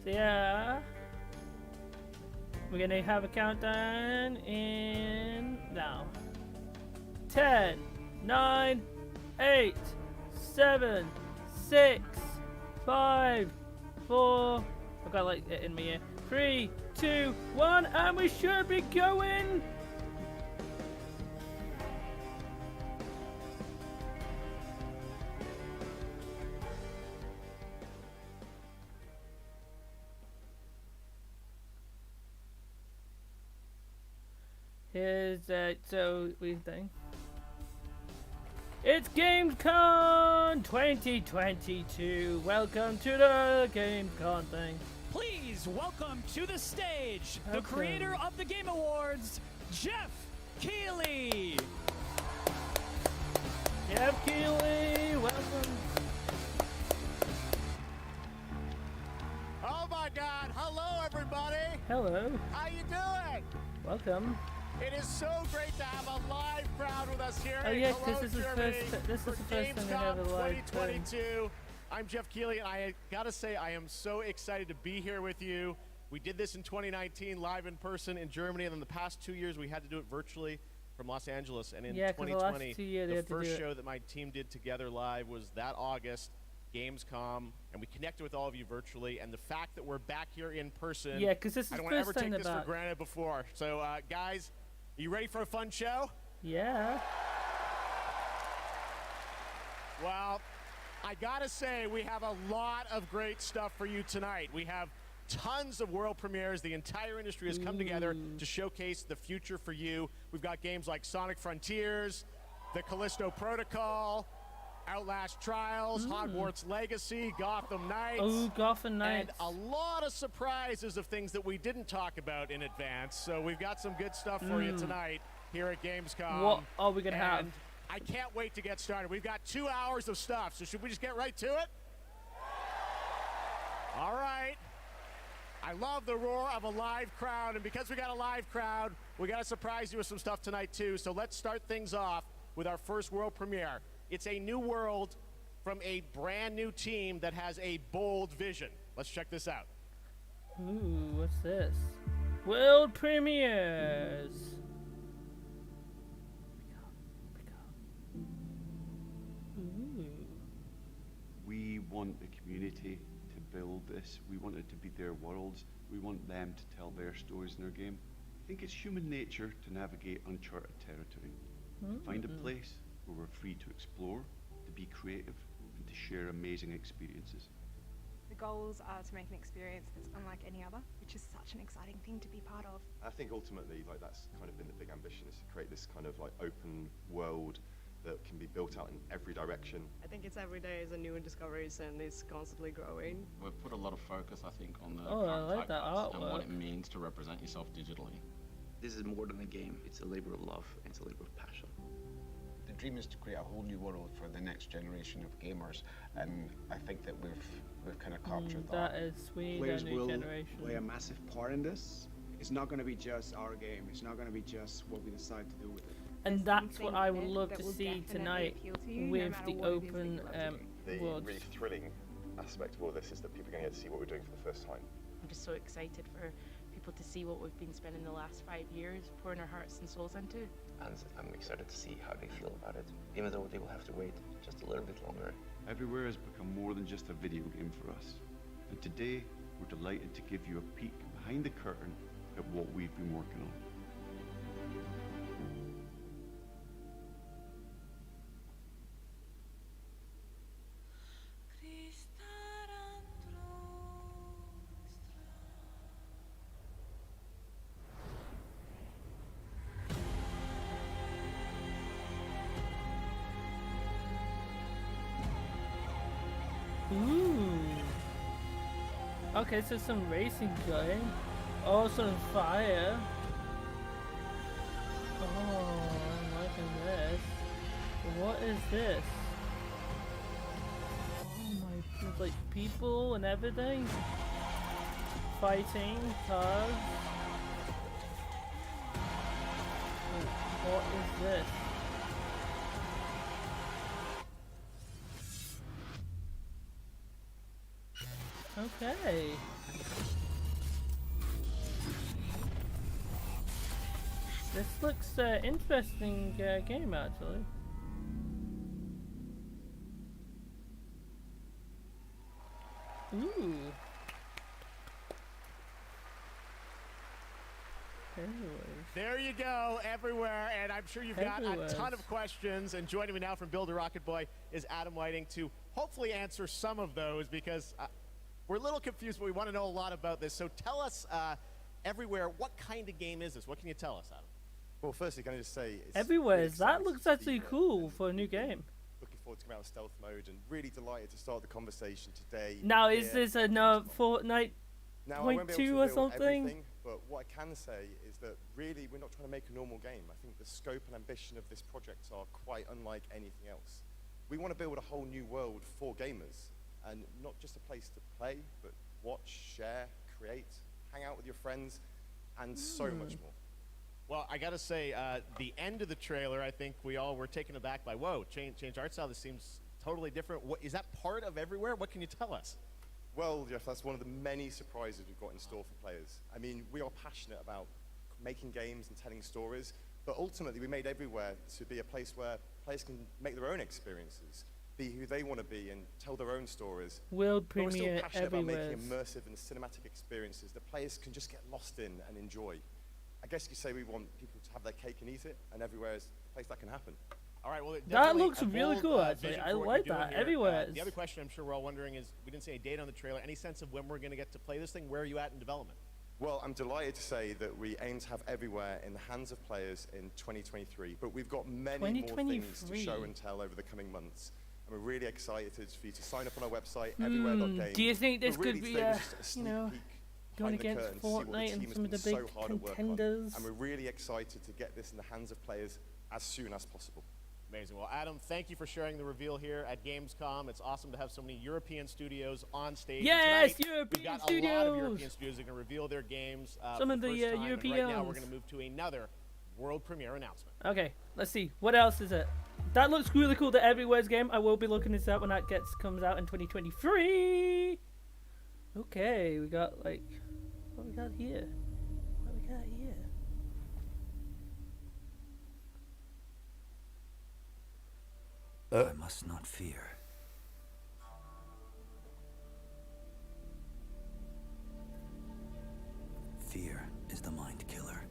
So yeah. We're gonna have a countdown in now. 10, 9, 8, 7, 6, 5, 4. I've got like it in my ear. 3, 2, 1, and we should be going. Here's so weird thing. It's Gamescom 2022. Welcome to the Gamescom thing. Please welcome to the stage the creator of the Game Awards, Geoff Keighley. Geoff, Keighley, welcome. Oh my God! Hello, everybody. Hello. How you doing? Welcome. It is so great to have a live crowd with us here. Oh in yeah, Cologne, this is the Germany first for time we Gamescom have a live 2022. I'm Geoff Keighley, and I gotta say I am so excited to be here with you. We did this in 2019 live in person in Germany, and then the past 2 years we had to do it virtually from Los Angeles. And in 2020, the first show that my team did together live was that August, Gamescom, and we connected with all of you virtually. And the fact that we're back here in person, yeah, because this is I don't want want to to ever take this for granted before. So, guys, are you ready for a fun show? Yeah. Well, I gotta say, we have a lot of great stuff for you tonight. We have tons of world premieres. The entire industry has come together to showcase the future for you. We've got games like Sonic Frontiers, the Callisto Protocol, Outlast Trials, Hogwarts Legacy, Gotham Knights. Oh, Gotham Knights. And a lot of surprises of things that we didn't talk about in advance. So we've got some good stuff for you tonight here at Gamescom. What are we gonna have? I can't wait to get started. We've got 2 hours of stuff, so should we just get right to it? All right. I love the roar of a live crowd, and because we got a live crowd, we got to surprise you with some stuff tonight too. So let's start things off with our first world premiere. It's a new world from a brand new team that has a bold vision. Let's check this out. Ooh, what's this? World premieres. We want the community to build this. We want it to be their worlds. We want them to tell their stories in their game. I think it's human nature to navigate uncharted territory. Find a place where we're free to explore, to be creative, and to share amazing experiences. The goals are to make an experience that's unlike any other, which is such an exciting thing to be part of. I think ultimately, like, that's kind of been the big ambition, is to create this kind of like open world that can be built out in every direction. I think it's every day is a new discoveries and it's constantly growing. We've put a lot of focus, I think, on the I like that archetype and artwork. what it means to represent yourself digitally. This is more than a game. It's a labor of love. It's a labor of passion. The dream is to create a whole new world for the next generation of gamers, and I think that we've kind of captured that. That is, we need Players a new will generation. play a massive part in this. It's not going to be just our game. It's not going to be just what we decide to do with it. And that's what I would love to see tonight with the open world. The really thrilling aspect of all this is that people are going to get to see what we're doing for the first time. I'm just so excited for people to see what we've been spending the last 5 years pouring our hearts and souls into. And I'm excited to see how they feel about it, even though they will have to wait just a little bit longer. Everywhere has become more than just a video game for us. And today, we're delighted to give you a peek behind the curtain at what we've been working on. Ooh. Okay, so some racing going. Oh, some fire. Oh, I'm liking this. What is this? Oh my, there's like people and everything. Fighting cars. What is this? Okay. This looks interesting game actually. Ooh. There you go, everywhere, and I'm sure you've got a ton of questions. And joining me now from Build a Rocket Boy is Adam Whiting to hopefully answer some of those, because we're a little confused, but we want to know a lot about this. So tell us, everywhere, what kind of game is this? What can you tell us, Adam? Well, firstly, can I just say... Everywhere, that looks actually cool for a new game. Looking forward to coming out of stealth mode, and really delighted to start the conversation today. Now, is this a Fortnite Now, I won't be able to 0.2 or reveal something? everything, But what I can say is that really we're not trying to make a normal game. I think the scope and ambition of this project are quite unlike anything else. We want to build a whole new world for gamers, and not just a place to play, but watch, share, create, hang out with your friends, and so much more. Well, I gotta say, the end of the trailer, I think we all were taken aback by, whoa, change art style, this seems totally different. What, is that part of Everywhere? What can you tell us? Well, Geoff, that's one of the many surprises we've got in store for players. I mean, we are passionate about making games and telling stories, but ultimately we made Everywhere to be a place where players can make their own experiences, be who they want to be, and tell their own stories. World But we're still premiere passionate about Everywhere. making immersive and cinematic experiences that players can just get lost in and enjoy. I guess you could say we want people to have their cake and eat it, and Everywhere is the place that can happen. All right, well, That looks really cool, actually. I like that. Everywhere. The other question I'm sure we're all wondering is, we didn't say a date on the trailer. Any sense of when we're going to get to play this thing? Where are you at in development? Well, I'm delighted to say that we aim to have Everywhere in the hands of players in 2023, but we've got many more things to show and tell over the coming months. And we're really excited for you to sign up on our website, everywhere.game. Do you think this But really could be, today was just a you know, sneak peek going behind the against curtain to see what Fortnite and team has some of been the big so hard at work on. contenders? And we're really excited to get this in the hands of players as soon as possible. Amazing. Well, Adam, thank you for sharing the reveal here at Gamescom. It's awesome to have so many European studios on stage. Yes, Tonight, European we've got studios! a lot of European studios that can reveal their games Some for of the first time. Europeans. And right now, we're going to move to another world premiere announcement. Okay, let's see. What else is it? That looks really cool, the Everywhere's game. I will be looking this up when that comes out in 2023. Okay, we got like, what we got here? What we got here? I must not fear. Fear is the mind killer.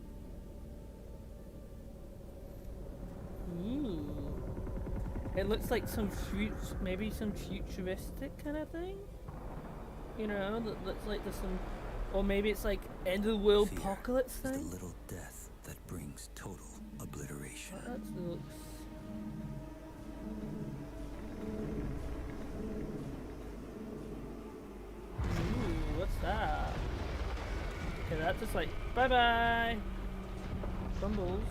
Ooh. It looks like some maybe some futuristic kind of thing. You know, that looks like there's some, or maybe it's like end of the world apocalypse thing. The little death that brings total obliteration. That looks. Ooh, what's that? Okay, that's just like bye bye. Bumbles.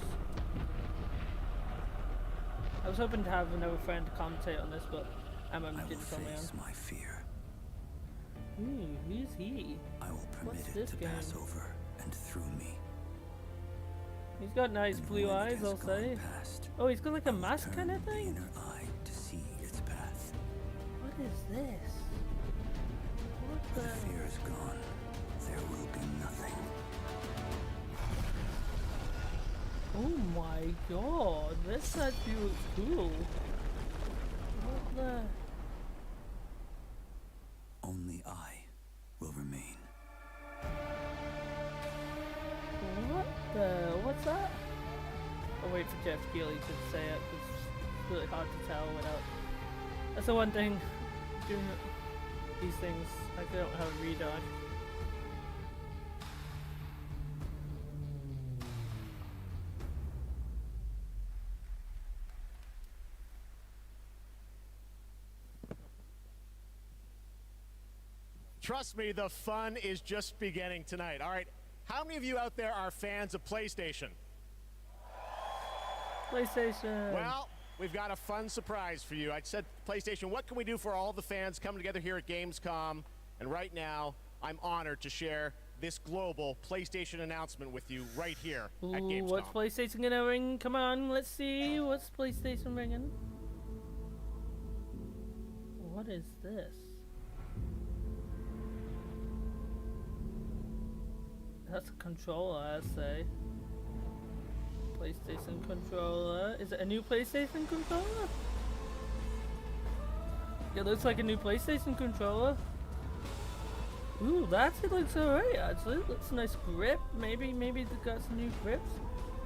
I was hoping to have another friend commentate on this, but Emma did it on my own. My fear. Ooh, who's he? I will permit What's it this to game? pass over and through me. He's got nice blue eyes, I'll say. Oh, he's got like a mask kind of thing? Inner eye to see its path. What is this? What When the? the fear is gone, there will be nothing. Oh my god, this actually looks cool. What the? Only I will remain. What the? What's that? I'll wait for Geoff Keighley to say it because it's really hard to tell without. That's the one thing doing these things. I don't have a read on. Trust me, the fun is just beginning tonight. All right, how many of you out there are fans of PlayStation? PlayStation. Well, we've got a fun surprise for you. I said PlayStation, what can we do for all the fans coming together here at Gamescom? And right now, I'm honored to share this global PlayStation announcement with you right here at Ooh, Gamescom. what's PlayStation gonna ring? Come on, let's see. What's PlayStation ringing? What is this? That's a controller, I'd say. PlayStation controller. Is it a new PlayStation controller? It looks like a new PlayStation controller. Ooh, that actually looks alright, actually. It looks a nice grip. Maybe they've got some new grips.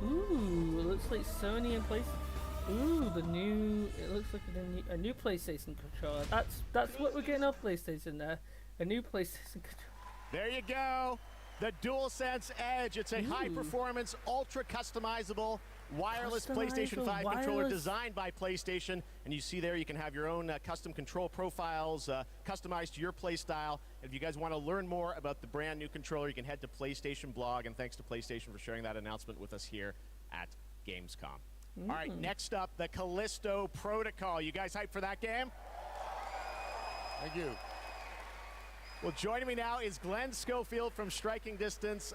Ooh, it looks like Sony and PlayStation. Ooh, the new. It looks like a new PlayStation controller. That's what we're getting off PlayStation there. A new PlayStation controller. There you go. The DualSense Edge. It's a high-performance, ultra-customizable wireless PlayStation 5 controller designed by PlayStation. And you see there you can have your own custom control profiles customized to your play style. And if you guys want to learn more about the brand new controller, you can head to PlayStation blog. And thanks to PlayStation for sharing that announcement with us here at Gamescom. All right, next up, the Callisto Protocol. You guys hyped for that game? Thank you. Well, joining me now is Glenn Schofield from Striking Distance.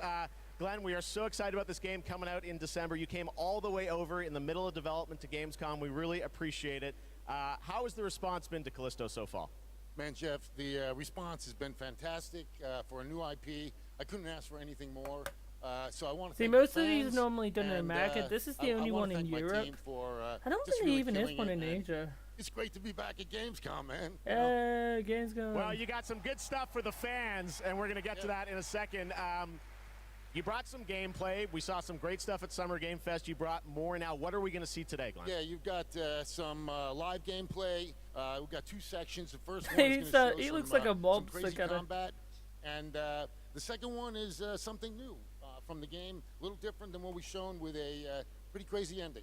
Glenn, we are so excited about this game coming out in December. You came all the way over in the middle of development to Gamescom. We really appreciate it. How has the response been to Callisto so far? Man, Geoff, the response has been fantastic for a new IP. I couldn't ask for anything more. So I want to see, thank most the of these fans, normally done in America. This is the only one in Europe. I don't think there even is one in Asia. It's great to be back at Gamescom, man. Gamescom. Well, you got some good stuff for the fans, and we're going to get to that in a second. You brought some gameplay. We saw some great stuff at Summer Game Fest. You brought more now. What are we going to see today, Glenn? Yeah, you've got some live gameplay. We've got two sections. The first one is going to show he looks like a mob crazy combat, and the second one is something new from the game, a little different than what we've shown with a pretty crazy ending.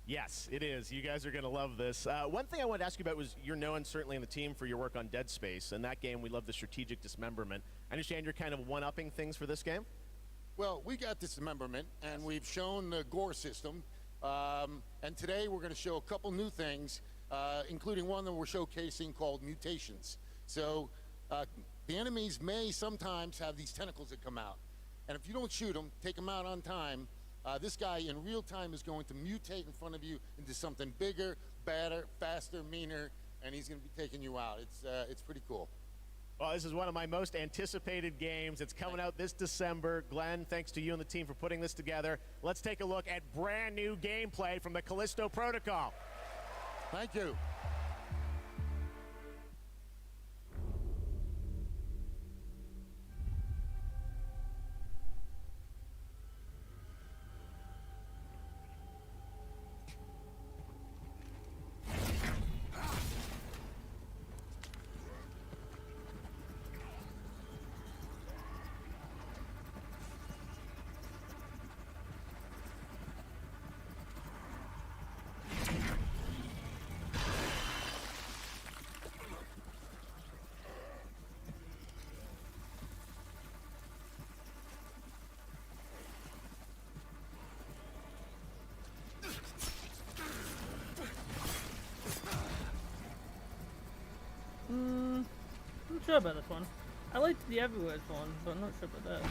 Yes, it is. You guys are going to love this. One thing I wanted to ask you about was you're known certainly in the team for your work on Dead Space. And that game, we love the strategic dismemberment. I understand you're kind of one-upping things for this game? Well, we got dismemberment, and we've shown the gore system. And today we're going to show a couple new things, including one that we're showcasing called mutations. So the enemies may sometimes have these tentacles that come out. And if you don't shoot them, take them out on time, this guy in real time is going to mutate in front of you into something bigger, badder, faster, meaner, and he's going to be taking you out. It's pretty cool. Well, this is one of my most anticipated games. It's coming out this December. Glenn, thanks to you and the team for putting this together. Let's take a look at brand new gameplay from the Callisto Protocol. Thank you. I'm not sure about this one. I liked the Everywhere one, but I'm not sure about that.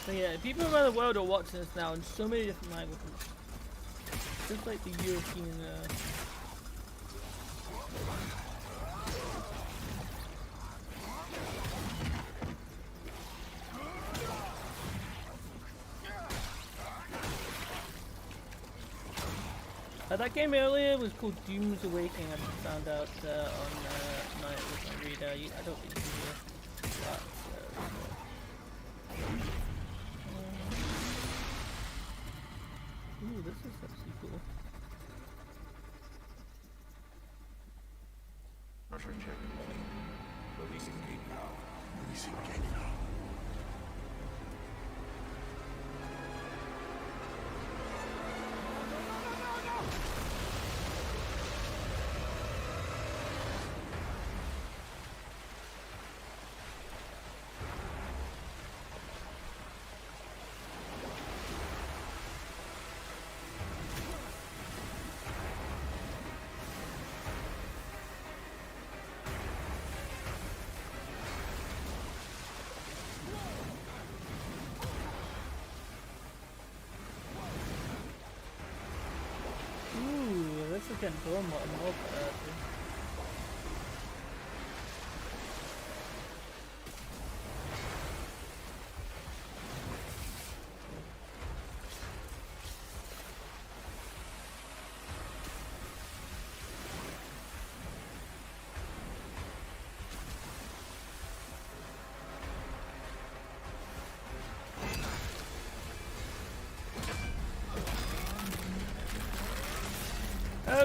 So yeah, people around the world are watching this now in so many different languages. Just like the European that game earlier was called Doom's Awakening. I found out on night with my reader. I don't think you can hear that. Ooh, this is actually cool. Pressure check. Releasing gate valve. Releasing gate valve. This is getting more and more better.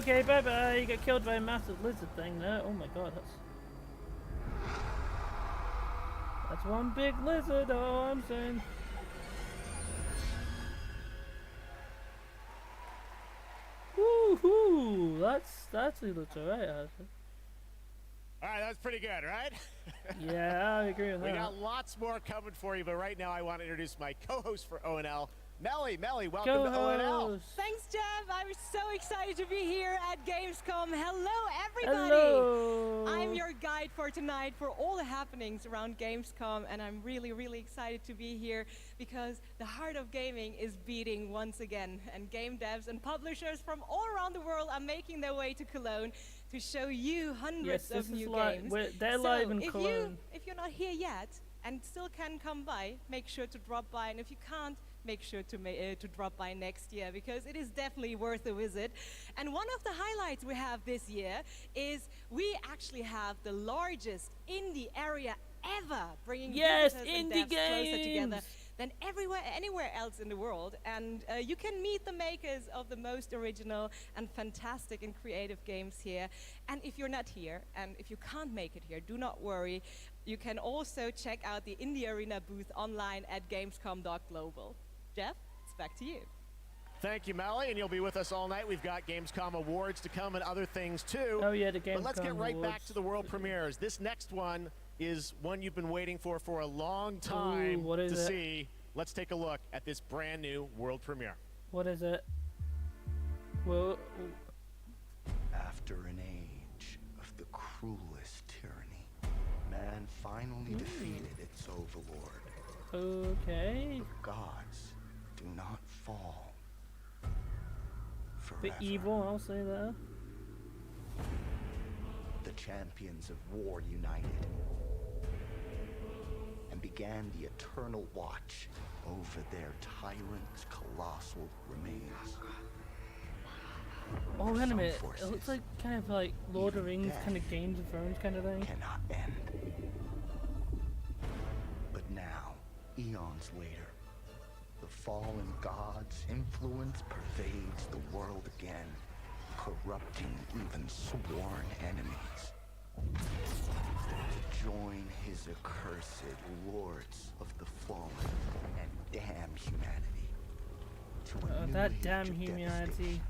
Okay, bye bye. You got killed by a massive lizard thing there. Oh my god, that's one big lizard. Oh, I'm saying. Woohoo! That's actually looks alright, actually. All right, that's pretty good, right? Yeah, I agree with that. We got lots more coming for you, but right now I want to introduce my co-host for ONL, Melly. Melly, welcome to ONL. Thanks, Geoff. I'm so excited to be here at Gamescom. Hello, everybody. Hello. I'm your guide for tonight for all the happenings around Gamescom, and I'm really, really excited to be here because the heart of gaming is beating once again, and game devs and publishers from all around the world are making their way to Cologne to show you hundreds of new games. They're live in Cologne. If you're not here yet and still can come by, make sure to drop by, and if you can't, make sure to drop by next year because it is definitely worth a visit. And one of the highlights we have this year is we actually have the largest indie area ever, bringing visitors and devs closer together than anywhere else in the world. And you can meet the makers of the most original and fantastic and creative games here. And if you're not here, and if you can't make it here, do not worry. You can also check out the Indie Arena booth online at gamescom.global. Geoff, it's back to you. Thank you, Melly, and you'll be with us all night. We've got Gamescom awards to come and other things too. Oh yeah, the Gamescom But let's get right awards. back to the world premieres. This next one is one you've been waiting for a long time what is to it? see. Let's take a look at this brand new world premiere. What is it? Well, After an age of the cruelest tyranny, man finally defeated its overlord. okay. The gods do not fall forever. Bit evil, I'll say that. The champions of war united and began the eternal watch over their tyrant's colossal remains. Oh, wait a Some minute. It forces, looks like kind of like Lord of the Rings, kind of Games of Thrones kind of thing. Cannot end. But now, eons later, the fallen god's influence pervades the world again, corrupting even sworn enemies. To join his accursed lords of the fallen and damn humanity to a new that age damn of humanity. devastation.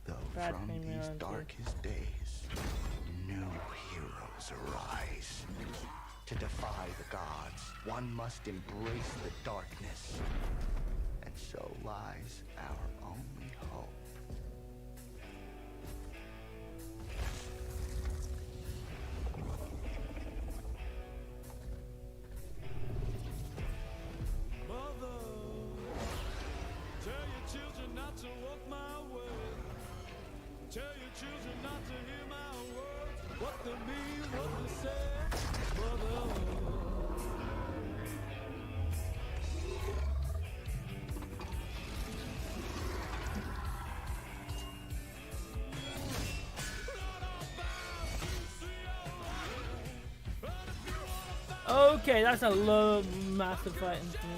Though Bad from these humanity. darkest days, new heroes arise. To defy the gods, one must embrace the darkness. And so lies our only hope. Mother, tell your children not to walk my way. Tell your children not to hear my words. What they mean, what they say. Mother. Okay, that's a low, massive fighting to me.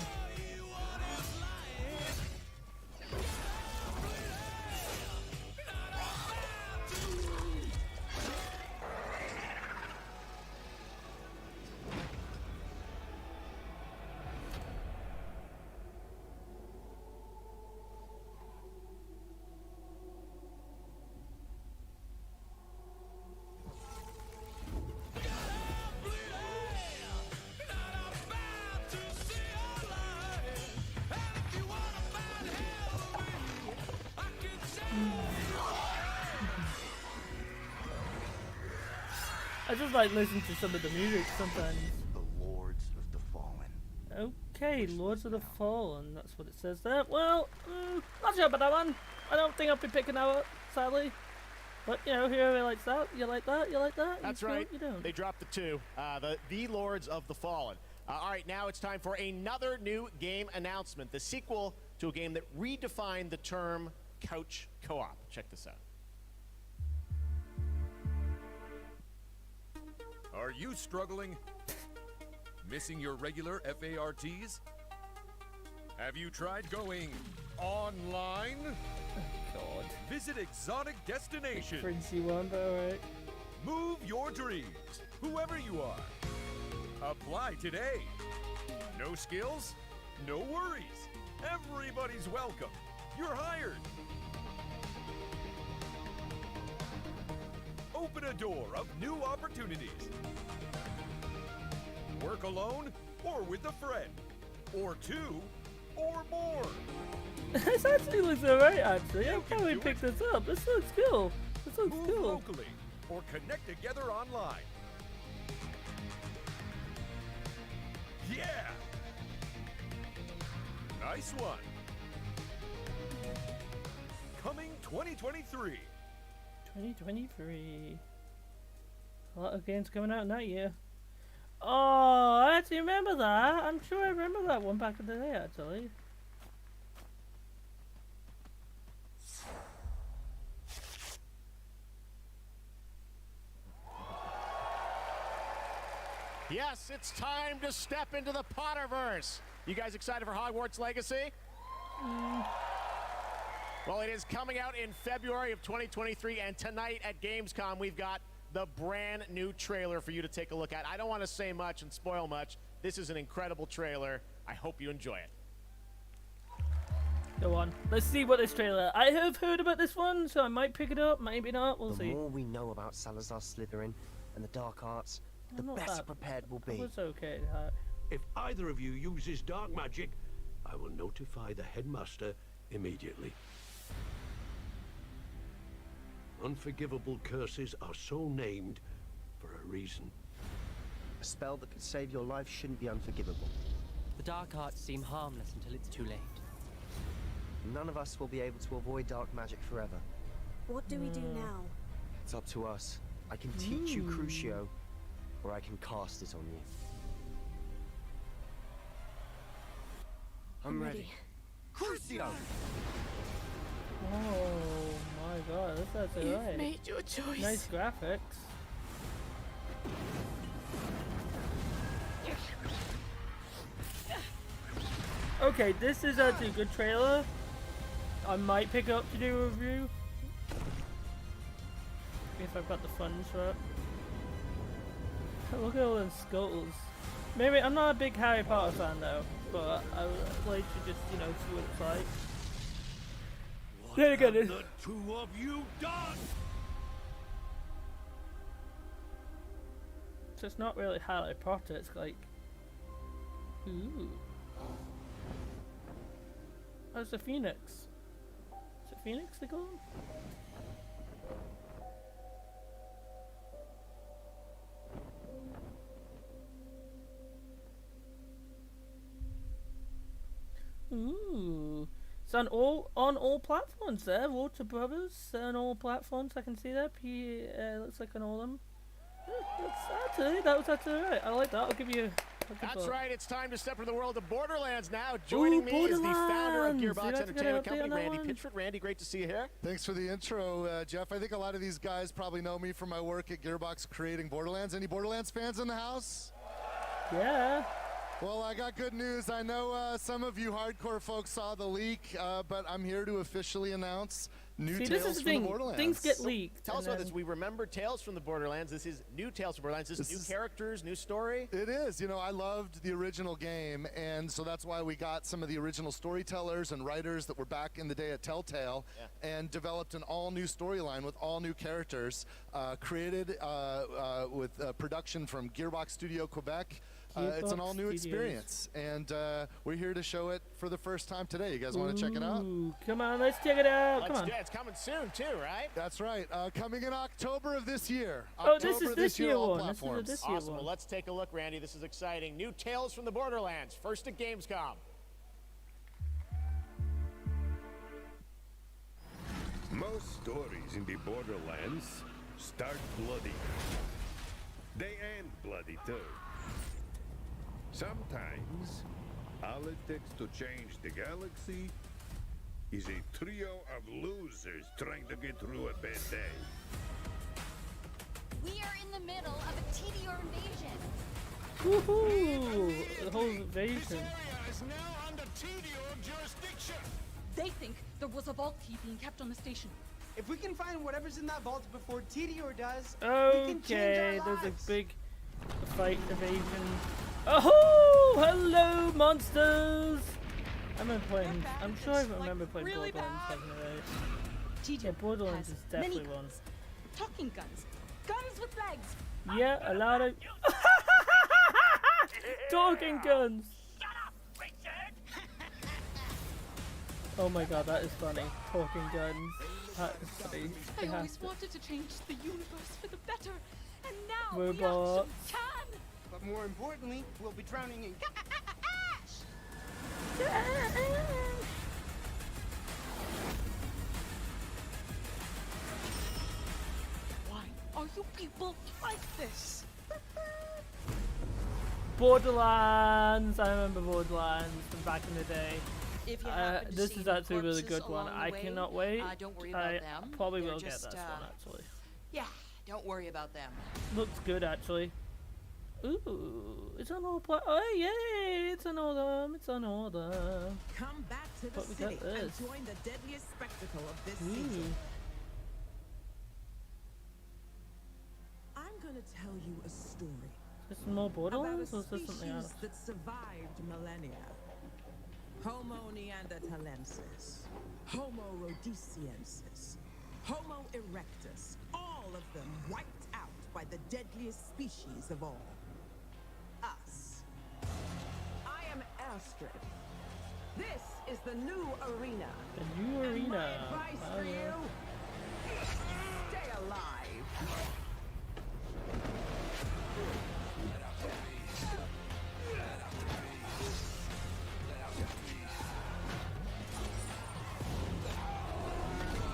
I just like listen to some of the music sometimes. The Lords of the Fallen. Okay, Lords of the Fallen, that's what it says there. Well, not sure about that one. I don't think I'll be picking that up, sadly. But, you know, whoever likes that, you like that, you like that. That's right. They dropped the two. The Lords of the Fallen. All right, now it's time for another new game announcement. The sequel to a game that redefined the term couch co-op. Check this out. Are you struggling? Missing your regular FARTs? Have you tried going online? God. Visit exotic destinations. Princey one, but alright. Move your dreams, whoever you are. Apply today. No skills? No worries. Everybody's welcome. You're hired. Open a door of new opportunities. Work alone or with a friend. Or two or more. This actually looks alright, actually. I'm glad we picked this up. This looks cool. This looks Move cool. locally or connect together online. Yeah! Nice one. Coming 2023. 2023. A lot of games coming out in that year. Oh, I actually remember that. I'm sure I remember that one back in the day, actually. Yes, it's time to step into the Potterverse. You guys excited for Hogwarts Legacy? Well, it is coming out in February of 2023, and tonight at Gamescom, we've got the brand new trailer for you to take a look at. I don't want to say much and spoil much. This is an incredible trailer. I hope you enjoy it. Go on. Let's see what this trailer. I have heard about this one, so I might pick it up, maybe not. We'll see. The more we know about Salazar Slytherin and the dark arts, the better prepared we'll be. It's okay. If either of you uses dark magic, I will notify the headmaster immediately. Unforgivable curses are so named for a reason. A spell that could save your life shouldn't be unforgivable. The dark arts seem harmless until it's too late. None of us will be able to avoid dark magic forever. What do we do now? It's up to us. I can teach you Crucio, or I can cast it on you. I'm ready. Crucio! Oh my god, that's You've alright. made your choice. Nice graphics. Okay, this is actually a good trailer. I might pick up to do a review. If I've got the funds for it. Look at all those skulls. Maybe I'm not a big Harry Potter fan though, but I would like to just, you know, see what it's like. There you go. The two of you done? So it's not really Harry Potter, it's like... Ooh. Oh, it's a phoenix. Is it phoenix they call him? Ooh. It's on all platforms there. Water Brothers on all platforms. I can see that. Looks like on all of them. That was actually right. I like that. I'll give you. That's right. It's time to step into the world of Borderlands now. Joining me is the founder of Gearbox Entertainment Company, Randy Pitchford. Randy, great to see you here. Thanks for the intro, Jeff. I think a lot of these guys probably know me from my work at Gearbox creating Borderlands. Any Borderlands fans in the house? Yeah. Well, I got good news. I know some of you hardcore folks saw the leak, but I'm here to officially announce new Tales from the Borderlands. Things get leaked. Tell us about this. We remember Tales from the Borderlands. This is new Tales from Borderlands. This is new characters, new story. It is. You know, I loved the original game, and so that's why we got some of the original storytellers and writers that were back in the day at Telltale and developed an all-new storyline with all new characters, created with production from Gearbox Studio Quebec. It's an all-new experience, and we're here to show it for the first time today. You guys want to check it out? Come on, let's check it out. Let's Come on. do it. It's coming soon, too, right? That's right. Coming in October of this year. Oh, this is this year all one. platforms. This is this year Awesome. one. Well, let's take a look, Randy. This is exciting. New Tales from the Borderlands. First at Gamescom. Most stories in the Borderlands start bloody. They end bloody too. Sometimes, all it takes to change the galaxy is a trio of losers trying to get through a bad day. We are in the middle of a TDR invasion. Woohoo! The whole invasion. This area is now under TDR jurisdiction. They think there was a vault key being kept on the station. If we can find whatever's in that vault before Tedior does, we can change Okay, our there's lives. a big fight evasion. Oh, hello, monsters! I remember playing. I'm sure I remember playing Borderlands back in the day. Yeah, Borderlands is definitely one. Talking guns. Guns with legs. Yeah, a lot of talking guns. Oh my god, that is funny. Talking guns. That is funny. I always wanted to change the universe for the better, and now Robots. we actually can. But more importantly, we'll be drowning in Why are you people like this? Borderlands. I remember Borderlands from back in the day. If you happen to This see is any actually a really good corpses one. along I the way, cannot wait. don't worry about them. Probably They're will get just, this one actually. Yeah, don't worry about them. Looks good actually. Ooh, it's an all play. Oh yay! It's an order. It's an order. Come back to the But we city got and this. join the deadliest spectacle of this Ooh. season. I'm gonna tell you a story. Is this more Borderlands or about is a this something else? species that survived millennia. Homo neanderthalensis, Homo rhodesiensis, Homo erectus, all of them wiped out by the deadliest species of all. Us. I am Astrid. This is the new arena. The new arena. My advice for you, stay alive.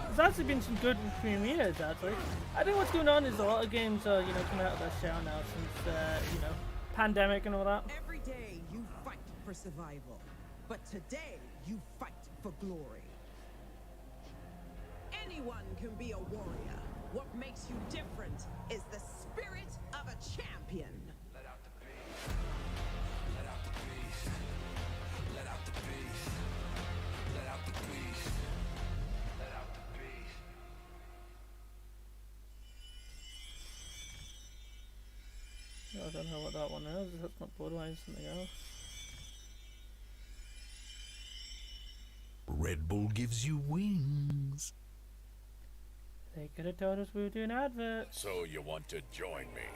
There's actually been some good premieres actually. I think what's going on is a lot of games are, coming out of their shell now since, pandemic and all that. Every day you fight for survival, but today you fight for glory. Anyone can be a warrior. What makes you different is the spirit of a champion. Let out the beast. Let out the beast. Let out the beast. Let out the beast. Let out the beast. I don't know what that one is. That's not Borderlands, something else. Red Bull gives you wings. They could have told us we were doing adverts. So you want to join me?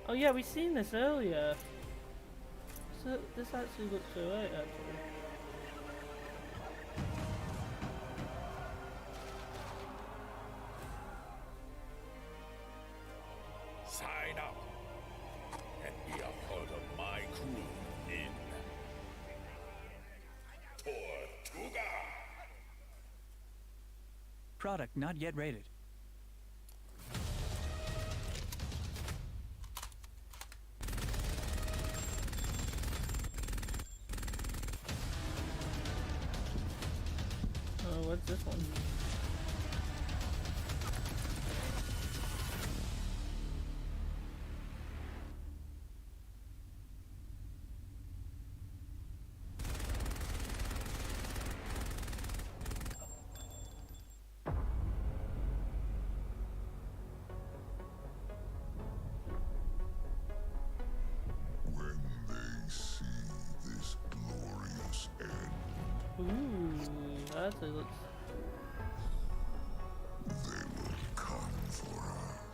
Oh yeah, we seen this earlier. So this actually looks alright actually. Sign up and be a part of my crew in Tortuga. Product not yet rated. Oh, what's this one? When they see this glorious end, Ooh, that actually looks. they will come for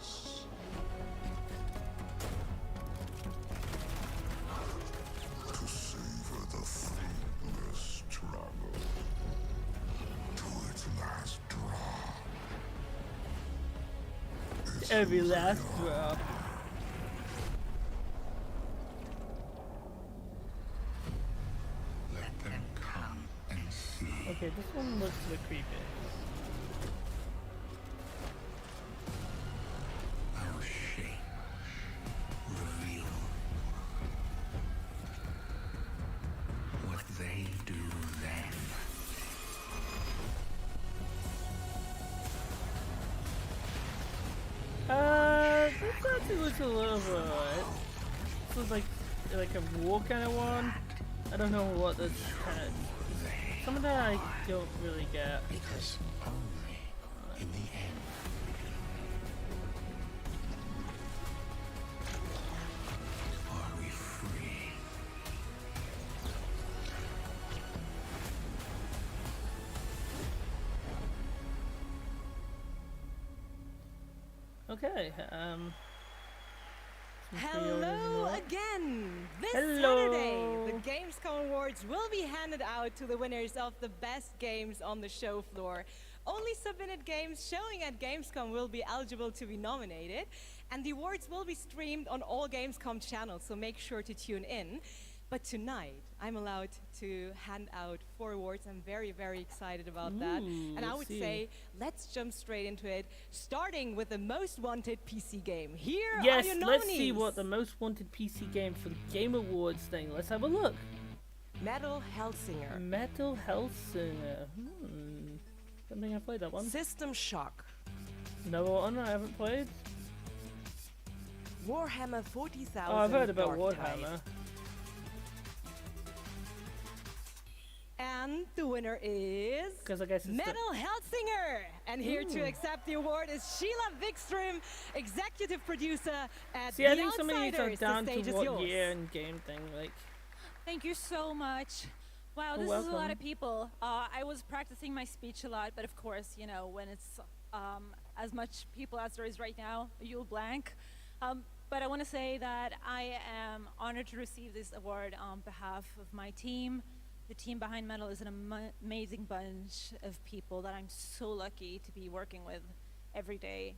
us. To savor the fruitless struggle to its last drop. Every last drop. Let them come and see. Okay, this one looks a bit creepy. Our shame reveal what they do then. This actually looks a little bit alright. This is like a war kind of one. I don't know what this some of that I don't really get. Because only in the end are we free. Okay, Hello again! This Hello. Saturday, the Gamescom Awards will be handed out to the winners of the best games on the show floor. Only submitted games showing at Gamescom will be eligible to be nominated, and the awards will be streamed on all Gamescom channels, so make sure to tune in. But tonight, I'm allowed to hand out 4 awards. I'm very, very excited about that. And I would say, let's jump straight into it, starting with the most wanted PC game. Here are your nominees. Let's see what the most wanted PC game for the Game Awards thing. Let's have a look. Metal Hellsinger. Metal Hellsinger. Don't think I've played that one. System Shock. No one I haven't played. Warhammer 40,000. Oh, I've heard about Dark Warhammer. Tide. And the winner is I guess it's Metal Hellsinger. And here to accept the award is Sheila Wikström, executive producer at See, The I think some of these are Outsiders. down The to stage is what yours. year and game thing. Like, Thank you so much. Wow, Oh, this is a lot welcome. of people. I was practicing my speech a lot, but of course, you know, when it's as much people as there is right now, you'll blank. But I want to say that I am honored to receive this award on behalf of my team. The team behind Metal is an amazing bunch of people that I'm so lucky to be working with every day.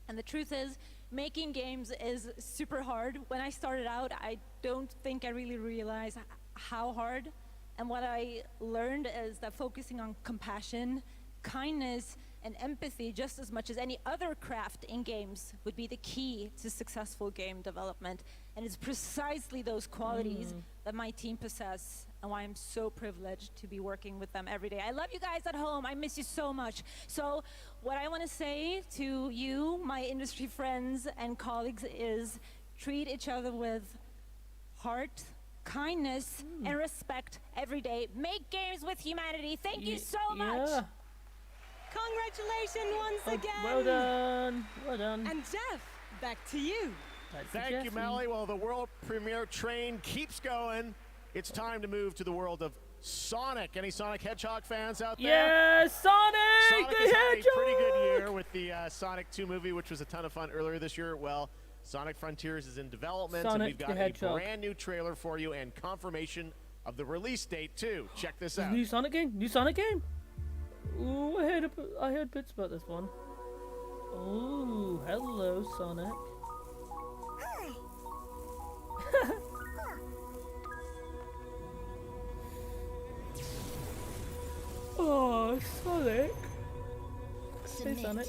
And the truth is, making games is super hard. When I started out, I don't think I really realized how hard. And what I learned is that focusing on compassion, kindness, and empathy just as much as any other craft in games would be the key to successful game development. And it's precisely those qualities that my team possess, and why I'm so privileged to be working with them every day. I love you guys at home. I miss you so much. So what I want to say to you, my industry friends and colleagues, is treat each other with heart, kindness, and respect every day. Make games with humanity. Thank you so much. Yeah. Congratulations once again. Well done. Well done. And Geoff, back to you. Thank you, Melly. Well, the world premiere train keeps going. It's time to move to the world of Sonic. Any Sonic Hedgehog fans out there? Yeah, Sonic Sonic the has had a Hedgehog! pretty good year with the Sonic 2 movie, which was a ton of fun earlier this year. Well, Sonic Frontiers is in development, and Sonic we've the got a Hedgehog. brand new trailer for you and confirmation of the release date, too. Check this out. New Sonic game? New Sonic game? Ooh, I heard bits about this one. Ooh, hello, Sonic. Oh, Sonic. Submit. Hey, Sonic.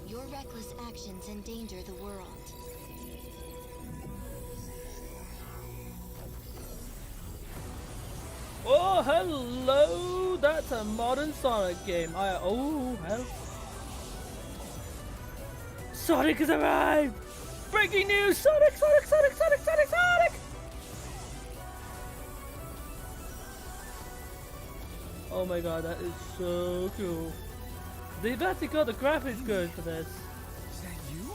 Your reckless actions endanger the world. Oh, hello! That's a modern Sonic game. Oh, hell. Sonic has arrived! Breaking news! Sonic, Sonic, Sonic, Sonic, Sonic, Sonic! Oh my god, that is so cool. They've actually got the graphics good for this. Is that you?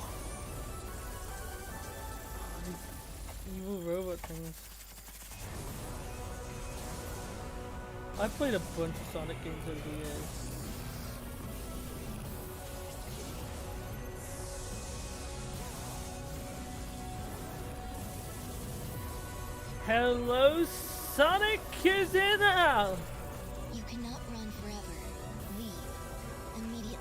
Evil robot things. I've played a bunch of Sonic games over the years. Hello, Sonic is in the house! You cannot run forever. Leave immediately.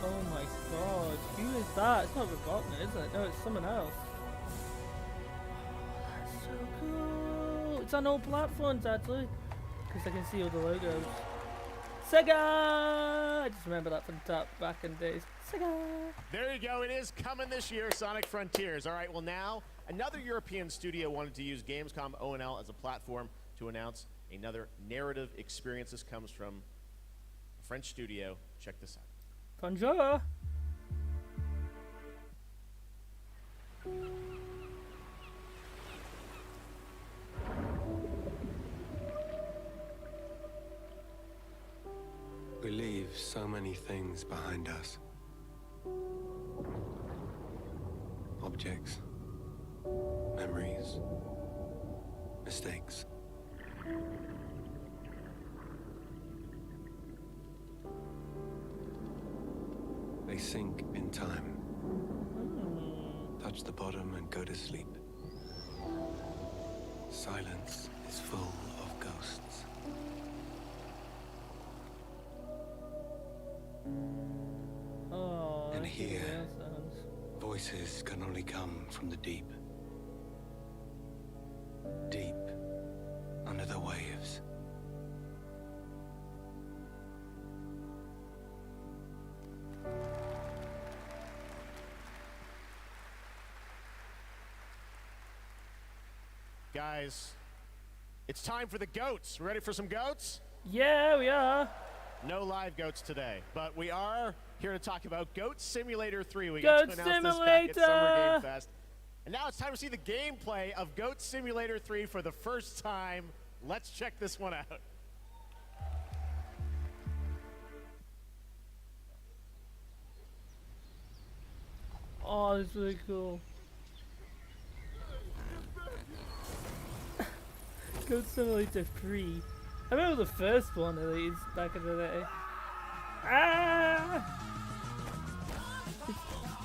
Oh my god, who is that? It's not Robotnik, is it? No, it's someone else. Oh, that's so cool! It's on all platforms actually, because I can see all the logos. Sega! I just remember that from back in the days. Sega! There you go. It is coming this year, Sonic Frontiers. All right, well now, another European studio wanted to use Gamescom O&L as a platform to announce another narrative experience. This comes from a French studio. Check this out. Bonjour. We leave so many things behind us. Objects, memories, mistakes. They sink in time, touch the bottom and go to sleep. Silence is full of ghosts. Oh, And here, voices can only come from the deep. Deep under the waves. Guys, it's time for the goats. Ready for some goats? Yeah, we are. No live goats today, but we are here to talk about Goat Simulator 3. We Goat got to announce this back at Summer Simulator! Game Fest. And now it's time to see the gameplay of Goat Simulator 3 for the first time. Let's check this one out. Oh, that's really cool. Goat Simulator 3. I remember the first one at least back in the day. Ah!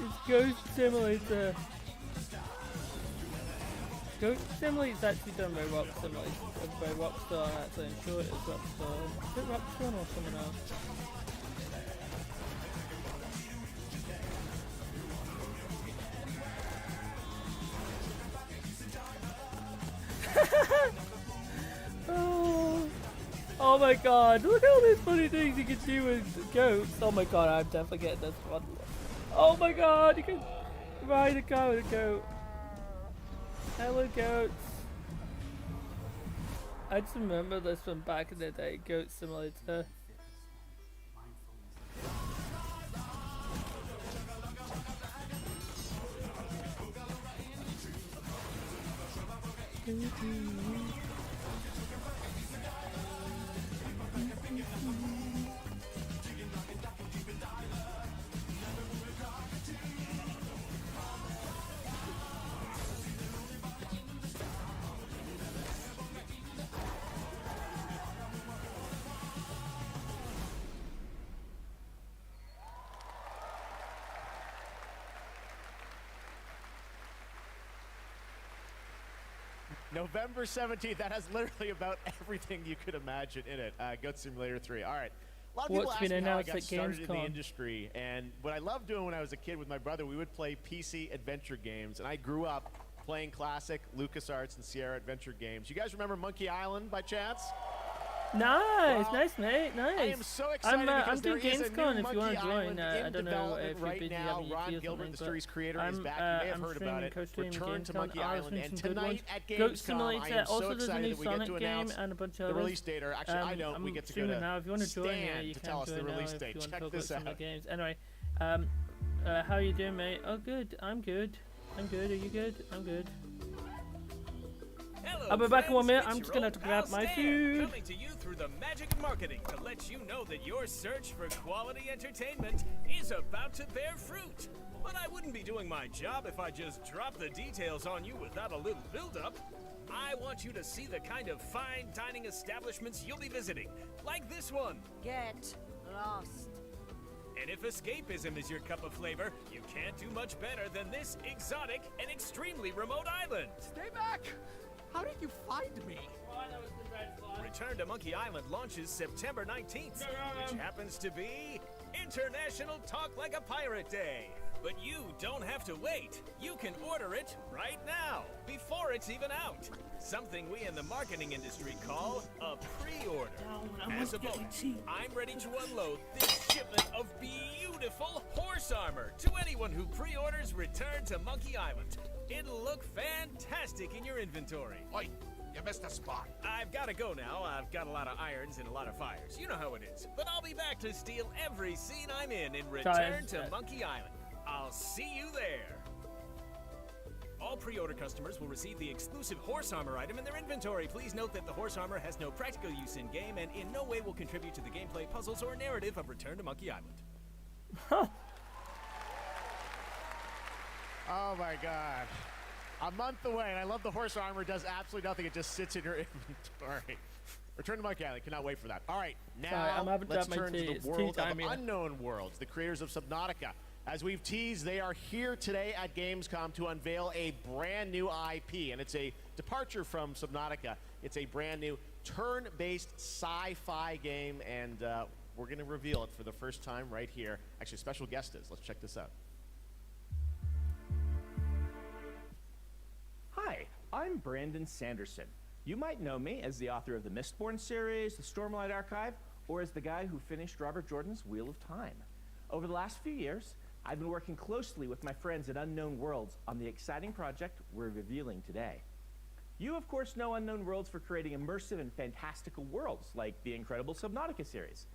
It's Goat Simulator. Goat Simulator is actually done by Rockstar, actually. I'm sure it is Rockstar. Is it Rockstar or someone else? Oh my god, look at all these funny things you can do with goats. Oh my god, I'm definitely getting this one. Oh my god, you can ride a car with a goat. Hello goats. I just remember this one back in the day, Goat Simulator. November 17th, that has literally about everything you could imagine in it. Goat Simulator 3. All right. A lot of people ask me how I got started in the industry, and what I loved doing when I was a kid with my brother, we would play PC adventure games, and I grew up playing classic LucasArts and Sierra adventure games. You guys remember Monkey Island by chance? Nice, nice mate, nice. I am so excited because I'm doing there is a Gamescom new if you want Monkey to Island join. I in don't know development if you're right busy now. having Ron ET or Gilbert, something, the series creator, but is back. You may have heard streaming about it. co-streaming Return to Gamescom. Monkey Island, and tonight at Goat Gamescom, Simulator. I am Also, so there's a excited new that we get Sonic to game announce and a bunch of the others. release date. Or actually, I don't. We get to go to now. If you want to join, Stan you to can tell us the join now release if date. you want to Check talk this about some out. of the games. Anyway, how are you doing, mate? Oh, good. I'm good. I'm good. Are you good? I'm good. Hello, I'll be back in 1 minute. friends. I'm It's just your gonna have to old grab pal my Stan, food. Coming to you through the magic of marketing to let you know that your search for quality entertainment is about to bear fruit. But I wouldn't be doing my job if I just dropped the details on you without a little build-up. I want you to see the kind of fine dining establishments you'll be visiting, like this one. Get lost. And if escapism is your cup of flavor, you can't do much better than this exotic and extremely remote island. Stay back! How did you find me? Return to Monkey Island launches September 19th, which happens to be International Talk Like a Pirate Day. But you don't have to wait. You can order it right now, before it's even out. Something we in the marketing industry call a pre-order. As a bonus, I'm ready to unload this shipment of beautiful horse armor to anyone who pre-orders Return to Monkey Island. It'll look fantastic in your inventory. Oi, you missed a spot. I've got to go now. I've got a lot of irons and a lot of fires. You know how it is. But I'll be back to steal every scene I'm in Return to Monkey Island. I'll see you there. All pre-order customers will receive the exclusive horse armor item in their inventory. Please note that the horse armor has no practical use in-game and in no way will contribute to the gameplay, puzzles, or narrative of Return to Monkey Island. Oh my god. A month away, and I love the horse armor. Does absolutely nothing. It just sits in your inventory. Return to Monkey Island. Cannot wait for that. All right, now let's turn to the world of Unknown Worlds, the creators of Subnautica. As we've teased, they are here today at Gamescom to unveil a brand new IP, and it's a departure from Subnautica. It's a brand new turn-based sci-fi game, and we're going to reveal it for the first time right here. Actually, special guest is. Let's check this out. Hi, I'm Brandon Sanderson. You might know me as the author of the Mistborn series, the Stormlight Archive, or as the guy who finished Robert Jordan's Wheel of Time. Over the last few years, I've been working closely with my friends at Unknown Worlds on the exciting project we're revealing today. You, of course, know Unknown Worlds for creating immersive and fantastical worlds like the incredible Subnautica series.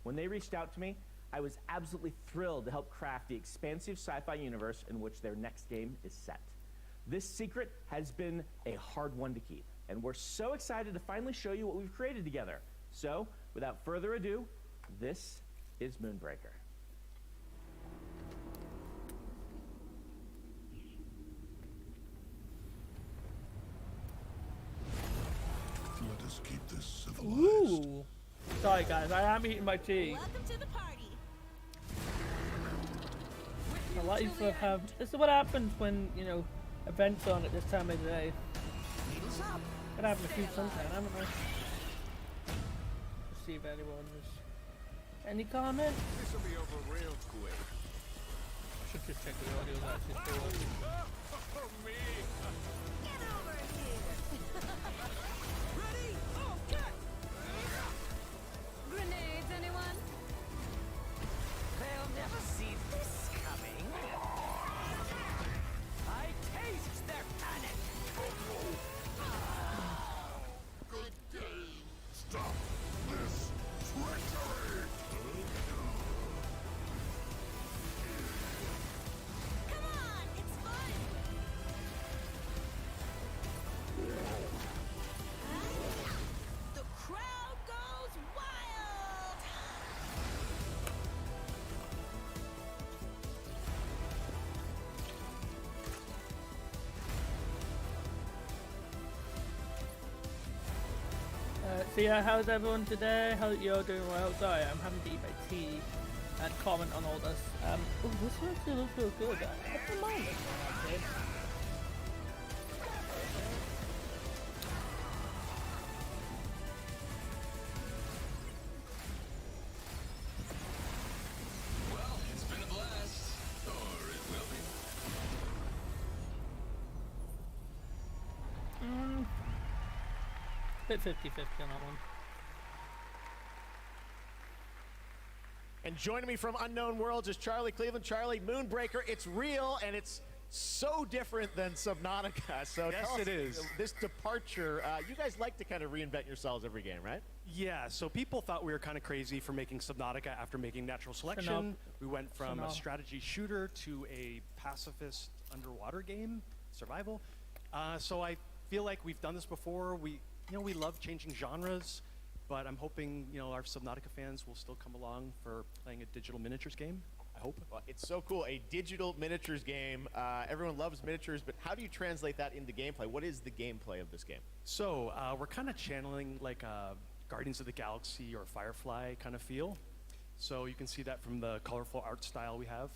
When they reached out to me, I was absolutely thrilled to help craft the expansive sci-fi universe in which their next game is set. This secret has been a hard one to keep, and we're so excited to finally show you what we've created together. So, without further ado, this is Moonbreaker. Let us keep this civilized. Ooh. Sorry guys, I am eating my tea. Welcome to the party. I like you to have. This is what happens when, you know, events on at this time of the day. Gotta have a few sometime, haven't I? Let's see if anyone is. Any comments? This will be over real quick. Should just check the audio actually for Oh, me. Get over here. Ready? Oh, get! Grenades, anyone? They'll never see this coming. I taste their panic. Good day. Stop this treachery. Come on, it's fun. The crowd goes wild. So yeah, how's everyone today? Hope you're doing well. Sorry, I'm having to eat my tea and comment on all this. Oh, this actually looks real good. I don't mind this one actually. Well, it's been a blast. Or it will be. Bit 50-50 on that one. And joining me from Unknown Worlds is Charlie Cleveland. Charlie, Moonbreaker, it's real and it's so different than Subnautica. So Yes, tell us, it is. This departure, you guys like to kind of reinvent yourselves every game, right? Yeah, so people thought we were kind of crazy for making Subnautica after making Natural Selection. We went from a strategy shooter to a pacifist underwater game, survival. So I feel like we've done this before. We love changing genres, but I'm hoping, our Subnautica fans will still come along for playing a digital miniatures game. I hope. Well, it's so cool. A digital miniatures game. Everyone loves miniatures, but how do you translate that into gameplay? What is the gameplay of this game? So we're kind of channeling like a Guardians of the Galaxy or Firefly kind of feel. So you can see that from the colorful art style we have.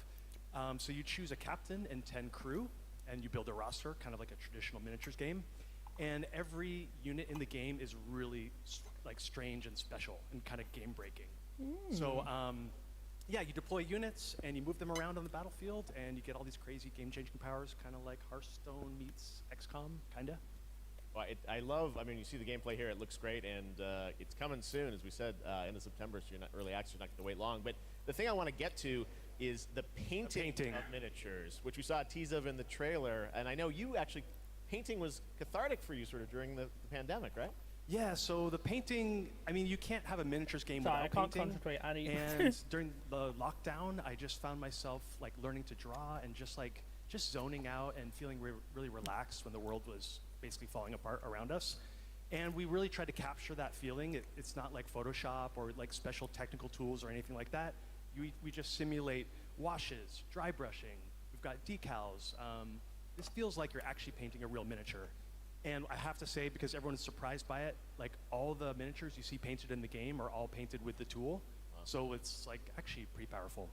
So you choose a captain and 10 crew, and you build a roster, kind of like a traditional miniatures game. And every unit in the game is really like strange and special and kind of game breaking. So yeah, you deploy units and you move them around on the battlefield and you get all these crazy game changing powers, kind of like Hearthstone meets XCOM, kind of. Well, I mean, you see the gameplay here, it looks great, and it's coming soon, as we said, end of September, so you're not early access, you're not going to wait long. But the thing I want to get to, is the painting of miniatures, which we saw a tease of in the trailer. And I know you actually, painting was cathartic for you sort of during the pandemic, right? Yeah, so the painting, I mean, you can't have a miniatures game Sorry, I without can't painting. concentrate, Annie. And during the lockdown, I just found myself like learning to draw and just zoning out and feeling really relaxed when the world was basically falling apart around us. And we really tried to capture that feeling. It's not like Photoshop or like special technical tools or anything like that. We just simulate washes, dry brushing. We've got decals. This feels like you're actually painting a real miniature. And I have to say, because everyone's surprised by it, like all the miniatures you see painted in the game are all painted with the tool. So it's like actually pretty powerful.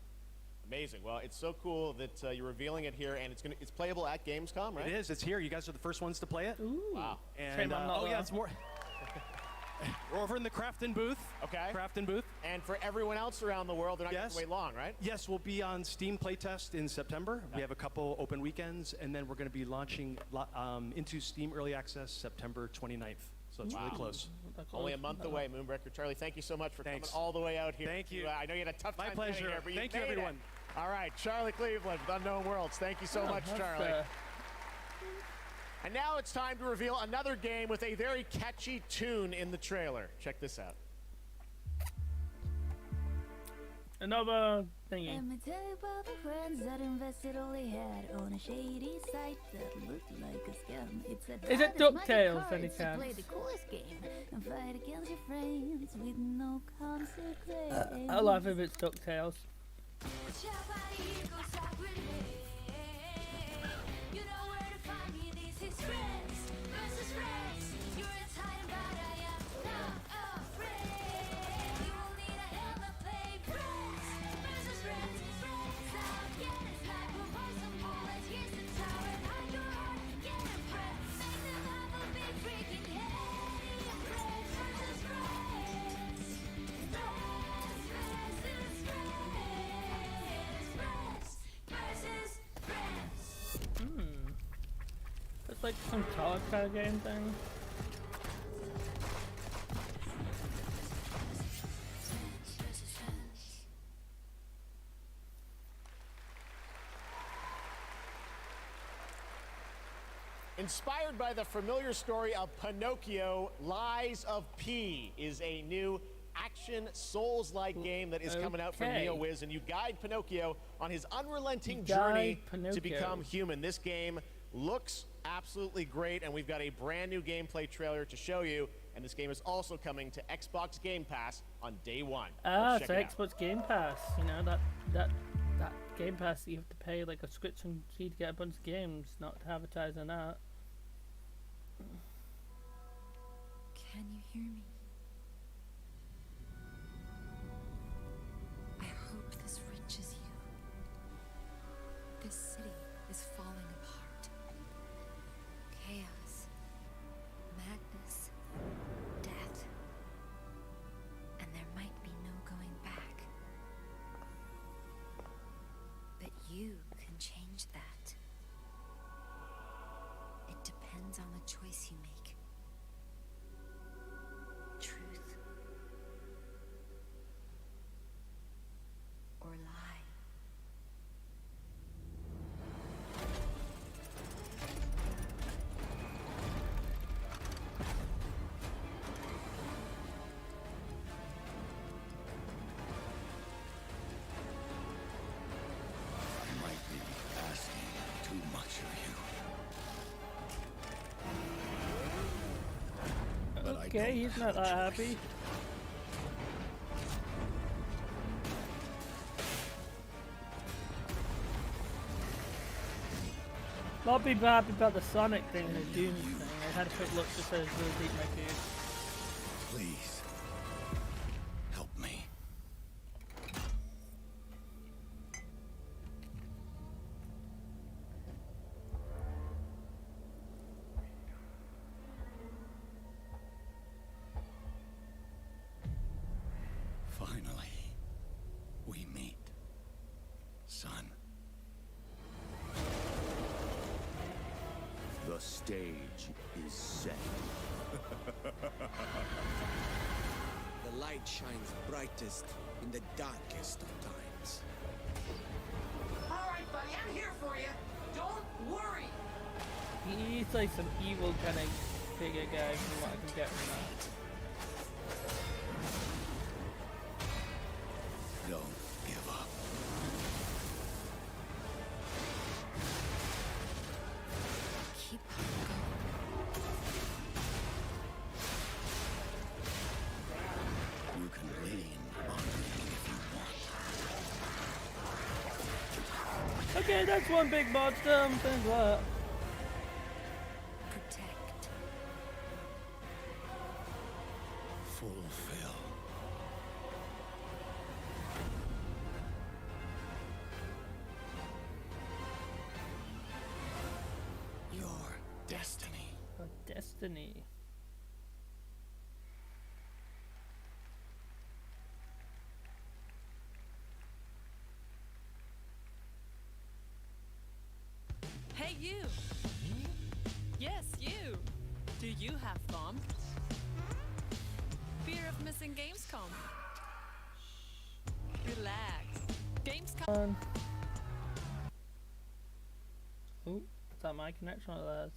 Amazing. Well, it's so cool that you're revealing it here, and it's playable at Gamescom, right? It is. It's here. You guys are the first ones to play it. Ooh. Wow. And it's more. We're over in the Crafton booth. Okay. Crafton booth. And for everyone else around the world, they're not going to wait long, right? Yes, we'll be on Steam Playtest in September. We have a couple open weekends, and then we're going to be launching into Steam Early Access September 29th. So it's really close. Only a month away, Moonbreaker. Charlie, thank you so much for coming all the way out here. Thank you. I know you had a tough time My getting pleasure. here, but you Thank you, made it. everyone. All right, Charlie Cleveland with Unknown Worlds. Thank you so much, Charlie. And now it's time to reveal another game with a very catchy tune in the trailer. Check this out. Another thingy. Let me tell you about the friends that invested all they had on a shady site that looked like a scam. It's a Is it DuckTales, any chance? Play the coolest game and fight against your friends with no consequence. I love if it's DuckTales. You know where to find me, this is friends versus friends. You're as high but I am not afraid. You will need a helmet, play friends versus friends. Friends out, yeah, it's like we'll buy some bullets. Here's the tower and hide your heart, get impressed. Make them have a big freaking head. Friends versus friends. Friends versus friends. Friends versus friends. It's like some college kind of game thing. Inspired by the familiar story of Pinocchio, Lies of P is a new action Souls-like game that is coming out from NeoWiz, and you guide Pinocchio on his unrelenting journey to become human. This game looks absolutely great, and we've got a brand new gameplay trailer to show you, and this game is also coming to Xbox Game Pass on day one. Ah, so Xbox Game Pass, you know, that Game Pass that you have to pay like a subscription fee to get a bunch of games, not to advertise on that. Can you hear me? I hope this reaches you. This city is falling apart. Chaos, madness, death, and there might be no going back. But you can change that. It depends on the choice you make. Truth or lie. I might be asking too much of you. But Okay, he's not that happy. Not be happy about the Sonic thing and the Doom thing. I had a quick look just as really deep my food. Please, help me. Finally, we meet, son. The stage is set. The light shines brightest in the darkest of times. am here for you. Don't worry. He's like some evil kind of bigger guy from what I can get from that. Don't give up. Keep You can lean on me if you want. Okay, that's one big monster. Thanks a lot. protect. Fulfill. Your destiny. A destiny. Hey, you! Yes, you! Do you have FOM? Fear of missing Gamescom? Relax. Gamescom. Oh, is that my connection or theirs?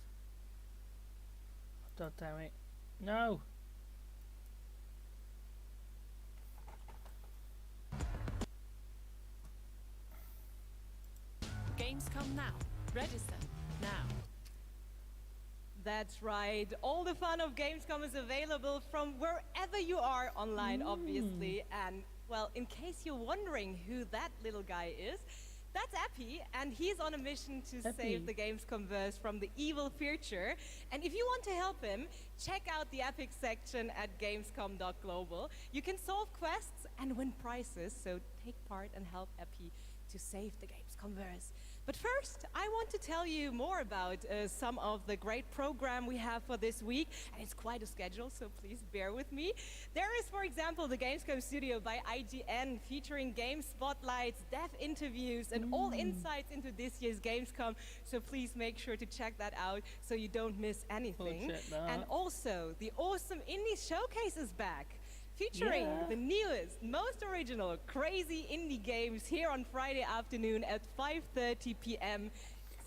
God damn it. No! Gamescom now. Register now. That's right. All the fun of Gamescom is available from wherever you are online, obviously. And, well, in case you're wondering who that little guy is, that's Epi, and he's on a mission to save the Gamescomverse from the evil future. And if you want to help him, check out the Epic section at gamescom.global. You can solve quests and win prizes, so take part and help Epi to save the Gamescomverse. But first, I want to tell you more about some of the great program we have for this week, and it's quite a schedule, so please bear with me. There is, for example, the Gamescom Studio by IGN, featuring game spotlights, dev interviews, and all insights into this year's Gamescom, so please make sure to check that out so you don't miss anything. And also, the awesome Indie Showcase is back, featuring the newest, most original, crazy indie games here on Friday afternoon at 5:30 p.m.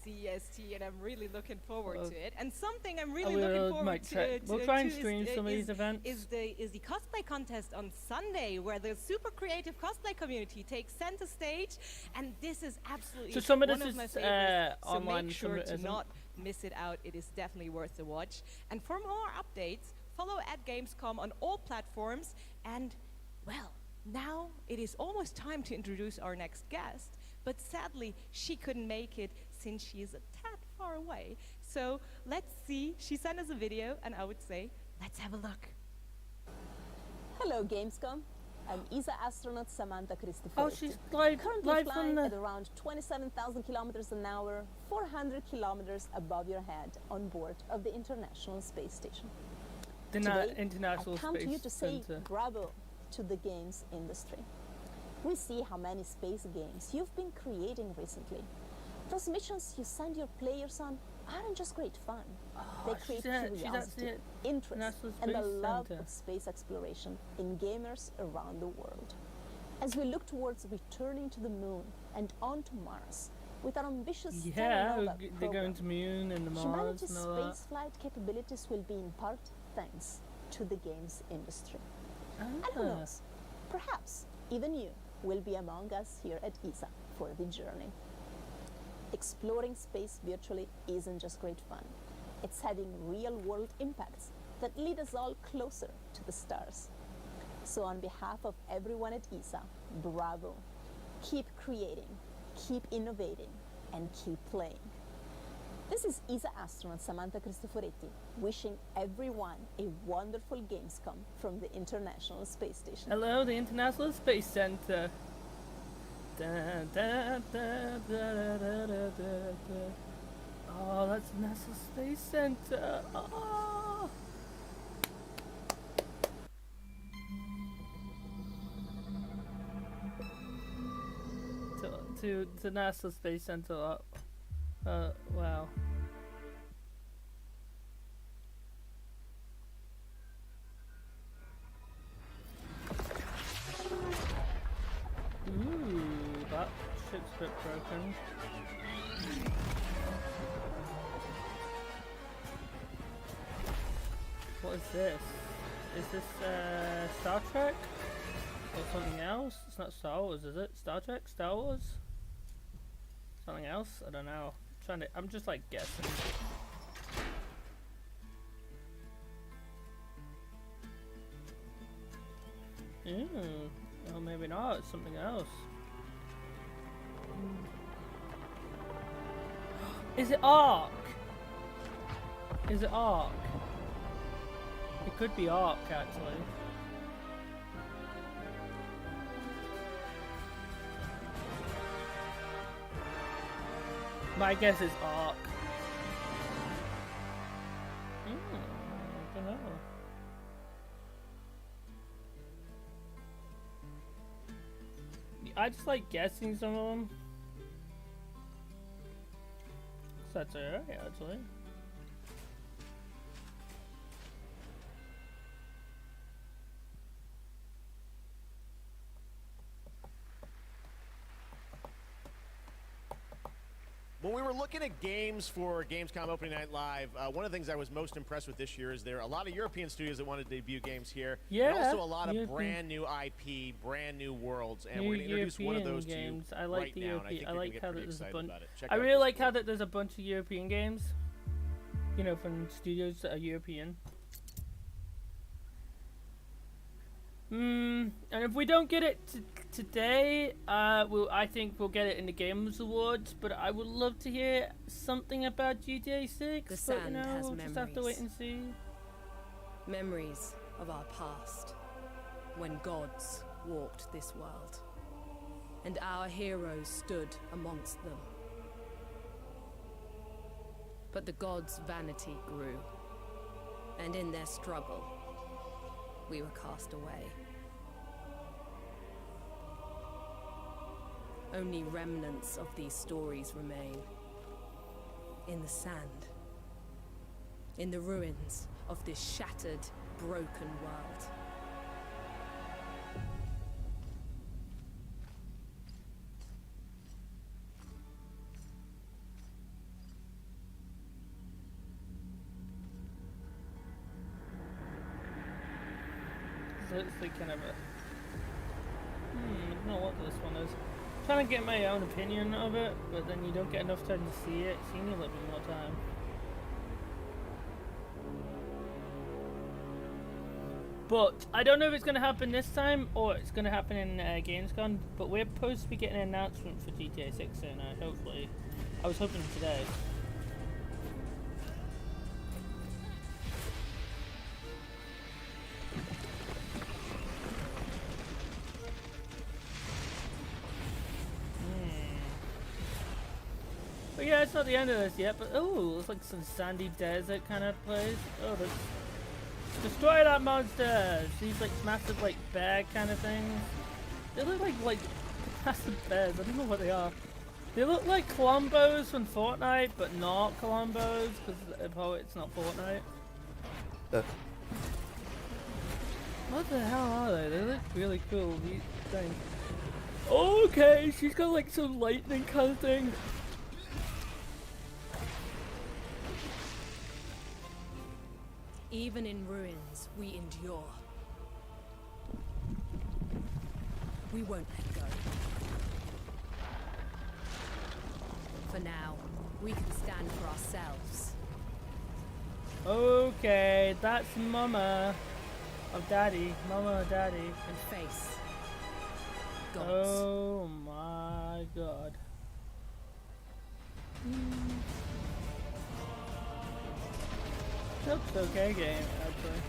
CEST, and I'm really looking forward to it. And something I'm really looking forward to. We'll try and stream some of these events. Is the cosplay contest on Sunday, where the super creative cosplay community takes center stage, and this is absolutely so some of one this of my is favorites. So online, make sure to isn't. not miss it out. It is definitely worth the watch. And for more updates, follow at Gamescom on all platforms. And, well, now it is almost time to introduce our next guest. But sadly, she couldn't make it since she is a tad far away. So let's see. She sent us a video, and I would say, let's have a look. Hello, Gamescom. I'm ESA astronaut Samantha Cristoforetti. Oh, she's currently flying at around 27,000 kilometers an hour, 400 kilometers above your head, on board of the International Space Station. Today, International I come Space to you to say Center. bravo to the games industry. We see how many space games you've been creating recently. Those missions you send your players on aren't just great fun. They create curiosity, interest, and the love of space exploration in gamers around the world. As we look towards returning to the moon and on to Mars, with our ambitious they're going to moon and the Mars humanity's and all that. spaceflight capabilities will be in part thanks to the games industry. And who knows, perhaps even you will be among us here at ESA for the journey. Exploring space virtually isn't just great fun. It's having real-world impacts that lead us all closer to the stars. So on behalf of everyone at ESA, bravo. Keep creating, keep innovating, and keep playing. This is ESA astronaut Samantha Cristoforetti, wishing everyone a wonderful Gamescom from the International Space Station. Hello, the International Space Center. Da, da, da, da, da, da, da. Oh, that's the NASA Space Center. Oh. To NASA Space Center. Wow. Ooh, that ship's bit broken. What is this? Is this Star Trek? Or something else? It's not Star Wars, is it? Star Trek? Star Wars? Something else? I don't know. I'm just like guessing. Well, maybe not. It's something else. Is it Ark? Is it Ark? It could be Ark, actually. My guess is Ark. I don't know. I just like guessing some of them. So that's alright, actually. When we were looking at games for Gamescom Opening Night Live, one of the things I was most impressed with this year is there are a lot of European studios that wanted to debut games here. Yeah, and also a lot of brand new IP, brand new worlds, and we're going to introduce one of those games. to you I like right the now. European. And I like think how you're there's a excited bunch. about it. I really like how that there's a bunch of European games. You know, from studios that are European. And if we don't get it today, I think we'll get it in the Games Awards. But I would love to hear something about GTA 6. The sand but, you know, has we'll just have to wait and see. Memories of our past, when gods walked this world, and our heroes stood amongst them. But the gods' vanity grew, and in their struggle, we were cast away. Only remnants of these stories remain. In the sand. In the ruins of this shattered, broken world. So it's like kind of a... I don't know what this one is. I'm trying to get my own opinion of it, but then you don't get enough time to see it. So you need a little bit more time. But I don't know if it's going to happen this time or it's going to happen in Gamescom. But we're supposed to be getting an announcement for GTA 6 soon, hopefully. I was hoping today. But yeah, it's not the end of this yet. But oh, it's like some sandy desert kind of place. Oh, that's... Destroy that monster! These like massive like bear kind of things. They look like massive bears. I don't know what they are. They look like Colombos from Fortnite, but not Colombos because it's not Fortnite. What the hell are they? They look really cool. These things. Okay, she's got like some lightning kind of thing. Even in ruins, we endure. We won't let go. For now, we can stand for ourselves. Okay, that's Mama. Or Daddy. Mama or Daddy. And face gods. Oh my god. Looks okay game, actually.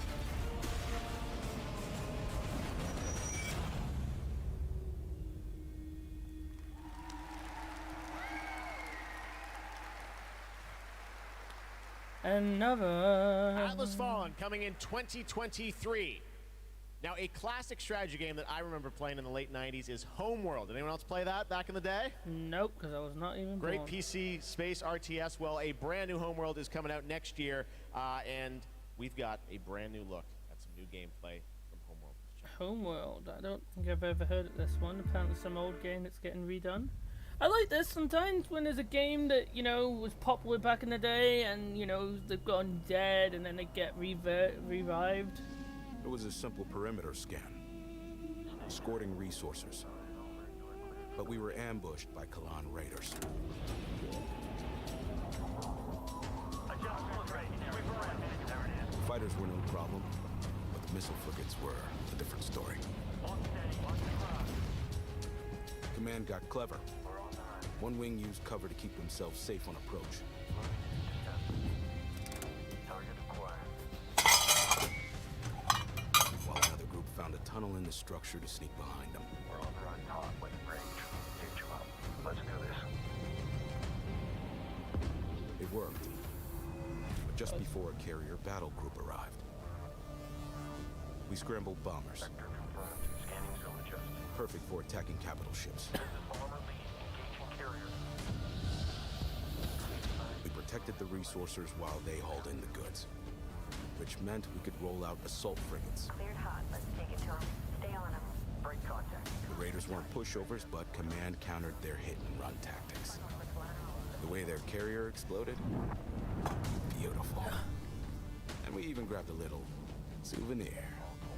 Another Atlas Fallen coming in 2023. Now, a classic strategy game that I remember playing in the late 90s is Homeworld. Did anyone else play that back in the day? Nope, because I was not even Great born. PC space RTS. Well, a brand new Homeworld is coming out next year, and we've got a brand new look at some new gameplay from Homeworld. Homeworld. I don't think I've ever heard of this one. Apparently some old game that's getting redone. I like this sometimes when there's a game that, you know, was popular back in the day and, you know, they've gone dead and then they get revived. It was a simple perimeter scan, escorting resources. But we were ambushed by Kalan raiders. Fighters were no problem, but the missile frigates were a different story. Command got clever. One wing used cover to keep themselves safe on approach. While another group found a tunnel in the structure to sneak behind them. We're on the right path with range. Get you up. Let's do this. It worked. But just before a carrier battle group arrived. We scrambled bombers. Perfect for attacking capital ships. We protected the resourcers while they hauled in the goods, which meant we could roll out assault frigates. Cleared hot. Let's take it to them. Stay on them. Break contact. The raiders weren't pushovers, but command countered their hit-and-run tactics. The way their carrier exploded, beautiful. And we even grabbed a little souvenir.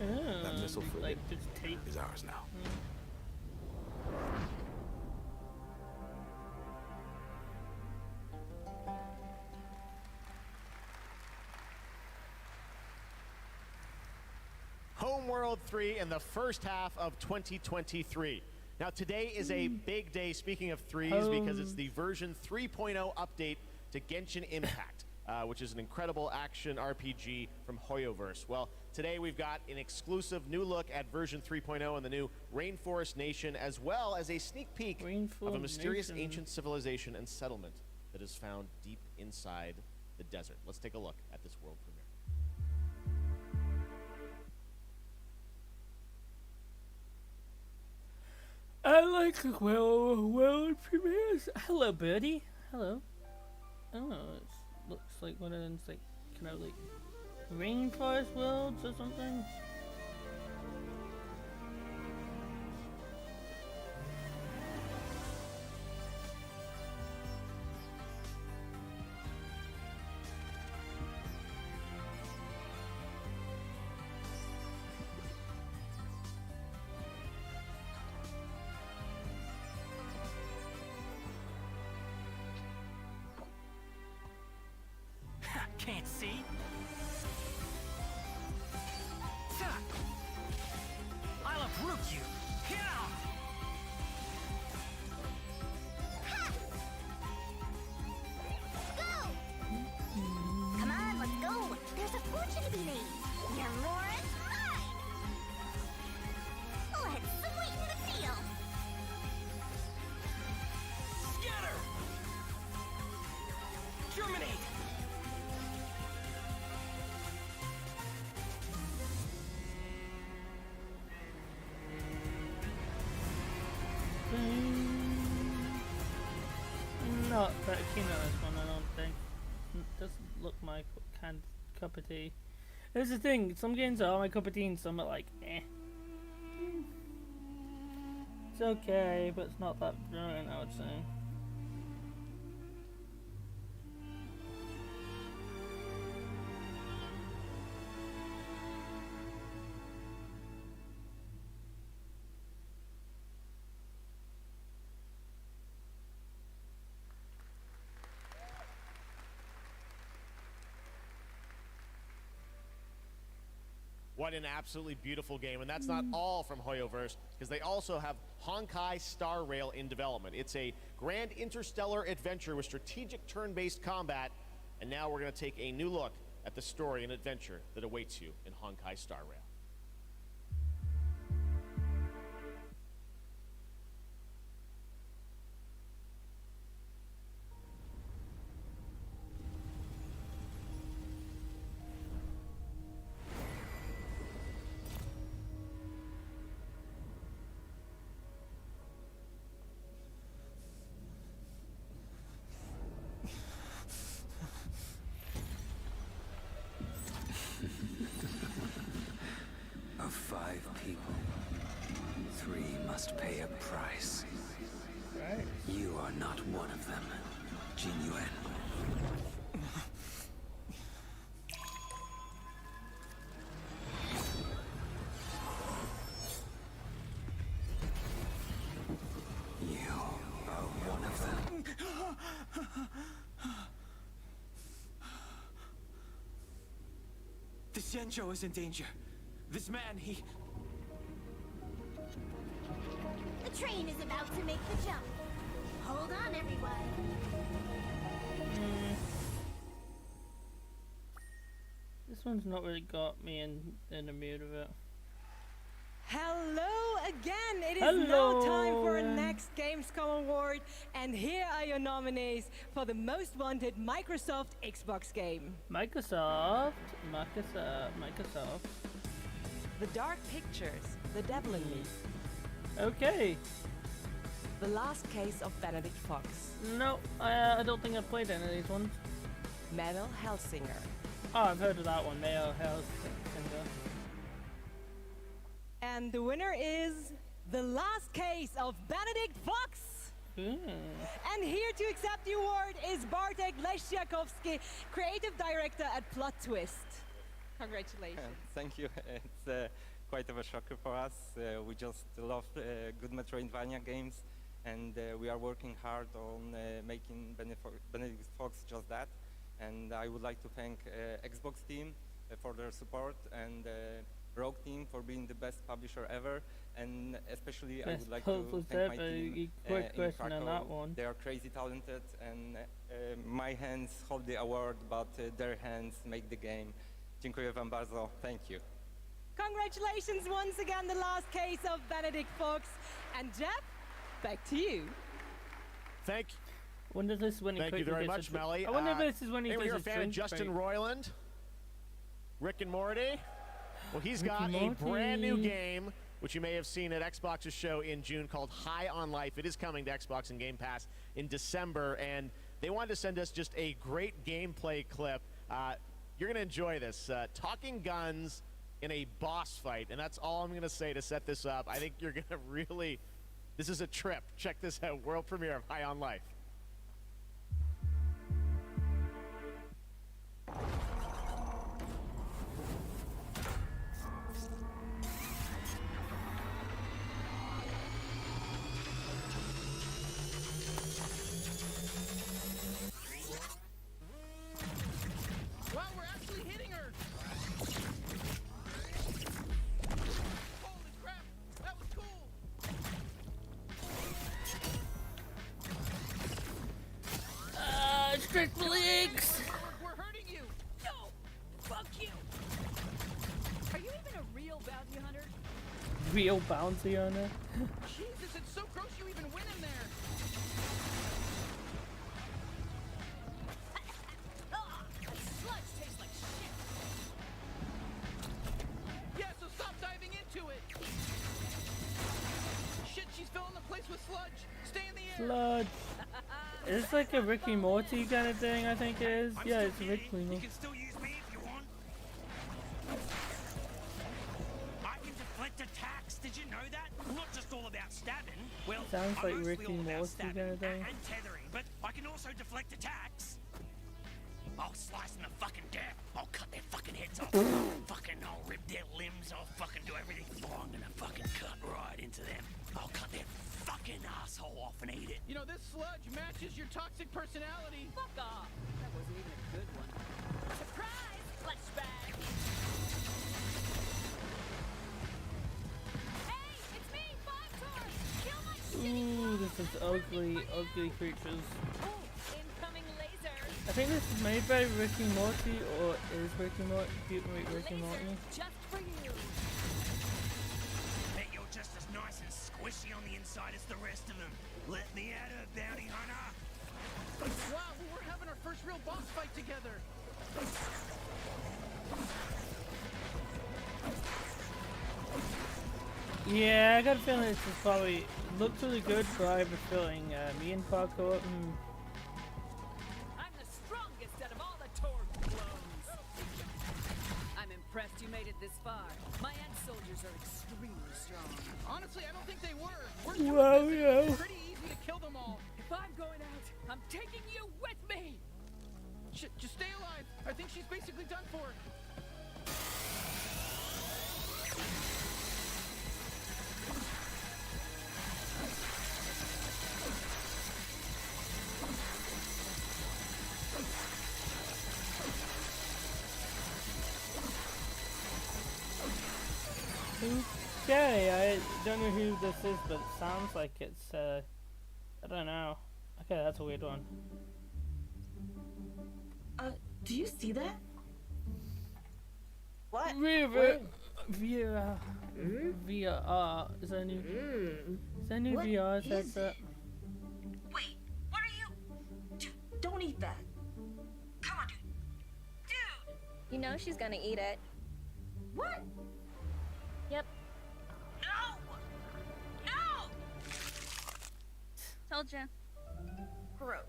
That missile frigate is ours now. Homeworld 3 in the first half of 2023. Now today is a big day, speaking of threes, because it's the version 3.0 update to Genshin Impact, which is an incredible action RPG from Hoyoverse. Well, today we've got an exclusive new look at version 3.0 and the new Rainforest Nation, as well as a sneak peek of a mysterious ancient civilization and settlement that is found deep inside the desert. Let's take a look at this world premiere. I like world premieres. Hello, birdie. Hello. Oh, it looks like one of them's like kind of like rainforest worlds or something. Can't see? I'll uproot you! Go! Come on, let's go! There's a fortune to be made! Your more is mine! Let's sweeten the deal! Scatter! Germinate! Not that keen on this one, I don't think. It doesn't look my cup of tea. Here's the thing, some games are my cup of tea and some are like, eh. It's okay, but it's not that brilliant, I would say. What an absolutely beautiful game, and that's not all from Hoyoverse, because they also have Honkai Star Rail in development. It's a grand interstellar adventure with strategic turn-based combat, and now we're going to take a new look at the story and adventure that awaits you in Honkai Star Rail. Of 5 people, 3 must pay a price. Alright. You are not one of them, Genuine. You are one of them. The Xianzhou is in danger. This man, he... The train is about to make the jump. Hold on, everyone. This one's not really got me in the mood of it. Hello again! It is now time for our next Gamescom award, and here are your nominees for the most wanted Microsoft Xbox game. Microsoft. The Dark Pictures, The Devil in Me. Okay. The Last Case of Benedict Fox. No, I don't think I've played any of these ones. Metal Hellsinger. Oh, I've heard of that one, Metal Hellsinger. And the winner is The Last Case of Benedict Fox. And here to accept the award is Bartek Leszczakowski, creative director at Plot Twist. Congratulations. Thank you. It's quite of a shocker for us. We just love good Metroidvania games, and we are working hard on making Benedict Fox just that. And I would like to thank Xbox team for their support, and Rogue team for being the best publisher ever, and especially I would like to thank my team quick in question Krakow. on that one. They are crazy talented, and my hands hold the award, but their hands make the game. Dziękuję wam bardzo. Thank you. Congratulations once again, The Last Case of Benedict Fox. And Geoff, back to you. Thank you very much, Melly. I wonder if this is when he hey, does we're a his fan of drink Justin break. Roiland, Rick and Morty. Well, he's Rick got and a brand new Morty. game, which you may have seen at Xbox's show in June, called High on Life. It is coming to Xbox and Game Pass in December, and they wanted to send us just a great gameplay clip. You're going to enjoy this. Talking guns in a boss fight, and that's all I'm going to say to set this up. I think you're going to really... This is a trip. Check this out. World premiere of High on Life. Wow, we're actually hitting her! Holy crap! That was cool! Strict legs! We're hurting you! No! Fuck you! Are you even a real bounty hunter? Real bounty hunter. Jesus, it's so gross you even went in there! That sludge tastes like shit! Yeah, so stop diving into it! Shit, she's filling the place with sludge! Stay in the air! Sludge. It's like a Ricky Morty kind of thing, I think it is. Yeah, it's Ricky Morty. You can still use me if you want. I can deflect attacks. Did you know that? I'm not just all about stabbing. Well, Sounds I'm like mostly Ricky all about Morty stabbing kind of thing. and tethering, but I can also deflect attacks. I'll slice them to fucking death. I'll cut their fucking heads off. I'll rip their limbs. I'll fucking do everything. Oh, I'm gonna fucking cut right into them. I'll cut their fucking asshole off and eat it. You know, this sludge matches your toxic personality. Fuck off. That wasn't even a good one. Surprise! Flashback! Hey, it's me, Five Tours. Kill my Ooh, this is ugly, ugly creatures. incoming laser. I think this is made by Ricky Morty, or is Ricky Morty? Ricky Morty? Just for you. Bet you're just as nice and squishy on the inside as the rest of them. Let me at her, bounty hunter. Wow, we're having our first real boss fight together. Yeah, I got a feeling this is probably looks really good, but I have a feeling me and Paco. I'm the strongest out of all the Torg clones. I'm impressed you made it this far. My ant soldiers are extremely strong. Honestly, I don't think they were. Well, yeah. Pretty easy to kill them all. taking you with me! Just stay alive. I think she's basically done for. Okay, I don't know who this is, but it sounds like it's, I don't know. Okay, that's a weird one. Do you see that? What? VR. Is there a new? Is there a new What VR is headset? Wait, what are you? Dude, don't eat that. Come on, dude. Dude! You know she's gonna eat it. What? Yep. No! No! Told ya. Gross.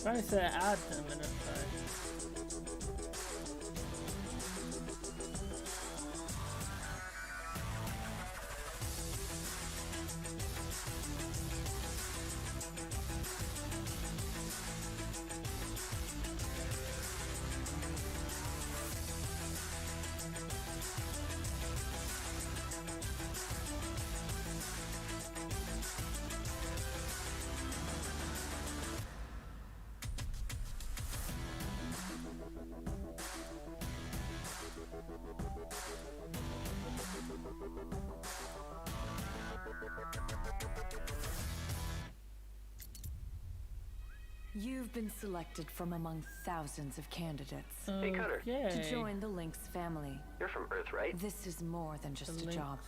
Trying to say add in a minute, sorry. You've been selected from among thousands of candidates. Hey, Cutter. To join the Lynx family. You're from Earth, right? This is more than just a job.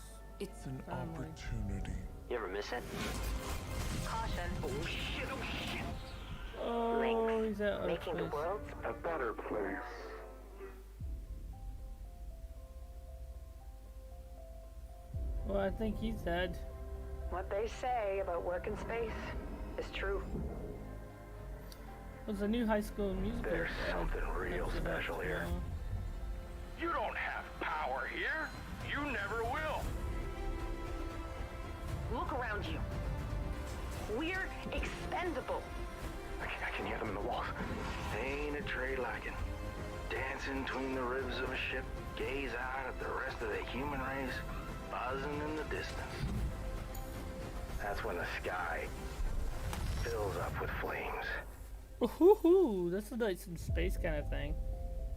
It's an opportunity. You ever miss it? Caution. Oh shit, oh shit. Oh, he's out of Making the place. world A better place. Well, I think he's dead. What they say about work in space is true. There's a new High School Musical. There's something real episode special out here. now. You don't have power here. You never will. Look around you. We're expendable. I can hear them in the walls. Ain't a trade like it. Dancing between the ribs of a ship, gaze out at the rest of the human race, buzzing in the distance. That's when the sky fills up with flames. Ooh, this is like some space kind of thing.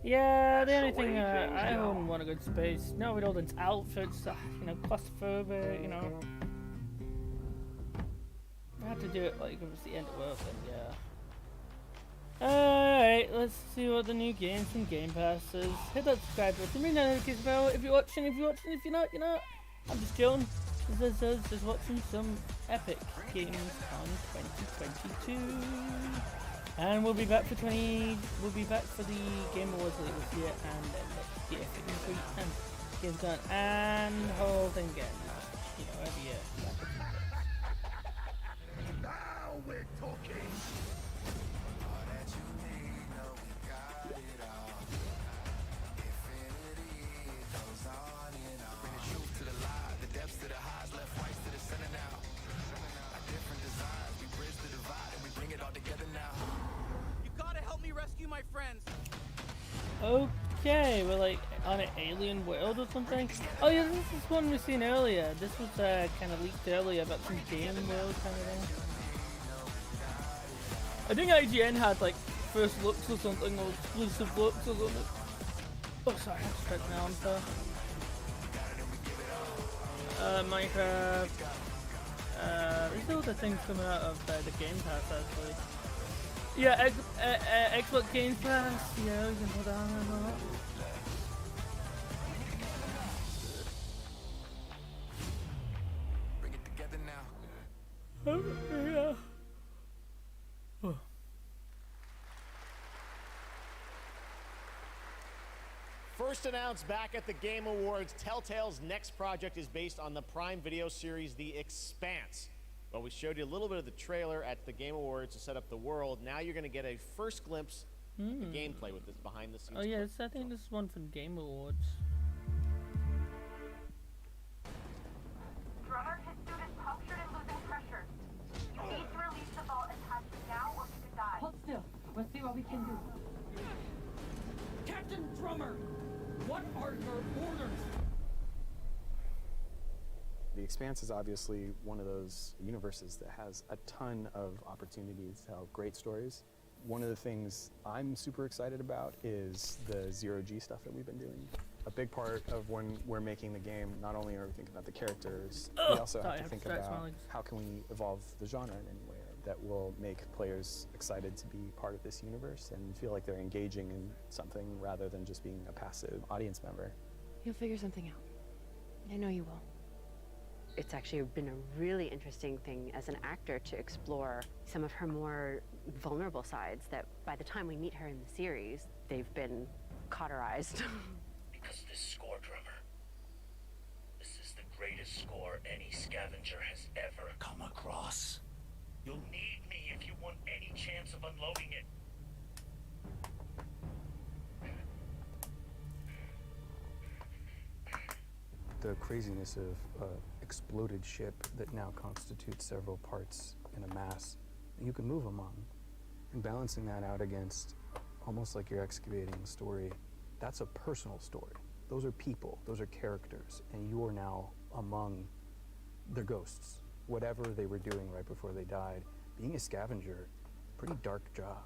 Yeah, the only the way thing things I go. wouldn't want to go to space. No, with all these outfits, you know, claustrophobic, you know. If I had to do it like if it was the end of the world, then yeah. Alright, let's see what the new games from Game Pass is. Hit that subscribe button, ring that notification bell if you're watching, if you're you're not, you're not. I'm just chilling. This is just watching some epic games on 2022. And we'll be back for we'll be back for the Game Awards later this year and next year for and Gamescom and the whole thing again. You know, every year. Now we're talking. You gotta help me rescue my friends. Okay, we're like on an alien world or something. Oh yeah, this is one we've seen earlier. This was kind of leaked earlier about some game world kind of thing. I think IGN had like first looks or something, or exclusive looks or something. Oh sorry, I just tripped my arm there. Minecraft. There's other things coming out of the Game Pass actually. Yeah, Xbox Game Pass. Yeah, we can put that on or not. Bring it together now. Oh, yeah. Oh. First announced back at the Game Awards, Telltale's next project is based on the Prime Video series The Expanse. Well, we showed you a little bit of the trailer at the Game Awards to set up the world. Now you're going to get a first glimpse of the gameplay with this behind-the-scenes. Oh yes, I think this is one from Game Awards. Drummer, his suit is punctured and losing pressure. You need to release the vault attachment now or you could die. Hold still. We'll see what we can do. Captain Drummer, what are your orders? The Expanse is obviously one of those universes that has a ton of opportunities to tell great stories. One of the things I'm super excited about is the zero-G stuff that we've been doing. A big part of when we're making the game, not only are we thinking about the characters, we also have to think about how can we evolve the genre in any way that will make players excited to be part of this universe and feel like they're engaging in something rather than just being a passive audience member. You'll figure something out. I know you will. It's actually been a really interesting thing as an actor to explore some of her more vulnerable sides that by the time we meet her in the series, they've been cauterized. Because of this score, Drummer. This is the greatest score any scavenger has ever come across. You'll need me if you want any chance of unloading it. The craziness of exploded ship that now constitutes several parts in a mass that you can move among, and balancing that out against almost like you're excavating a story. That's a personal story. Those are people, those are characters, and you are now among their ghosts, whatever they were doing right before they died. Being a scavenger, pretty dark job.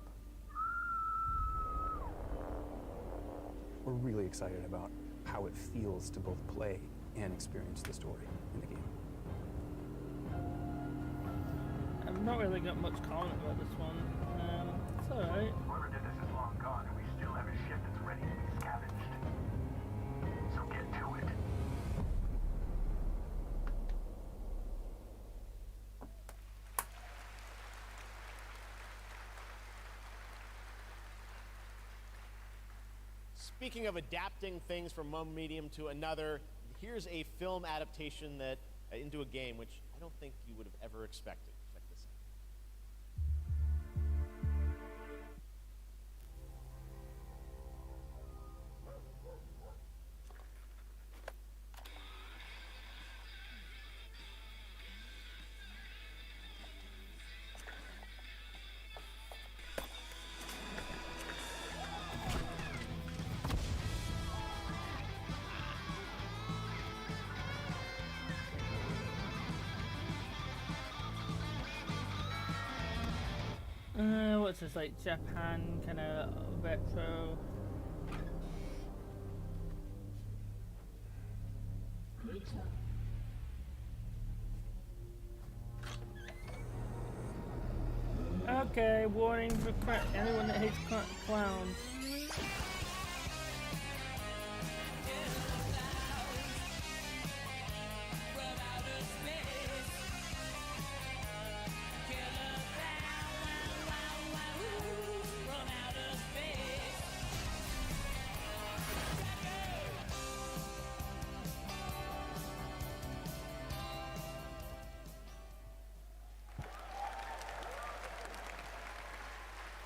We're really excited about how it feels to both play and experience the story in the game. I've not really got much comment about this one. It's alright. Whoever did this is long gone, and we still have a ship that's ready to be scavenged. So get to it. Speaking of adapting things from one medium to another, here's a film adaptation that into a game, which I don't think you would have ever expected. Check this out. What's this, like Japan kind of retro? Okay, warning for anyone that hates clowns.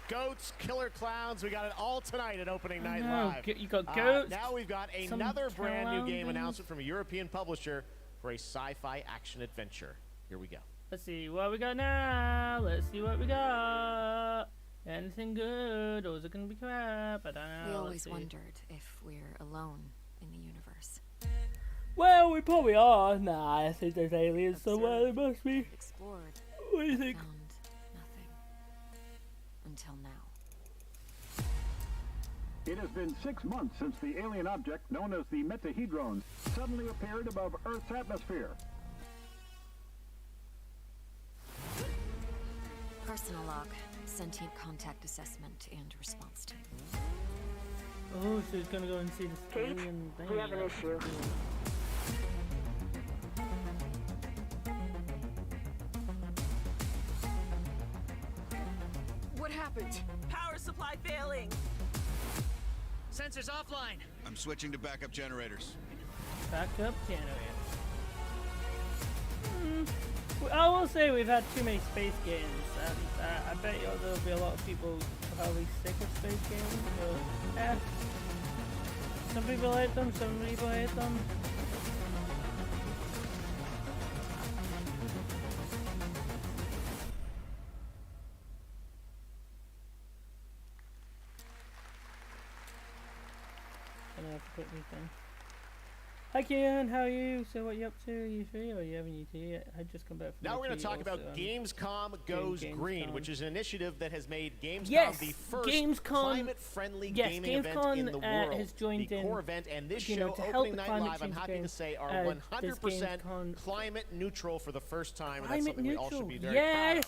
Goats, killer clowns, we got it all tonight at Opening Night Live. You got goats. Now we've got another brand new game announcement from a European publisher for a sci-fi action adventure. Here we go. Let's see what we got now. Let's see what we got. Anything good, or is it gonna be crap? I don't know. We always wondered if we're alone in the universe. Well, we probably are. Nah, I think there's aliens somewhere. There must be. Explored. What do you think? Found nothing. Until now. It has been 6 months since the alien object known as the Metahedron suddenly appeared above Earth's atmosphere. Person, Personal log, sentient contact assessment, and response team. Oh, so he's gonna go and see the alien thing. we have an issue. What happened? Power supply failing. Sensors offline. I'm switching to backup generators. Backup generators. I will say we've had too many space games, and I bet you there'll be a lot of people probably sick of space games. So, some people like them, some people hate them. Gonna have to put me thing. Hi Kian, how are you? So what are you up to? Are you free or are you having your tea yet? I just come back from Now we're going to talk about Gamescom Goes Green, which is an initiative that has made Gamescom the first climate-friendly gaming event in the world. Has joined the core event, and this show, Opening Night Live, I'm happy to say, are 100% climate neutral for the first time, and that's something we all should be very proud of.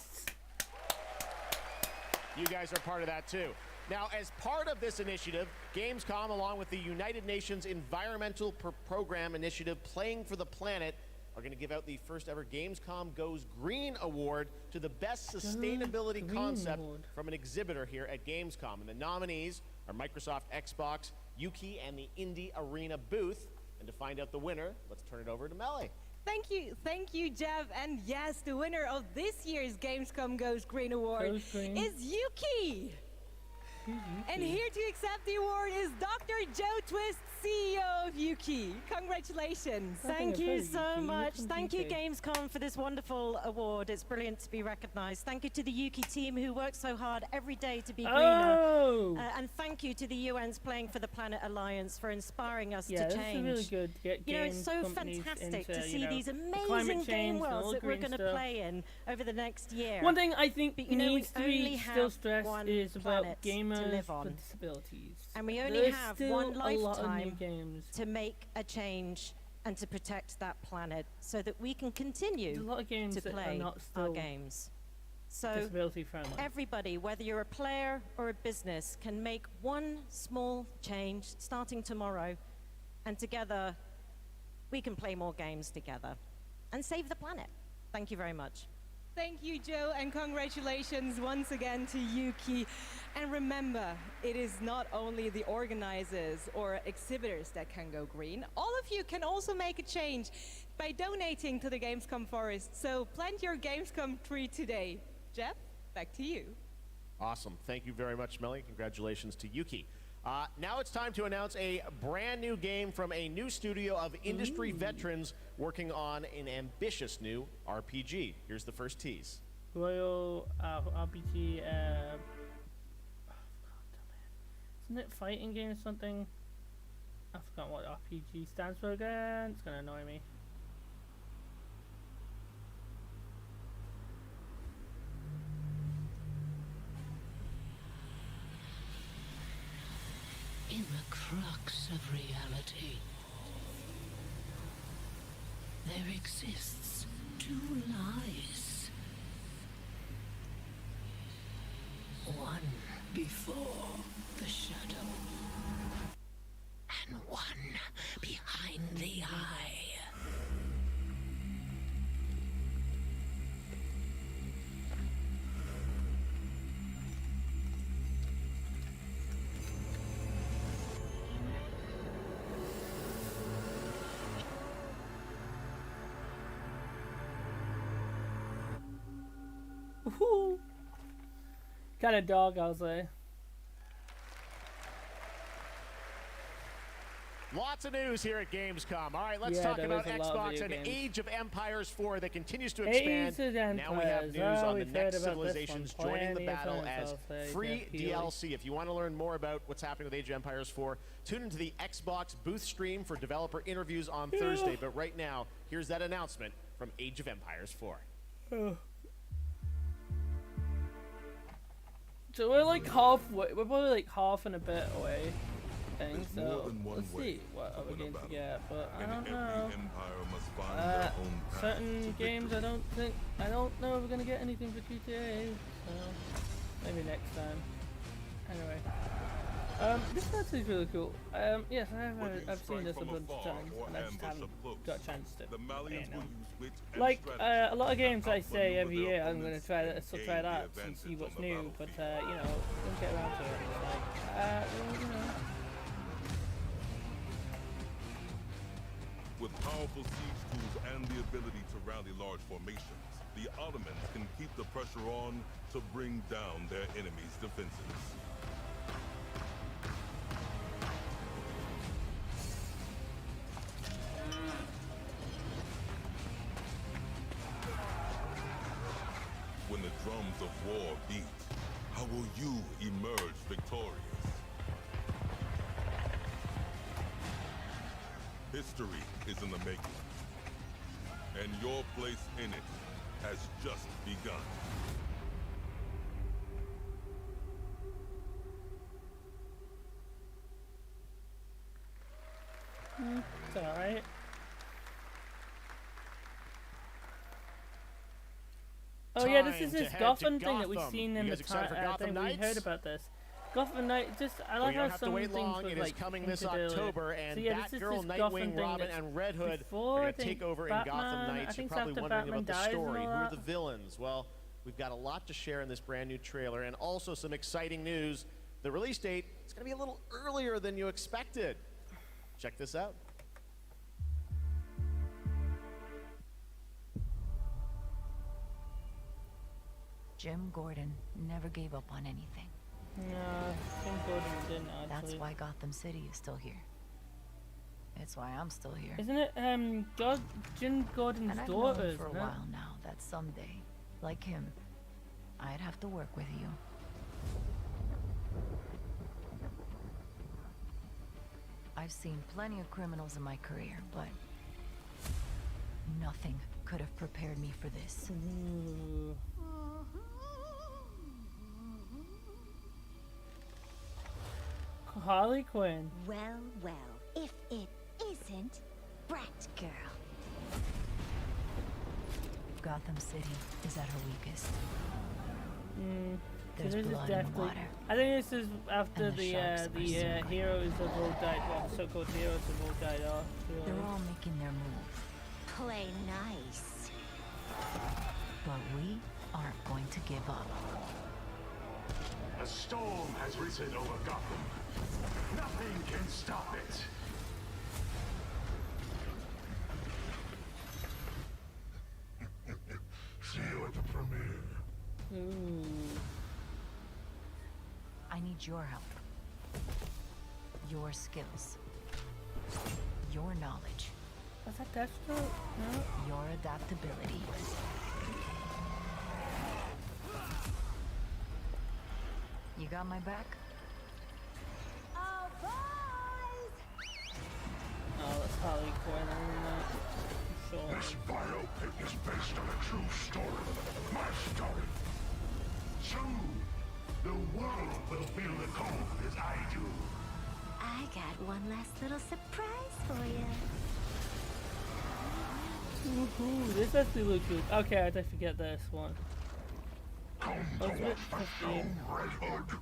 You guys are part of that too. Now, as part of this initiative, Gamescom, along with the United Nations Environmental Program Initiative Playing for the Planet, are going to give out the first ever Gamescom Goes Green Award to the best sustainability concept from an exhibitor here at Gamescom. And the nominees are Microsoft Xbox, Yuki, and the Indie Arena booth. And to find out the winner, let's turn it over to Melly. Thank you, Geoff. And yes, the winner of this year's Gamescom Goes Green Award is Yuki. And here to accept the award is Dr. Joe Twist, CEO of Yuki. Congratulations. Thank you so much. Thank you, Gamescom, for this wonderful award. It's brilliant to be recognized. Thank you to the Yuki team who work so hard every day to be greener. And thank you to the UN's Playing for the Planet Alliance for inspiring us to change. Yeah, this is really good to get it's so fantastic to see these amazing game worlds that we're going to play in over the next year. One thing I think needs to be still stressed is about gamers with disabilities. And we only have one lifetime to make a change and to protect that planet so that we can continue to play our games. So everybody, whether you're a player or a business, can make one small change starting tomorrow, and together we can play more games together and save the planet. Thank you very much. Thank you, Joe, and congratulations once again to Yuki. And remember, it is not only the organizers or exhibitors that can go green. All of you can also make a change by donating to the Gamescom Forest. So plant your Gamescom tree today. Geoff, back to you. Awesome. Thank you very much, Melly. Congratulations to Yuki. Now it's time to announce a brand new game from a new studio of industry veterans working on an ambitious new RPG. Here's the first tease. Royal RPG, isn't it fighting game or something? I forgot what RPG stands for again. It's gonna annoy me. In the crux of reality, there exists two lies. One before the shadow, and one behind the eye. Woohoo! Kind of dog, I'll say. Lots of news here at Gamescom. All right, let's talk about Xbox and Age of Empires 4 that continues to expand. Now we have news on the next civilizations joining the battle as free DLC. If you want to learn more about what's happening with Age of Empires 4, tune into the Xbox booth stream for developer interviews on Thursday. But right now, here's that announcement from Age of Empires 4. So we're like half, we're probably like half and a bit away thing, so let's see what other games we get. But I don't know. Certain games I don't know if we're gonna get anything for GTA, so maybe next time. Anyway, this actually is really cool. Yes, I've seen this a bunch of times, and I just haven't got a chance to play it now. Like a lot of games I say every year I'm gonna try it out and see what's new, but you know, don't get around to it. It's like, well, you know. With powerful siege tools and the ability to rally large formations, the Ottomans can keep the pressure on to bring down their enemies' defenses. When the drums of war beat, how will you emerge victorious? History is in the making, and your place in it has just begun. It's alright. Oh yeah, this is this Gotham thing that we've seen in the thing. We heard about this. Gotham Knight, just I like how some things were like coming this October, and so yeah, Batgirl, Nightwing, Robin, and Red Hood are going to take over in Gotham Knights. You're probably wondering about the story. Who are the villains? Well, we've got a lot to share in this brand new trailer, and also some exciting news. The release date is going to be a little earlier than you expected. Check this out. Jim Gordon never gave up on anything. No, Jim Gordon didn't actually. That's why Gotham City is still here. It's why I'm still here. Isn't it Jim Gordon's and daughter? I've known for a while now that someday, like him, I'd have to work with you. I've seen plenty of criminals in my career, but nothing could have prepared me for this. Ooh. Harley Quinn. Well, well, if it isn't Batgirl. Gotham City is at her weakest. So There's this is blood and definitely. water. I think this is after And the heroes have all died. Well, the so-called heroes have all died off. They're all making their move. Play nice. But we aren't going to give up. A storm has risen over Gotham. Nothing can stop it. See you at the premiere. I need your help. Your skills. Your knowledge. Was that Deathstroke? No. Your adaptability. You got my back? Oh, boys! Oh, that's Harley Quinn, isn't it? Sure. This biopic is based on a true story. My story. Soon, the world will feel the cold as I do. I got one last little surprise for you. Woohoo, this actually looks good. Okay, I did forget this one. Come to watch the film, Red Hood.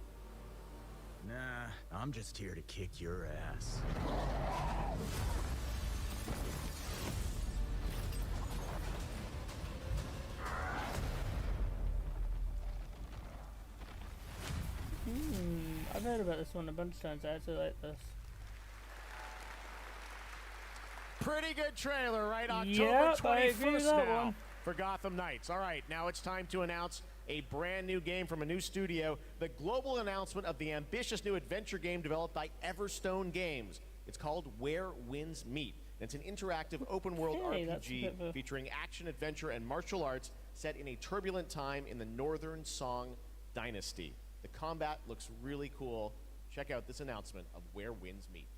Nah, I'm just here to kick your ass. I've heard about this one a bunch of times. I actually like this. Pretty good trailer, right? October Yep, 21st I agree with that now one. for Gotham Knights. All right, now it's time to announce a brand new game from a new studio, the global announcement of the ambitious new adventure game developed by Everstone Games. It's called Where Winds Meet. It's an interactive open-world RPG featuring action, adventure, and martial arts set in a turbulent time in the Northern Song Dynasty. The combat looks really cool. Check out this announcement of Where Winds Meet.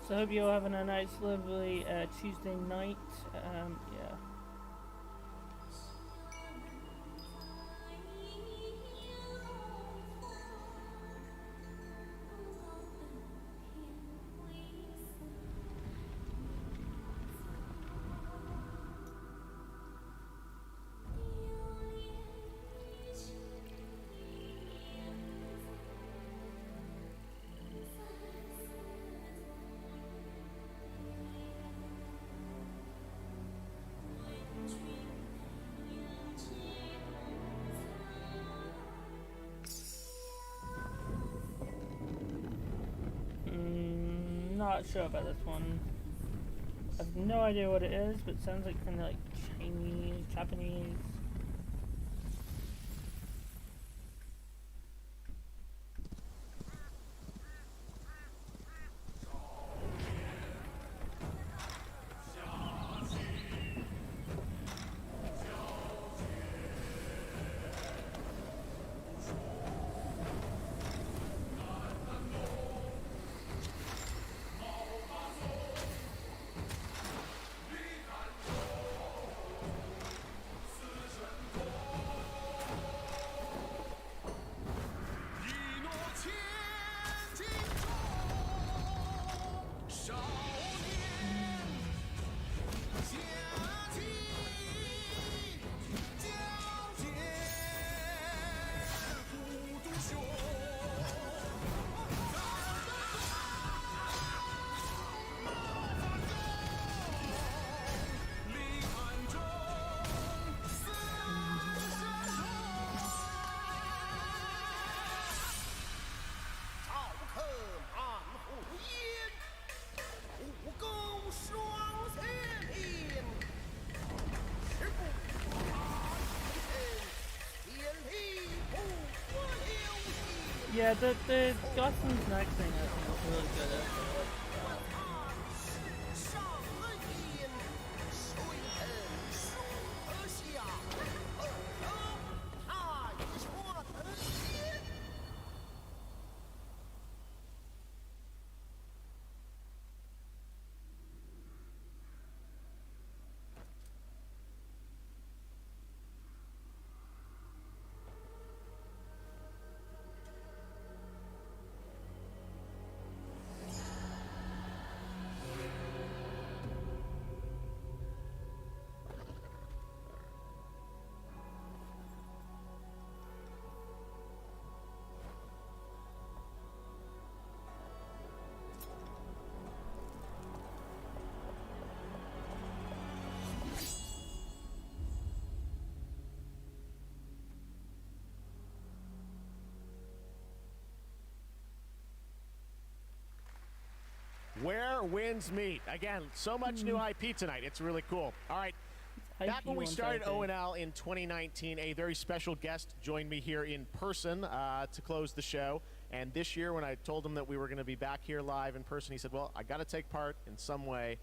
So I hope you're having a nice, lovely Tuesday night. Yeah. Not sure about this one. I have no idea what it is, but it sounds like kind of like Chinese, Japanese. Yeah, the Goslin's next thing I think is really good at. Where winds meet. Again, so much new IP tonight. It's really cool. All right. Back when we started ONL in 2019, a very special guest joined me here in person to close the show. And this year, when I told him that we were going to be back here live in person, he said, well, I got to take part in some way.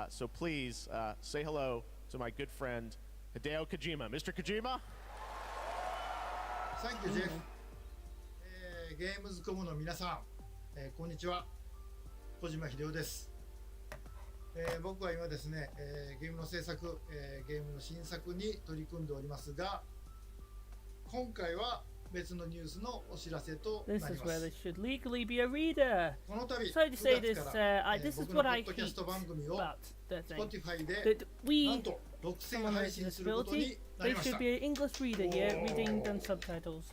So please say hello to my good friend, Hideo Kojima. Mr. Kojima? Thank you, Jeff. Gamescom の皆さん、こんにちは。小島秀夫です。僕は今ですね、ゲームの制作、ゲームの新作に取り組んでおりますが、今回は別のニュースのお知らせとなります。This is where they should legally be a reader. この度、Sorry to say this, this is 僕の what ポ I ッドキャス hate ト番組を about the thing. Spotify で That we, なんと独占 someone 配 with 信することに disability, なり they まし should た。 be an English reader, yeah, reading done subtitles.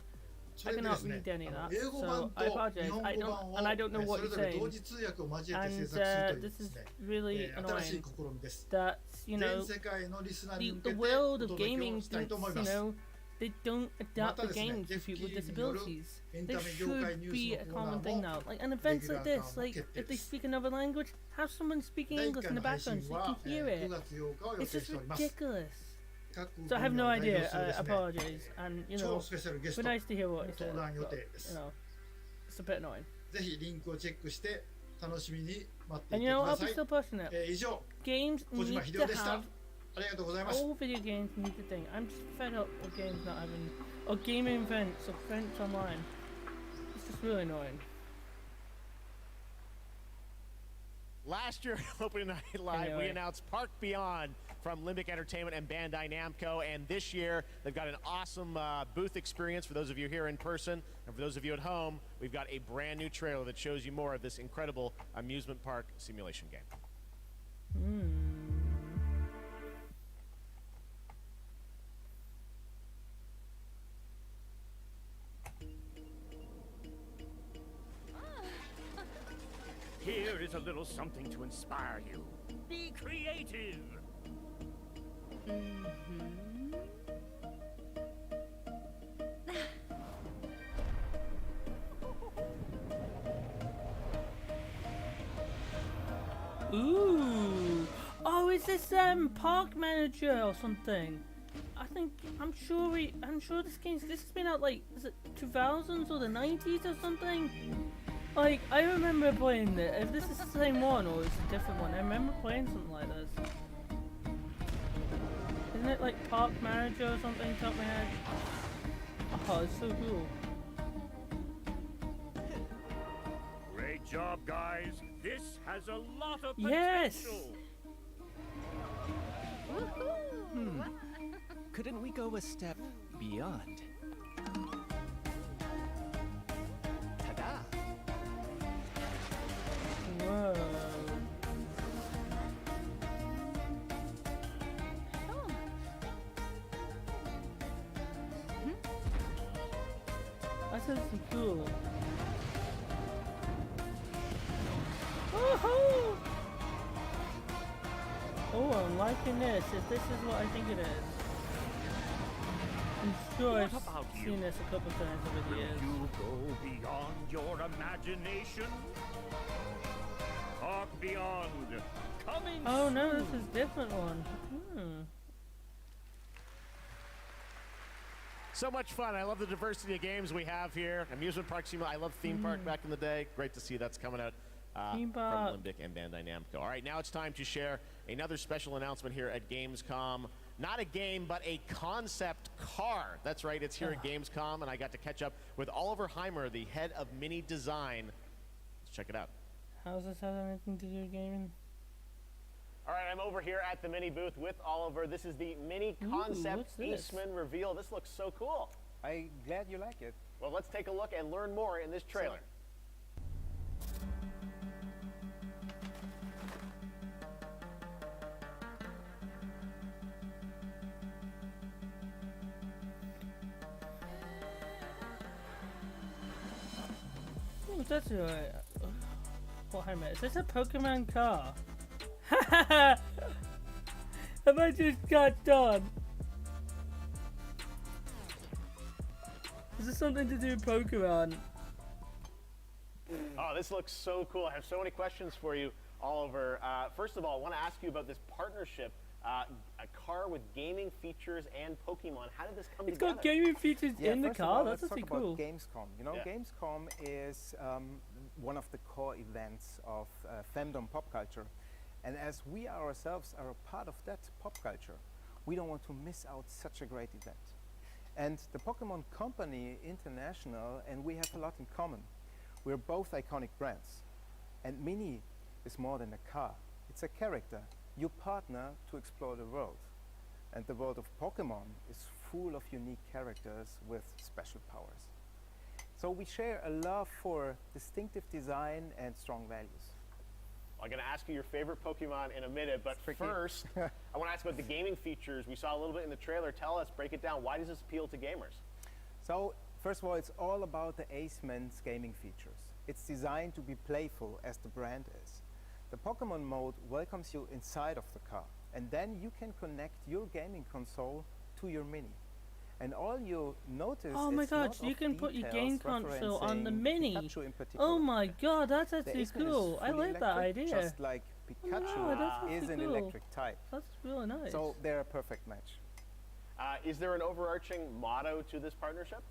I それで cannot ですね、 read any of that, 英語版 so と I 日 apologize. 本 I 語版 don't, を and I don't know そ what れ you're ぞれ同 saying. 時通訳を交えて And 制作するという this です is ね、 really 新しい annoying. 試みです。 That, you 全 know, 世界のリスナーに the 向けて world お of 届け gaming をしたい thinks, と思い you ます。 know, they don't ま adapt た the ですね、 games ジェ for フ・キ people ー with リーによる disabilities. エン They タメ業界 should ニュー be ス a のコーナ common ー thing も now. Like, and レ events ギュラ like ー化 this, も like, 決定 if で they す。 speak another language, have someone speaking 第1 English 回 in の the 配 background 信 so you は can hear 9 it. 月8日を予 It's 定して just おります。 ridiculous. 各 So I have 分 no 野を代表 idea. するですね、 Apologies. And, you 超 know, スペシャルゲス it'd ト be nice to hear の what he 登 said, 壇予 but, 定で you す。 know, it's a bit annoying. ぜひリンクをチェックして楽しみに待ってい And て you く know, だ I'll さ be い。 still pushing it. 以上、 Games 小島 need 秀 to 夫でした。 have ありがとうございます。 all video games need to think. I'm just fed up with games not having, or gaming events or French online. It's just really annoying. last year at Opening Night Live, we announced Park Beyond from Limbic Entertainment and Bandai Namco, and this year they've got an awesome booth experience for those of you here in person, and for those of you at home, we've got a brand new trailer that shows you more of this incredible amusement park simulation game. Here is a little something to inspire you. Be creative. Ooh. Oh, is this Park Manager or something? I'm sure this has been out like, is it 2000s or the 90s or something? Like, I remember playing it. If this is the same one or it's a different one, I remember playing something like this. Isn't it like Park Manager or something, top of my head? Oh, it's so cool. Great job, guys. This has a lot of potential. Yes! Couldn't we go a step beyond? Ta-da! Whoa. That's so cool. Woohoo! Oh, I'm liking this. If this is what I think it is. I'm sure I've seen this a couple times over the years. You go beyond your imagination. Park Beyond. Coming Oh no, soon. this is a different one. So much fun. I love the diversity of games we have here. Amusement park simulator. I love theme park back in the day. Great to see that's coming out from Limbic and Bandai Namco. All right, now it's time to share another special announcement here at Gamescom. Not a game, but a concept car. That's right, it's here at Gamescom, and I got to catch up with Oliver Heimer, the head of Mini Design. Let's check it out. How does this have anything to do with gaming? All right, I'm over here at the Mini booth with Oliver. This is the Mini Concept Eastman reveal. This looks so cool. I'm glad you like it. Well, let's take a look and learn more in this trailer. Oh, that's right. What I meant. Is this a Pokemon car? Have I just got done? Is this something to do with Pokemon? Oh, this looks so cool. I have so many questions for you, Oliver. First of all, I want to ask you about this partnership. A car with gaming features and Pokemon. How did this come together? It's got gaming features in the car? That's let's actually talk cool. About Gamescom. You know, Gamescom is one of the core events of fandom pop culture. And as we ourselves are a part of that pop culture, we don't want to miss out such a great event. And the Pokemon Company International and we have a lot in common. We're both iconic brands. And Mini is more than a car. It's a character. You partner to explore the world. And the world of Pokemon is full of unique characters with special powers. So we share a love for distinctive design and strong values. I'm going to ask you your favorite Pokemon in a minute, but first, I want to ask about the gaming features. We saw a little bit in the trailer. Tell us, break it down. Why does this appeal to gamers? So, first of all, it's all about the Aceman's gaming features. It's designed to be playful, as the brand is. The Pokemon mode welcomes you inside of the car, and then you can connect your gaming console to your Mini. And all you notice oh my god, so you can put your game console on the Mini. Oh my god, that's actually cool. I like that idea. Just like Pikachu is an electric type. That's really nice. So they're a perfect match. Is there an overarching motto to this partnership?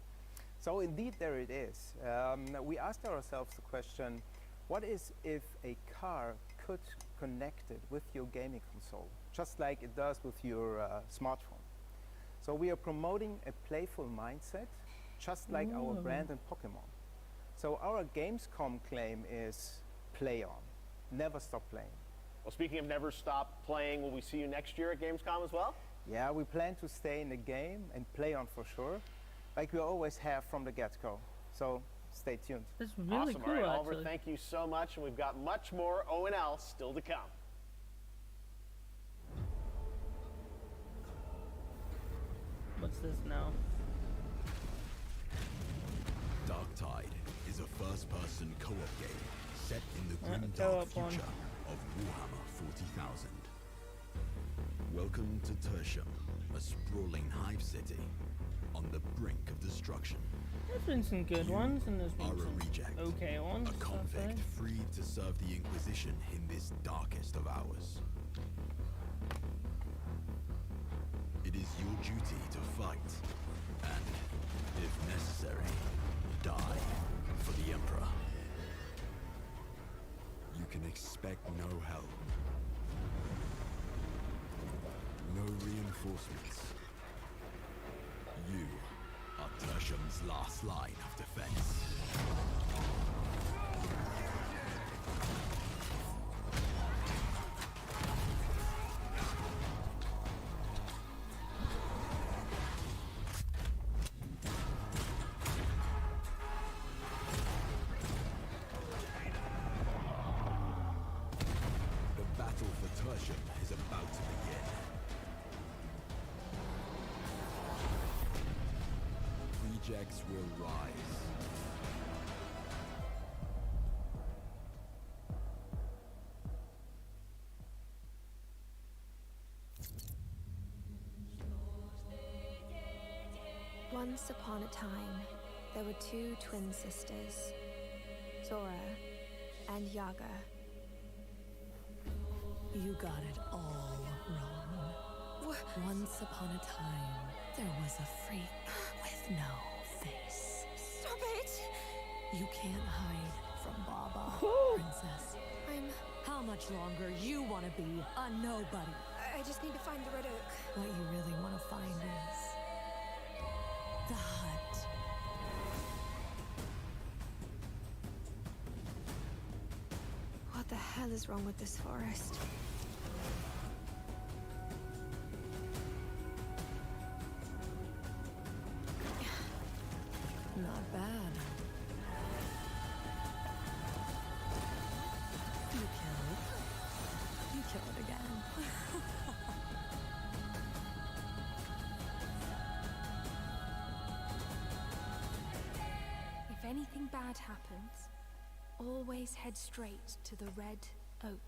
So indeed there it is. We asked ourselves the question, what is if a car could connect it with your gaming console, just like it does with your smartphone? So we are promoting a playful mindset, just like our brand and Pokemon. So our Gamescom claim is play on. never stop playing. Well, speaking of never stop playing, will we see you next year at Gamescom as well? Yeah, we plan to stay in the game and play on for sure, like we always have from the get-go. So stay tuned. That's really awesome. cool, All right, Oliver, actually. thank you so much, and we've got much more O&L still to come. What's this now? Dark Tide is a first-person co-op game set in the grim dark future of Warhammer 40,000. Welcome to Tertium, a sprawling hive city on the brink of destruction. There's been some good ones, and there's been some reject, okay ones. a convict freed to serve the Inquisition in this darkest of hours. It is your duty to fight, and, if necessary, die for the Emperor. You can expect no help. No reinforcements. You are Tertium's last line of defense. The battle for Tertium is about to begin. Rejects will rise. Once upon a time, there were two twin sisters, Zora and Yaga. You got it all wrong. Once upon a time, there was a freak with no face. Stop it! You can't hide from Baba, princess. How much longer you want to be a nobody? I just need to find the Red Oak. What you really want to find is the hut. What the hell is wrong with this forest? Not bad. You killed. You killed again. If anything bad happens, always head straight to the Red Oak.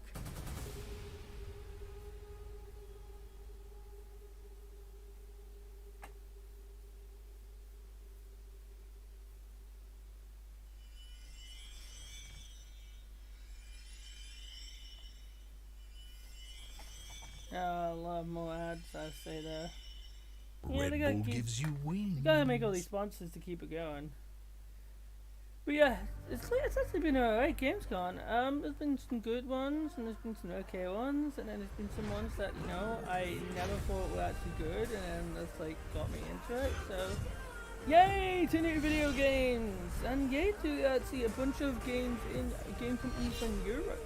Oh, a lot more ads, I say there. Red Bull gives you wings. You gotta make all these sponsors to keep it going. But yeah, it's actually been alright, Gamescom. There's been some good ones, and there's been some okay ones, and then there's been some ones that, you know, I never thought were actually good, and then that's like got me into it, so yay to new video games! And yay to see a bunch of games in game companies from Europe.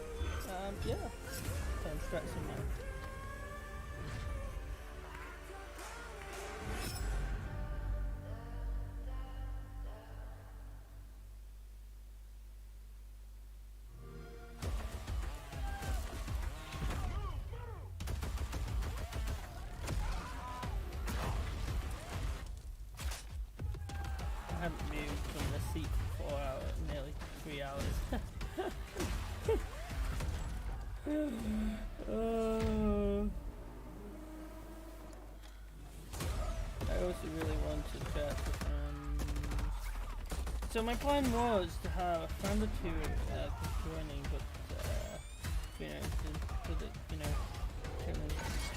Yeah. So I'm stretching now. I haven't moved from the seat for 4 hours, nearly 3 hours. I also really want to chat with friends. So my plan was to have a friend or two joining, but you know, so that, you know,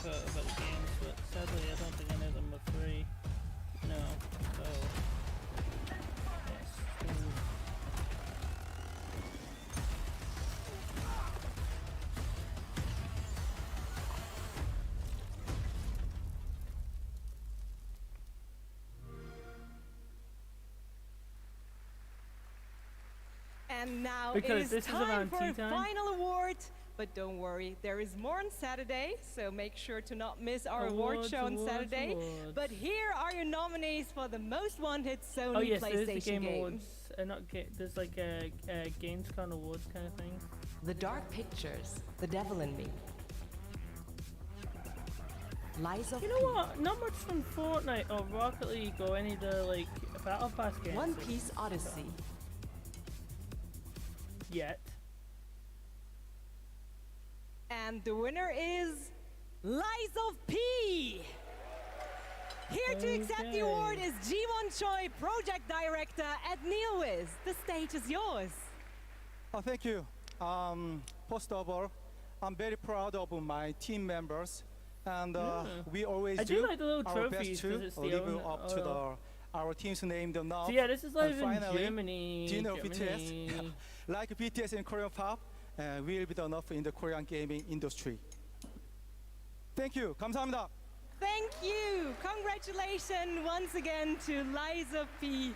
talk about the games, but sadly I don't think any of them are free. No, so yes. And now because it is time around for a time. final award. But don't worry, there is more on Saturday, so make sure to not miss our award show on Saturday. But here are your nominees for the most wanted Sony PlayStation there's the Game game. Awards. There's like a Gamescom awards kind of thing. The Dark Pictures, The Devil in Me. Lies of You know what? Not much from Fortnite or Rocket League or any of the like Battle Pass games. One Piece Odyssey. Yet. And the winner is Lies of P. Here to accept the award is Ji-won Choi, Project Director at NeoWiz. The stage is yours. Oh, thank you. First of all, I'm very proud of my team members, and we always do like the little our trophies best to live up to our team's name. Now, so yeah, this is live in finally, Germany. Do you know BTS? Like BTS in Korean pop, will be done enough in the Korean gaming industry. Thank you. 감사합니다. Thank you. Congratulations once again to Liza P.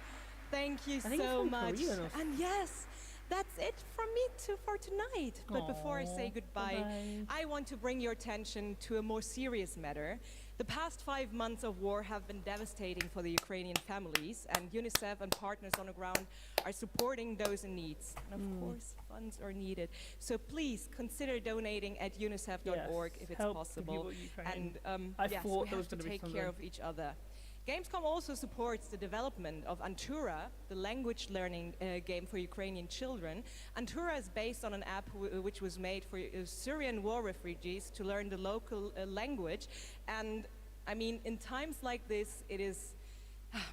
Thank you so much. And yes, that's it from me for tonight. But before I say goodbye, I want to bring your attention to a more serious matter. The past 5 months of war have been devastating for the Ukrainian families, and UNICEF and partners on the ground are supporting those in need. And of course, funds are needed. So please consider donating at unicef.org if it's possible. And yes, we have to take care of each other. Gamescom also supports the development of Antura, the language learning game for Ukrainian children. Antura is based on an app which was made for Syrian war refugees to learn the local language. And I mean, in times like this, it is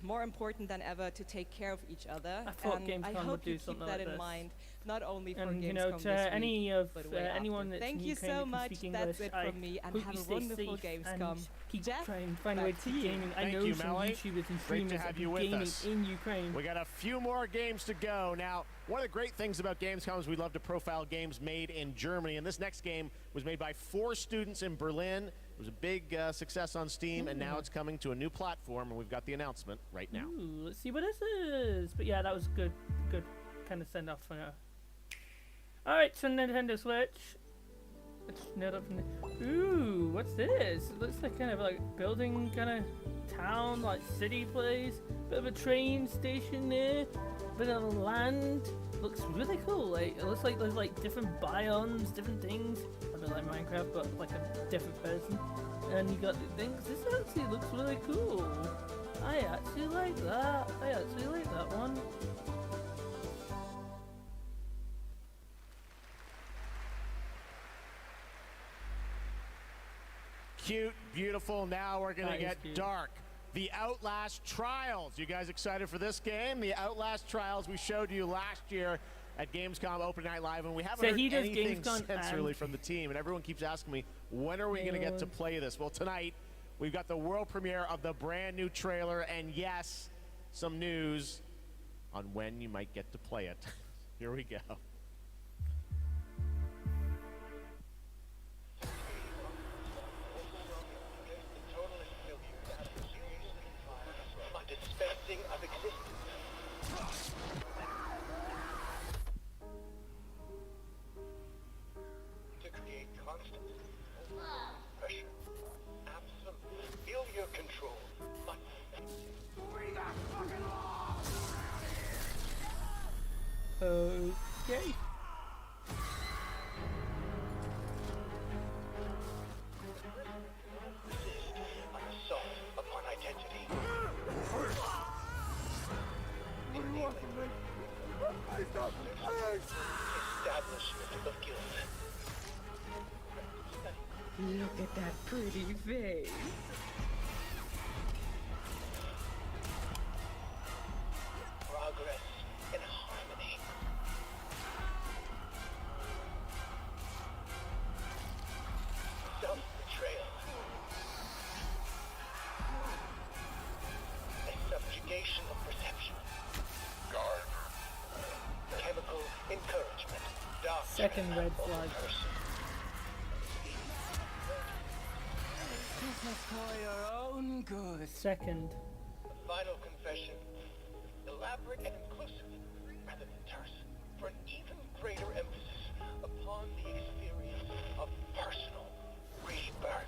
more important than ever to take care of each other. I thought and Gamescom I hope would do you keep something that like in this. mind, not only for And Gamescom you know, to this any week, of but way anyone after. that's Thank in you Ukraine so that can much. speak That's English, it from me, and hope have you a stay wonderful safe Gamescom. and keep Jeff, trying to find a way back to to you. gaming. I Thank know you, some Melly. YouTubers and Great streamers to that have do you with gaming us. in Ukraine. We got a few more games to go. Now, one of the great things about Gamescom is we love to profile games made in Germany, and this next game was made by 4 students in Berlin. It was a big success on Steam, and now it's coming to a new platform, and we've got the announcement right now. Ooh, let's see what this is. But yeah, that was good kind of send off for now. Alright, so Nintendo Switch. Let's net up from the ooh, what's this? It looks like kind of like building kind of town, like city place. Bit of a train station there. Bit of land. Looks really cool. Like it looks like there's like different biomes, different things. A bit like Minecraft, but like a different person. And you got the things. This actually looks really cool. I actually like that. I actually like that one. Cute, beautiful. Now we're going to get cute. dark. The Outlast Trials. You guys excited for this game? The Outlast Trials we showed you last year at Gamescom Open Night Live, and we haven't heard anything since really from the team, and everyone keeps asking me, when are we going to get to play this? Well, tonight, we've got the world premiere of the brand new trailer, and yes, some news on when you might get to play it. Here we go. Dispensing of existence. To create constant pressure. Absolute failure control. But we got fucking off. Okay. An assault upon identity. Establishment of guilt. Look at that pretty face. Progress in harmony. Self-betrayal. A subjugation of perception. Guard. Chemical encouragement. Second red flag. This is for your own good. Second. Final confession. Elaborate and inclusive, rather than terse. For an greater emphasis upon the experience of personal rebirth.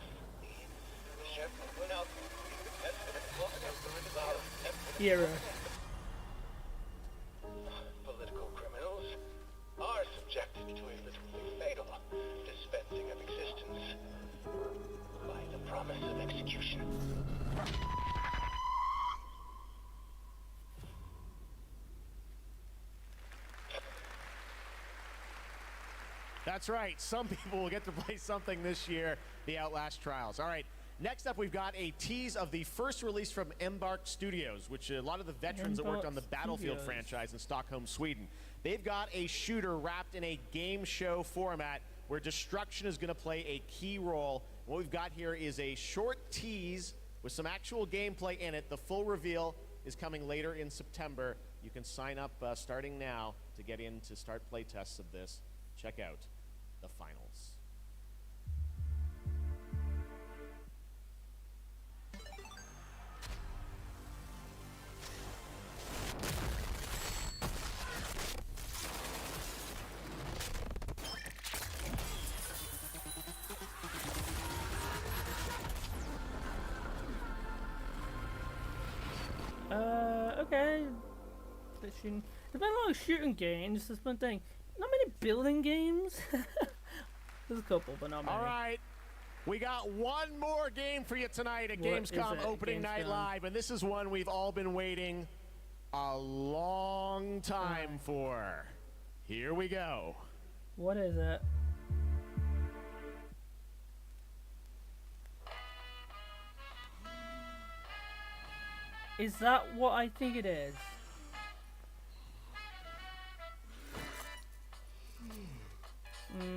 Chef went out to test it long enough about Hero. political criminals are subjected to a literally fatal dispensing of existence by the promise of execution. That's right. Some people will get to play something this year, the Outlast Trials. All right. Next up, we've got a tease of the first release from Embark Studios, which a lot of the veterans that worked on the Battlefield franchise in Stockholm, Sweden. They've got a shooter wrapped in a game show format where destruction is going to play a key role. What we've got here is a short tease with some actual gameplay in it. The full reveal is coming later in September. You can sign up starting now to get in to start play tests of this. Check out the finals. Okay. There's been a lot of shooting games. There's one thing. Not many building games. There's a couple, but not many. All right. We got one more game for you tonight at Gamescom opening night live, and this is one we've all been waiting a long time for. Here we go. What is it? Is that what I think it is?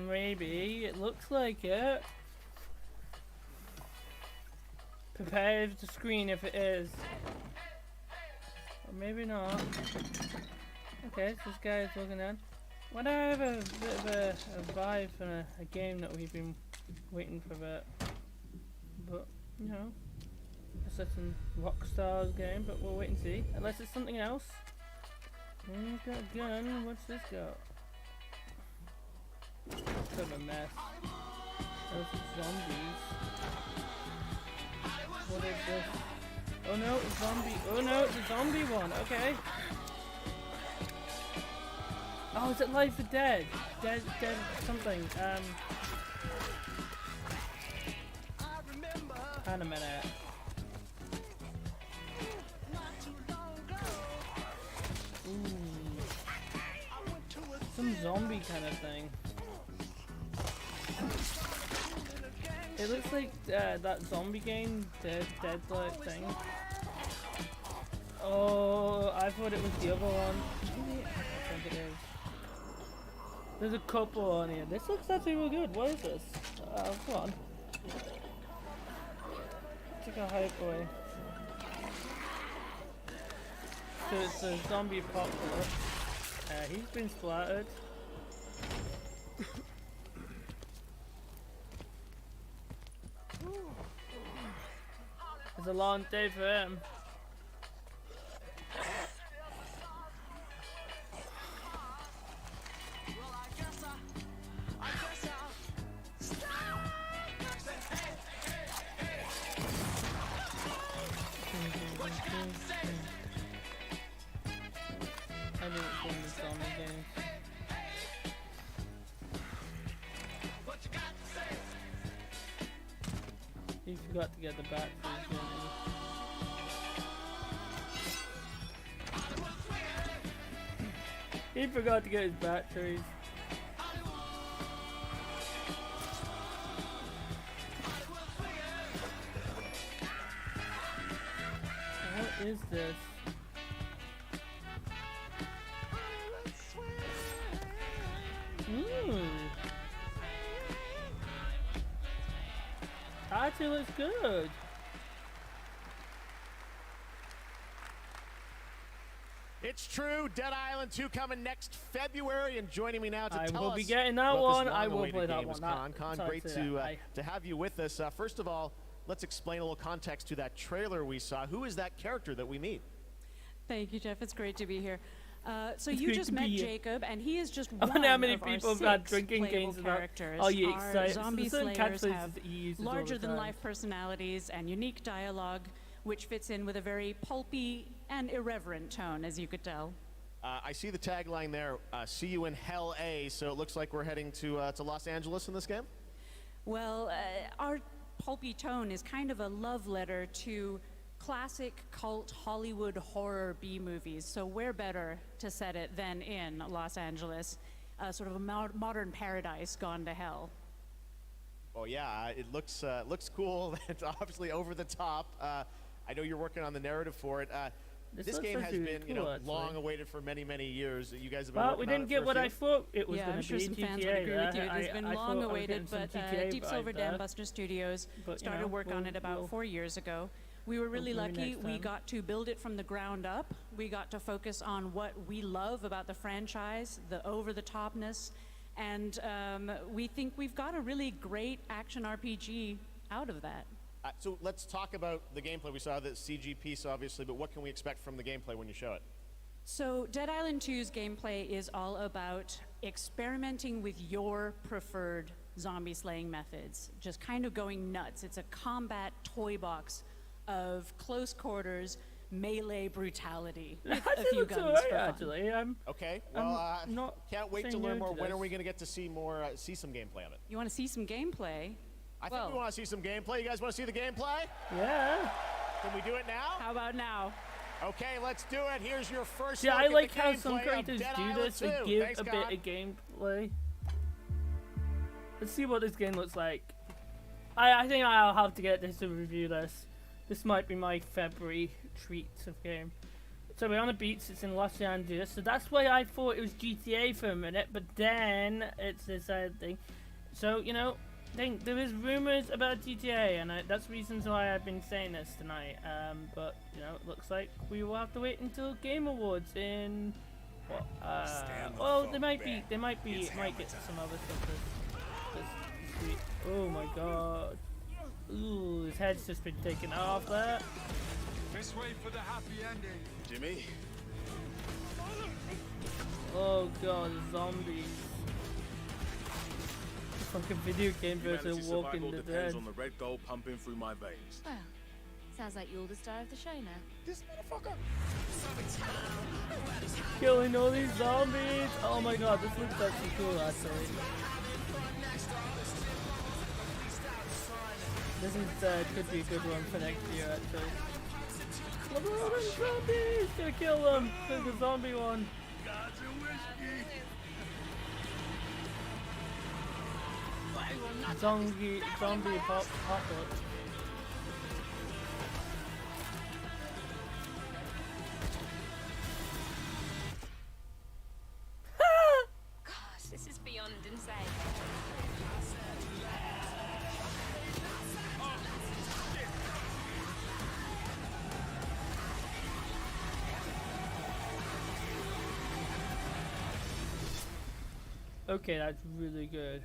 Maybe. It looks like it. Prepare to screen if it is. Or maybe not. Okay, so this guy is looking at. Why do I have a bit of a vibe for a game that we've been waiting for a bit? But, you know. It's such a Rockstar's game, but we'll wait and see. Unless it's something else. He's got a gun. What's this got? It's kind of a mess. Those are zombies. What is this? Oh no, it's zombie. Oh no, it's a zombie one. Okay. Oh, is it Life or Dead? Dead something. Hang a minute. Ooh. Some zombie kind of thing. It looks like that zombie game, Dead like thing. Oh, I thought it was the other one. I think it is. There's a couple on here. This looks actually real good. What is this? Come on. It's like a hype boy. So it's a zombie apocalypse. He's been splattered. It's a long day for him. I didn't win this zombie game. He forgot to get the batteries, didn't he? He forgot to get his batteries. What is this? Actually looks good. It's true, Dead Island 2 coming next February, and joining me now to tell us I will be getting that one. I will play that one. Con, great to have you with us. First of all, let's explain a little context to that trailer we saw. Who is that character that we meet? Thank you, Jeff. It's great to be here. So It's you great just to met be here. Jacob, and he is just I one wonder how many of our people have 6 had drinking playable games about, characters. "Are you Our excited?" zombie There's certain slayers catchphrases have that he uses all the larger-than-life time. personalities and unique dialogue, which fits in with a very pulpy and irreverent tone, as you could tell. I see the tagline there, see you in Hell A, so it looks like we're heading to Los Angeles in this game? Well, our pulpy tone is kind of a love letter to classic cult Hollywood horror B-movies, so where better to set it than in Los Angeles, sort of a modern paradise gone to hell. Oh yeah, it looks cool. It's obviously over the top. I know you're working on the narrative for it. This game has been, long awaited for many, many years. You guys have been Well, working we on didn't it get for what a I few? thought it was Yeah, going I'm to sure be. some fans GTA would agree with there. you. It has been I long thought I was awaited, getting some but GTA Deep vibe Silver there. Dambuster Studios But, you started know, work on it about we'll- 4 years ago. We were really hopefully lucky. next We time. got to build it from the ground up. We got to focus on what we love about the franchise, the over-the-topness, and we think we've got a really great action RPG out of that. So let's talk about the gameplay. We saw the CG piece, obviously, but what can we expect from the gameplay when you show it? So Dead Island 2's gameplay is all about experimenting with your preferred zombie slaying methods, just kind of going nuts. It's a combat toy box of close quarters melee brutality with a few guns for fun. Actually, Okay, well, not can't wait to saying learn no more. to When are this. we going to get to see more, see some gameplay of it? You want to see some gameplay? I think we want to see some gameplay. You guys want to see the gameplay? Yeah. Can we do it now? How about now? Okay, let's do it. Here's your first Yeah, look I at like the how some gameplay of creators Dead do Island this. They 2. give Thanks, a God. bit of gameplay. Let's see what this game looks like. I think I'll have to get this to review this. This might be my February treat of game. So we're on a beach, it's in Los Angeles, so that's why I thought it was GTA for a minute, but then it's this other thing. So, you know, there is rumors about GTA, and that's reasons why I've been saying this tonight. But, you know, it looks like we will have to wait until Game Awards in, what, well, it might get some other stuff this week. Oh my god. Ooh, his head's just been taken off there. This way for the happy ending. Jimmy? Oh god, zombies. Fucking video game version of Walking the Dead. Depends on the red gold pumping through my veins. Well, sounds like you're the star of the show now. This motherfucker! Killing all these zombies! Oh my god, this looks actually cool actually. This is could be a good one for next year actually. Look at all them zombies! Gonna kill them! There's the zombie one. Zombie apocalypse. Gosh, this is beyond insane. Okay, that's really good.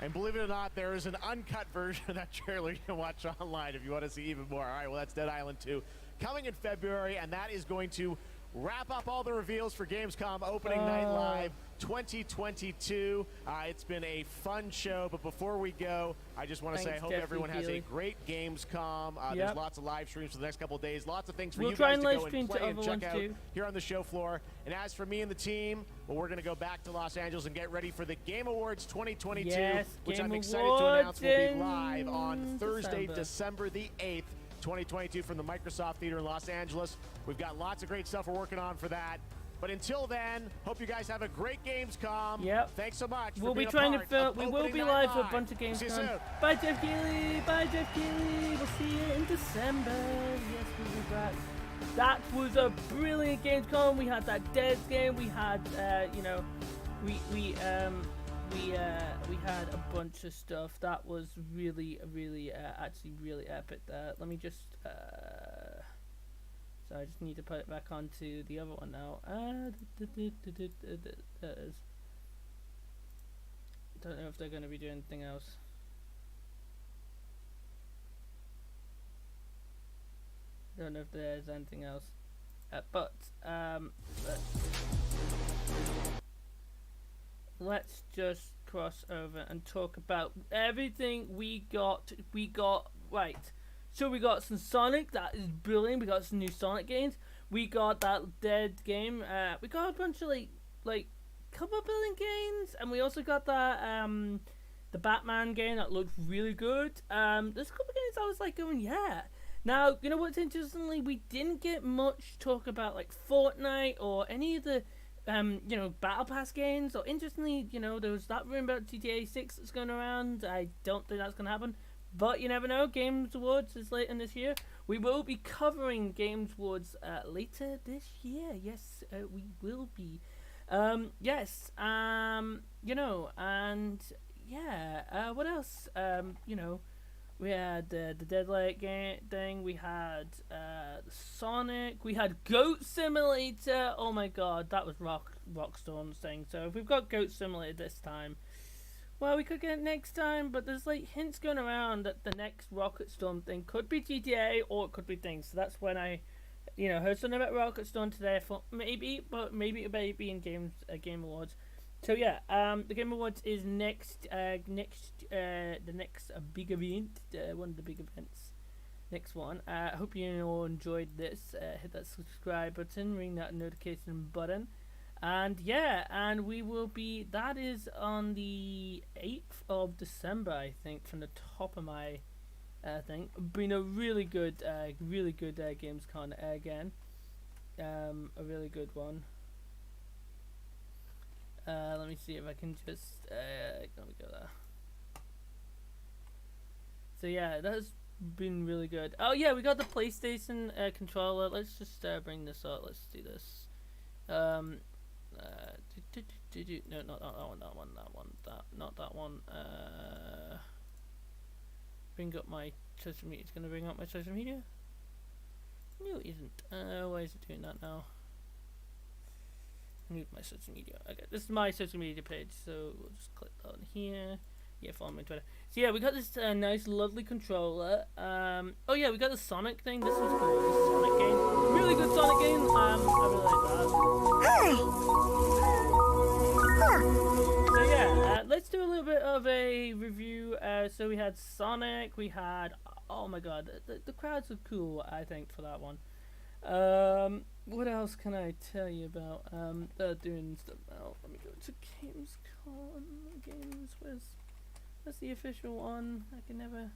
And believe it or not, there is an uncut version of that trailer you can watch online if you want to see even more. All right, well, that's Dead Island 2 coming in February, and that is going to wrap up all the reveals for Gamescom Opening Night Live 2022. It's been a fun show, but before we go, I just want to say I hope everyone has a great Gamescom. There's lots of live streams for the next couple of days, lots of things for you guys to go and play and check out here on the show floor. And as for me and the team, well, we're going to go back to Los Angeles and get ready for the Game Awards 2022, which I'm excited to announce will be live on Thursday, December the 8th. 2022 from the Microsoft Theater in Los Angeles. We've got lots of great stuff we're working on for that. But until then, hope you guys have a great Gamescom. Yep. Thanks so much. We'll for be being trying a to part film. of We will Opening be Night live for a bunch of See you Gamescom. soon. Bye, Geoff Keighley. Bye, Geoff Keighley. We'll see you in December. Yes, we'll be back. That was a brilliant Gamescom. We had that Dead game. We had, you know, we had a bunch of stuff that was really actually really epic there. Let me just so I just need to put it back onto the other one now. There it is. Don't know if they're going to be doing anything else. I don't know if there's anything else. But let's just cross over and talk about everything we got. Right. So we got some Sonic, that is brilliant. We got some new Sonic games. We got that Dead game. We got a bunch of like couple building games, and we also got that the Batman game that looked really good. There's a couple of games I was like going, yeah. Now, you know what's interestingly, we didn't get much talk about like Fortnite or any of the you know, Battle Pass games. Or interestingly, you know, there was that rumor about GTA 6 that's going around. I don't think that's going to happen. But you never know, Games Awards is later in this year. We will be covering Games Awards later this year. Yes, we will be. Yes, you know, and yeah, what else? You know, we had the Deadlight game thing, we had Sonic, we had Goat Simulator. Oh my god, that was Rockstorm's thing. So if we've got Goat Simulator this time, well, we could get it next time, but there's like hints going around that the next Rocket Storm thing could be GTA or it could be things. So that's when I, you know, heard something about Rocket Storm today. I thought maybe, but maybe it may be in Game Awards. So yeah, the Game Awards is next, the next big event, one of the big events. Next one. I hope you all enjoyed this. Hit that subscribe button, ring that notification button. And yeah, and we will be, that is on the 8th of December, I think, from the top of my thing. Been a really good Gamescom again. A really good one. Let me see if I can just, let me go there. So yeah, that has been really good. Oh yeah, we got the PlayStation controller. Let's just bring this up. Let's do this. No, not that one, not that one. Bring up my social media. It's gonna bring up my social media? No, it isn't. Why is it doing that now? Move my social media. Okay, this is my social media page, so we'll just click on here. Yeah, follow me on Twitter. So yeah, we got this nice, lovely controller. Oh yeah, we got the Sonic thing. This was cool. This Sonic game, really good Sonic game. I really like that. So yeah, let's do a little bit of a review. So we had Sonic. We had, oh my god, the crowds are cool. I think for that one. What else can I tell you about? They're doing stuff now. Let me go to Gamescom. Games, where's the official one? I can never.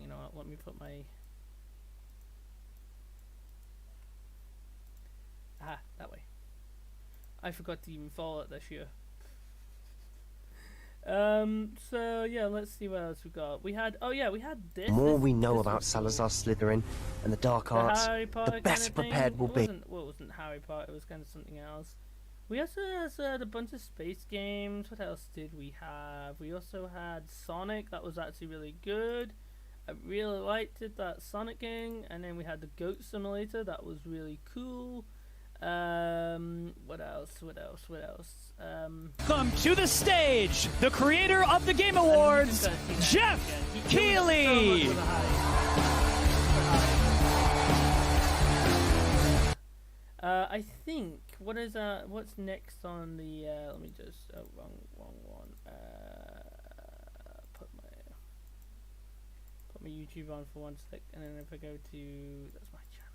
You know what? Let me put my. That way. I forgot to even follow it this year. So yeah, let's see what else we got. We had, oh yeah, we had this. The more we know about Salazar Slytherin and the dark arts, the better prepared we'll be. Well, it wasn't Harry Potter, it was kind of something else. We also had a bunch of space games. What else did we have? We also had Sonic, that was actually really good. I really liked it, that Sonic game. And then we had the Goat Simulator, that was really cool. What else? Come to the stage, the creator of the Game Awards, Geoff Keighley. I think what's next on the let me just wrong one. Put my YouTube on for 1 sec, and then if I go to, that's my channel.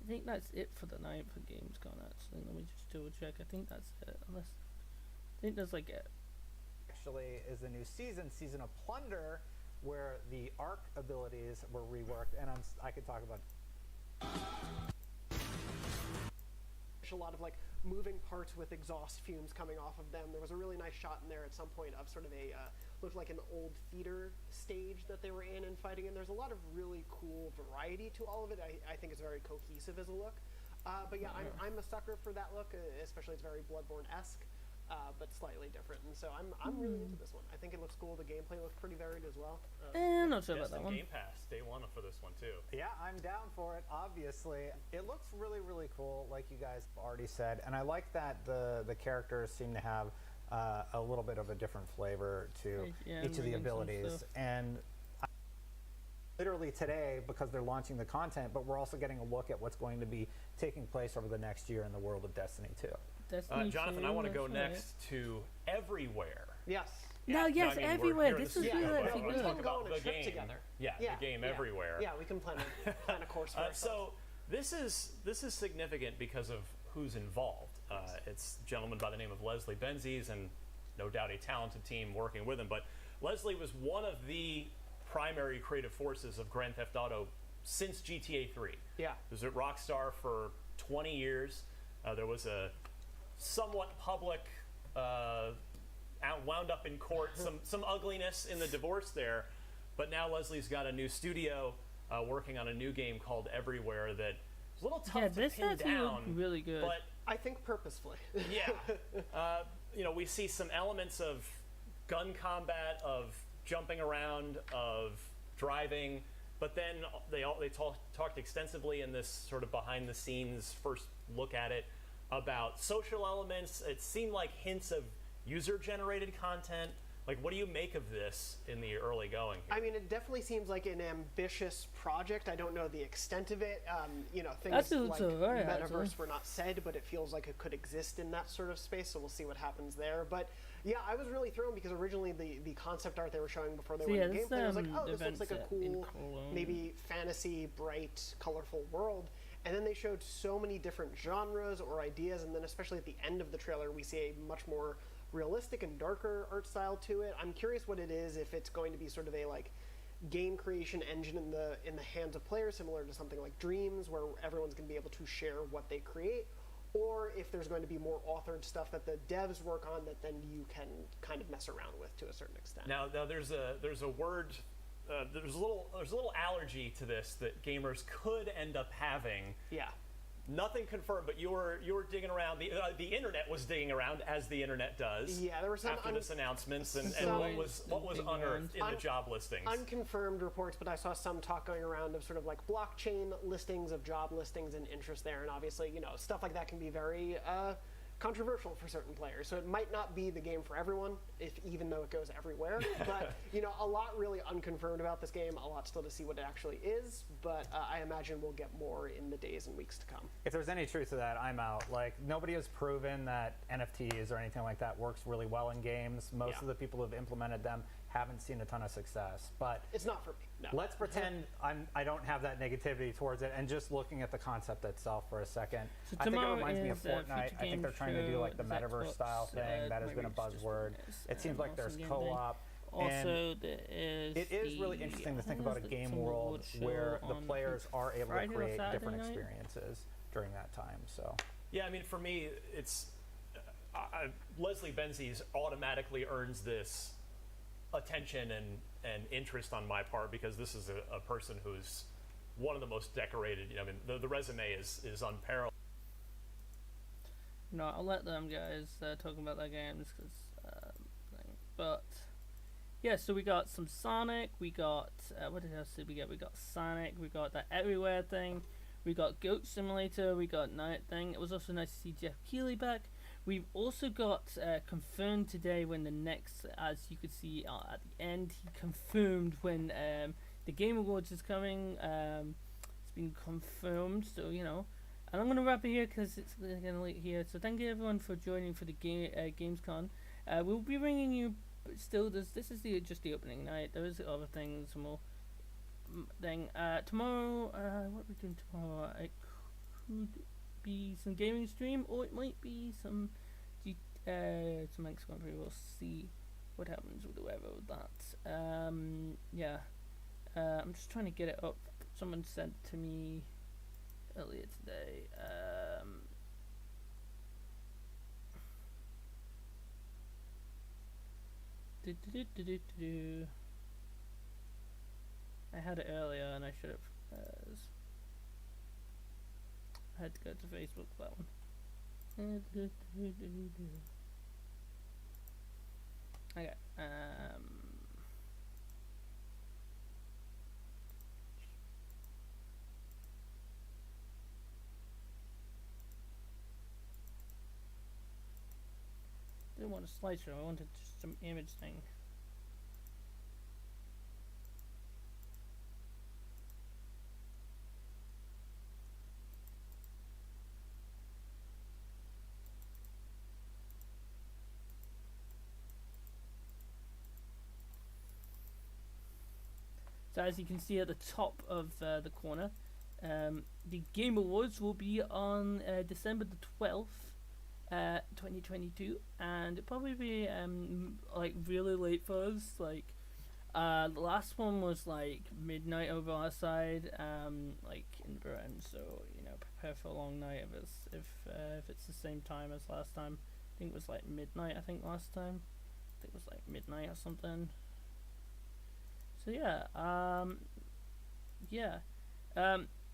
I think that's it for the night for Gamescom. Actually, let me just double check. I think that's it. Unless I think there's like it. Actually, is a new season of Plunder, where the arc abilities were reworked, and I could talk about. A lot of like moving parts with exhaust fumes coming off of them. There was a really nice shot in there at some point of sort of a looked like an old theater stage that they were in and fighting in. There's a lot of really cool variety to all of it. I think it's very cohesive as a look. But yeah, I'm a sucker for that look, especially it's very Bloodborne-esque, but slightly different. And so I'm really into this one. I think it looks cool. The gameplay looks pretty varied as well. I'm not sure about that one. Game Pass, day one for this one too. Yeah, I'm down for it. Obviously, it looks really, really cool, like you guys already said. And I like that the characters seem to have a little bit of a different flavor to each of the abilities. And literally today because they're launching the content, but we're also getting a look at what's going to be taking place over the next year in the world of Destiny 2. Jonathan, I want to go next to Everywhere. Yes. No, yes, I mean, Everywhere. we're This here is in the really studio, but good. I wanna talk about on a the trip game. together. Yeah, the game Everywhere. Yeah, we can plan a course for ourselves. So this is significant because of who's involved. It's a gentleman by the name of Leslie Benzies, and no doubt a talented team working with him. But Leslie was one of the primary creative forces of Grand Theft Auto since GTA 3. Yeah. He was at Rockstar for 20 years. There was a somewhat public, wound up in court, some ugliness in the divorce there. But now Leslie's got a new studio working on a new game called Everywhere that is a little tough to pin down. Really good. But I think purposefully. yeah. We see some elements of gun combat, of jumping around, of driving, but then they talked extensively in this sort of behind the scenes first look at it about social elements. It seemed like hints of user generated content. Like, what do you make of this in the early going here? I mean, it definitely seems like an ambitious project. I don't know the extent of it. Things like metaverse were not said, but it feels like it could exist in that sort of space, so we'll see what happens there. But yeah, I was really thrown because originally the concept art they were showing before they went into gameplay, I was like, oh, this looks like a cool, maybe fantasy, bright, colorful world. And then they showed so many different genres or ideas, and then especially at the end of the trailer, we see a much more realistic and darker art style to it. I'm curious what it is, if it's going to be sort of a game creation engine in the hands of players, similar to something like Dreams, where everyone's going to be able to share what they create, or if there's going to be more authored stuff that the devs work on that then you can kind of mess around with to a certain extent. Now there's a word. There's a little allergy to this that gamers could end up having. Yeah. Nothing confirmed, but you were digging around. The internet was digging around, as the internet does. Yeah, there were some after this announcements, and what was unearthed in the job listings. Unconfirmed reports, but I saw some talk going around of sort of like blockchain listings of job listings and interest there, and obviously, stuff like that can be very controversial for certain players. So it might not be the game for everyone, even though it goes everywhere. But a lot really unconfirmed about this game. A lot still to see what it actually is. But I imagine we'll get more in the days and weeks to come. If there's any truth to that, I'm out. Like, nobody has proven that NFTs or anything like that works really well in games. Most of the people who've implemented them haven't seen a ton of success. But it's not for me. No. Let's pretend I don't have that negativity towards it, and just looking at the concept itself for a second. So I think it reminds me of Fortnite. I think they're trying to do like the metaverse style thing. That has been a buzzword. It seems like there's co-op. Also, there is it is really interesting to think about a game world where the players are able to create different experiences during that time. So yeah, I mean, for me, it's Leslie Benzies automatically earns this attention and interest on my part, because this is a person who's one of the most decorated. I mean, the resume is unparalleled. No, I'll let them guys talk about their games, but yeah. So we got some Sonic. We got what else did we get? We got Sonic. We got that Everywhere thing. We got Goat Simulator. We got Night thing. It was also nice to see Geoff Keighley back. We've also got confirmed today when the next, as you could see at the end, he confirmed when the Game Awards is coming. It's been confirmed, so and I'm going to wrap it here because it's getting late here. So thank you everyone for joining for the Gamescom. We'll be bringing you, but still, this is just the opening night. There is other things, more thing. Tomorrow, what are we doing tomorrow? It could be some gaming stream, or it might be some XCOM. We'll see what happens with the weather with that. Yeah, I'm just trying to get it up. Someone sent to me earlier today. I had it earlier and I should have. I had to go to Facebook for that one. Okay. Didn't want a slideshow. I wanted just some image thing. So as you can see at the top of the corner, the Game Awards will be on December the 12th, 2022, and it'll probably be like really late for us. Like the last one was like midnight over our side, like in Britain. So you know, prepare for a long night if it's the same time as last time. I think it was like midnight. I think last time. I think it was like midnight or something. So yeah,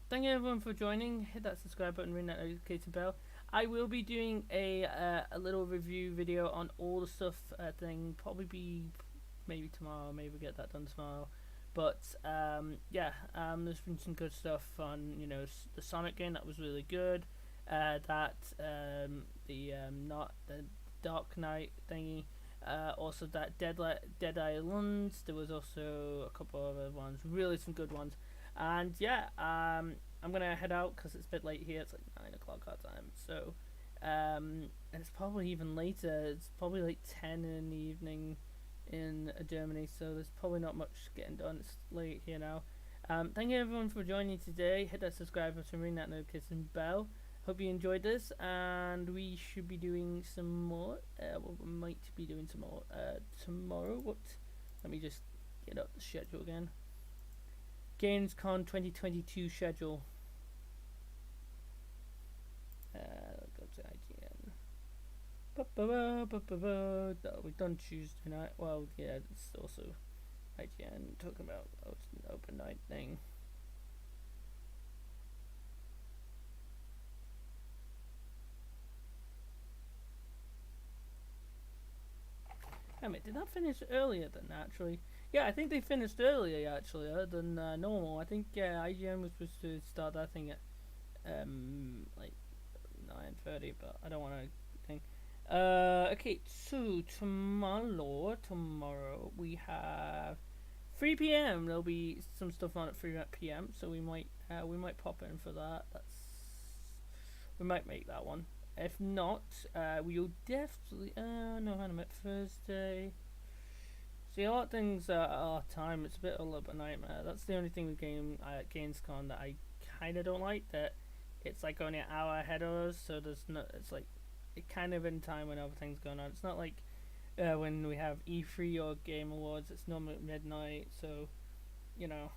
thank you everyone for joining. Hit that subscribe button, ring that notification bell. I will be doing a little review video on all the stuff thing. Probably be maybe tomorrow. Maybe get that done tomorrow. But there's been some good stuff on the Sonic game that was really good. Not the Dark Knight thingy. Also that Dead Island. There was also a couple of other ones. Really some good ones. And yeah, I'm gonna head out because it's a bit late here. It's like 9 o'clock our time. So, and it's probably even later. It's probably like 10 in the evening in Germany. So there's probably not much getting done. It's late here now. Thank you everyone for joining today. Hit that subscribe button, ring that notification bell. Hope you enjoyed this, and we should be doing some more. We might be doing some more tomorrow. Let me just get up the schedule again. Gamescom 2022 schedule. Go to IGN. We've done Tuesday night. Well, yeah, it's also IGN talking about an open night thing. Did that finish earlier than actually? Yeah, I think they finished earlier actually than normal. I think IGN was supposed to start that thing at like 9:30, but I don't want to think. Okay, so tomorrow we have 3 p.m. There'll be some stuff on at 3 p.m. So we might pop in for that. We might make that one. If not, we'll definitely. No, hang a minute. Thursday. See, a lot of things at our time. It's a little bit of a nightmare. That's the only thing with Gamescom that I kind of don't like. That it's like only an hour ahead of us, so there's no. It's like it kind of in time when everything's going on. It's not like when we have E3 or Game Awards. It's normally at midnight, so you know.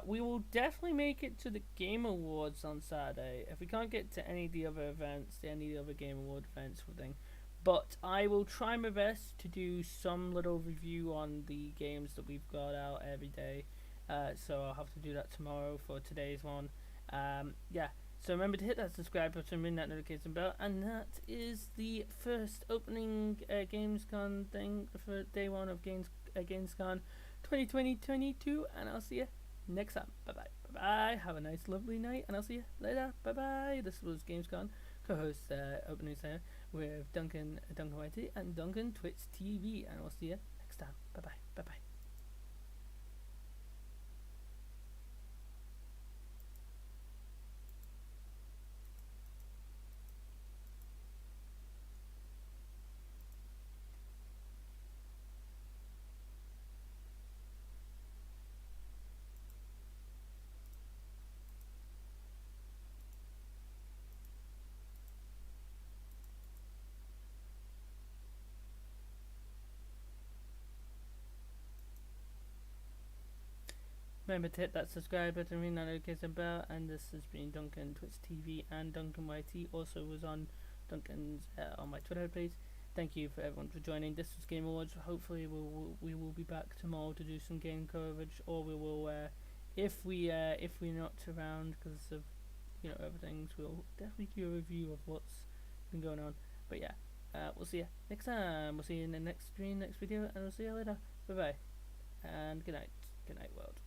We will definitely make it to the Game Awards on Saturday. If we can't get to any of the other events, any of the other Game Award events, but I will try my best to do some little review on the games that we've got out every day. So I'll have to do that tomorrow for today's one. So remember to hit that subscribe button, ring that notification bell, and that is the first opening Gamescom thing for day one of Gamescom 2022, and I'll see you next time. Bye bye. Have a nice lovely night, and I'll see you later. Bye bye. This was Gamescom co-host opening there with DuncanYt and DuncanTTV, and I'll see you next time. Bye bye. Remember to hit that subscribe button, ring that notification bell, and this has been DuncanTTV and DuncanYt. Also was on Duncan's on my Twitter page. Thank you for everyone for joining. This was Game Awards. Hopefully we will be back tomorrow to do some game coverage, or we will if we're not around because of other things, we'll definitely do a review of what's been going on. But yeah, we'll see you next time. We'll see you in the next stream, next video, and we'll see you later. Bye bye, and good night world.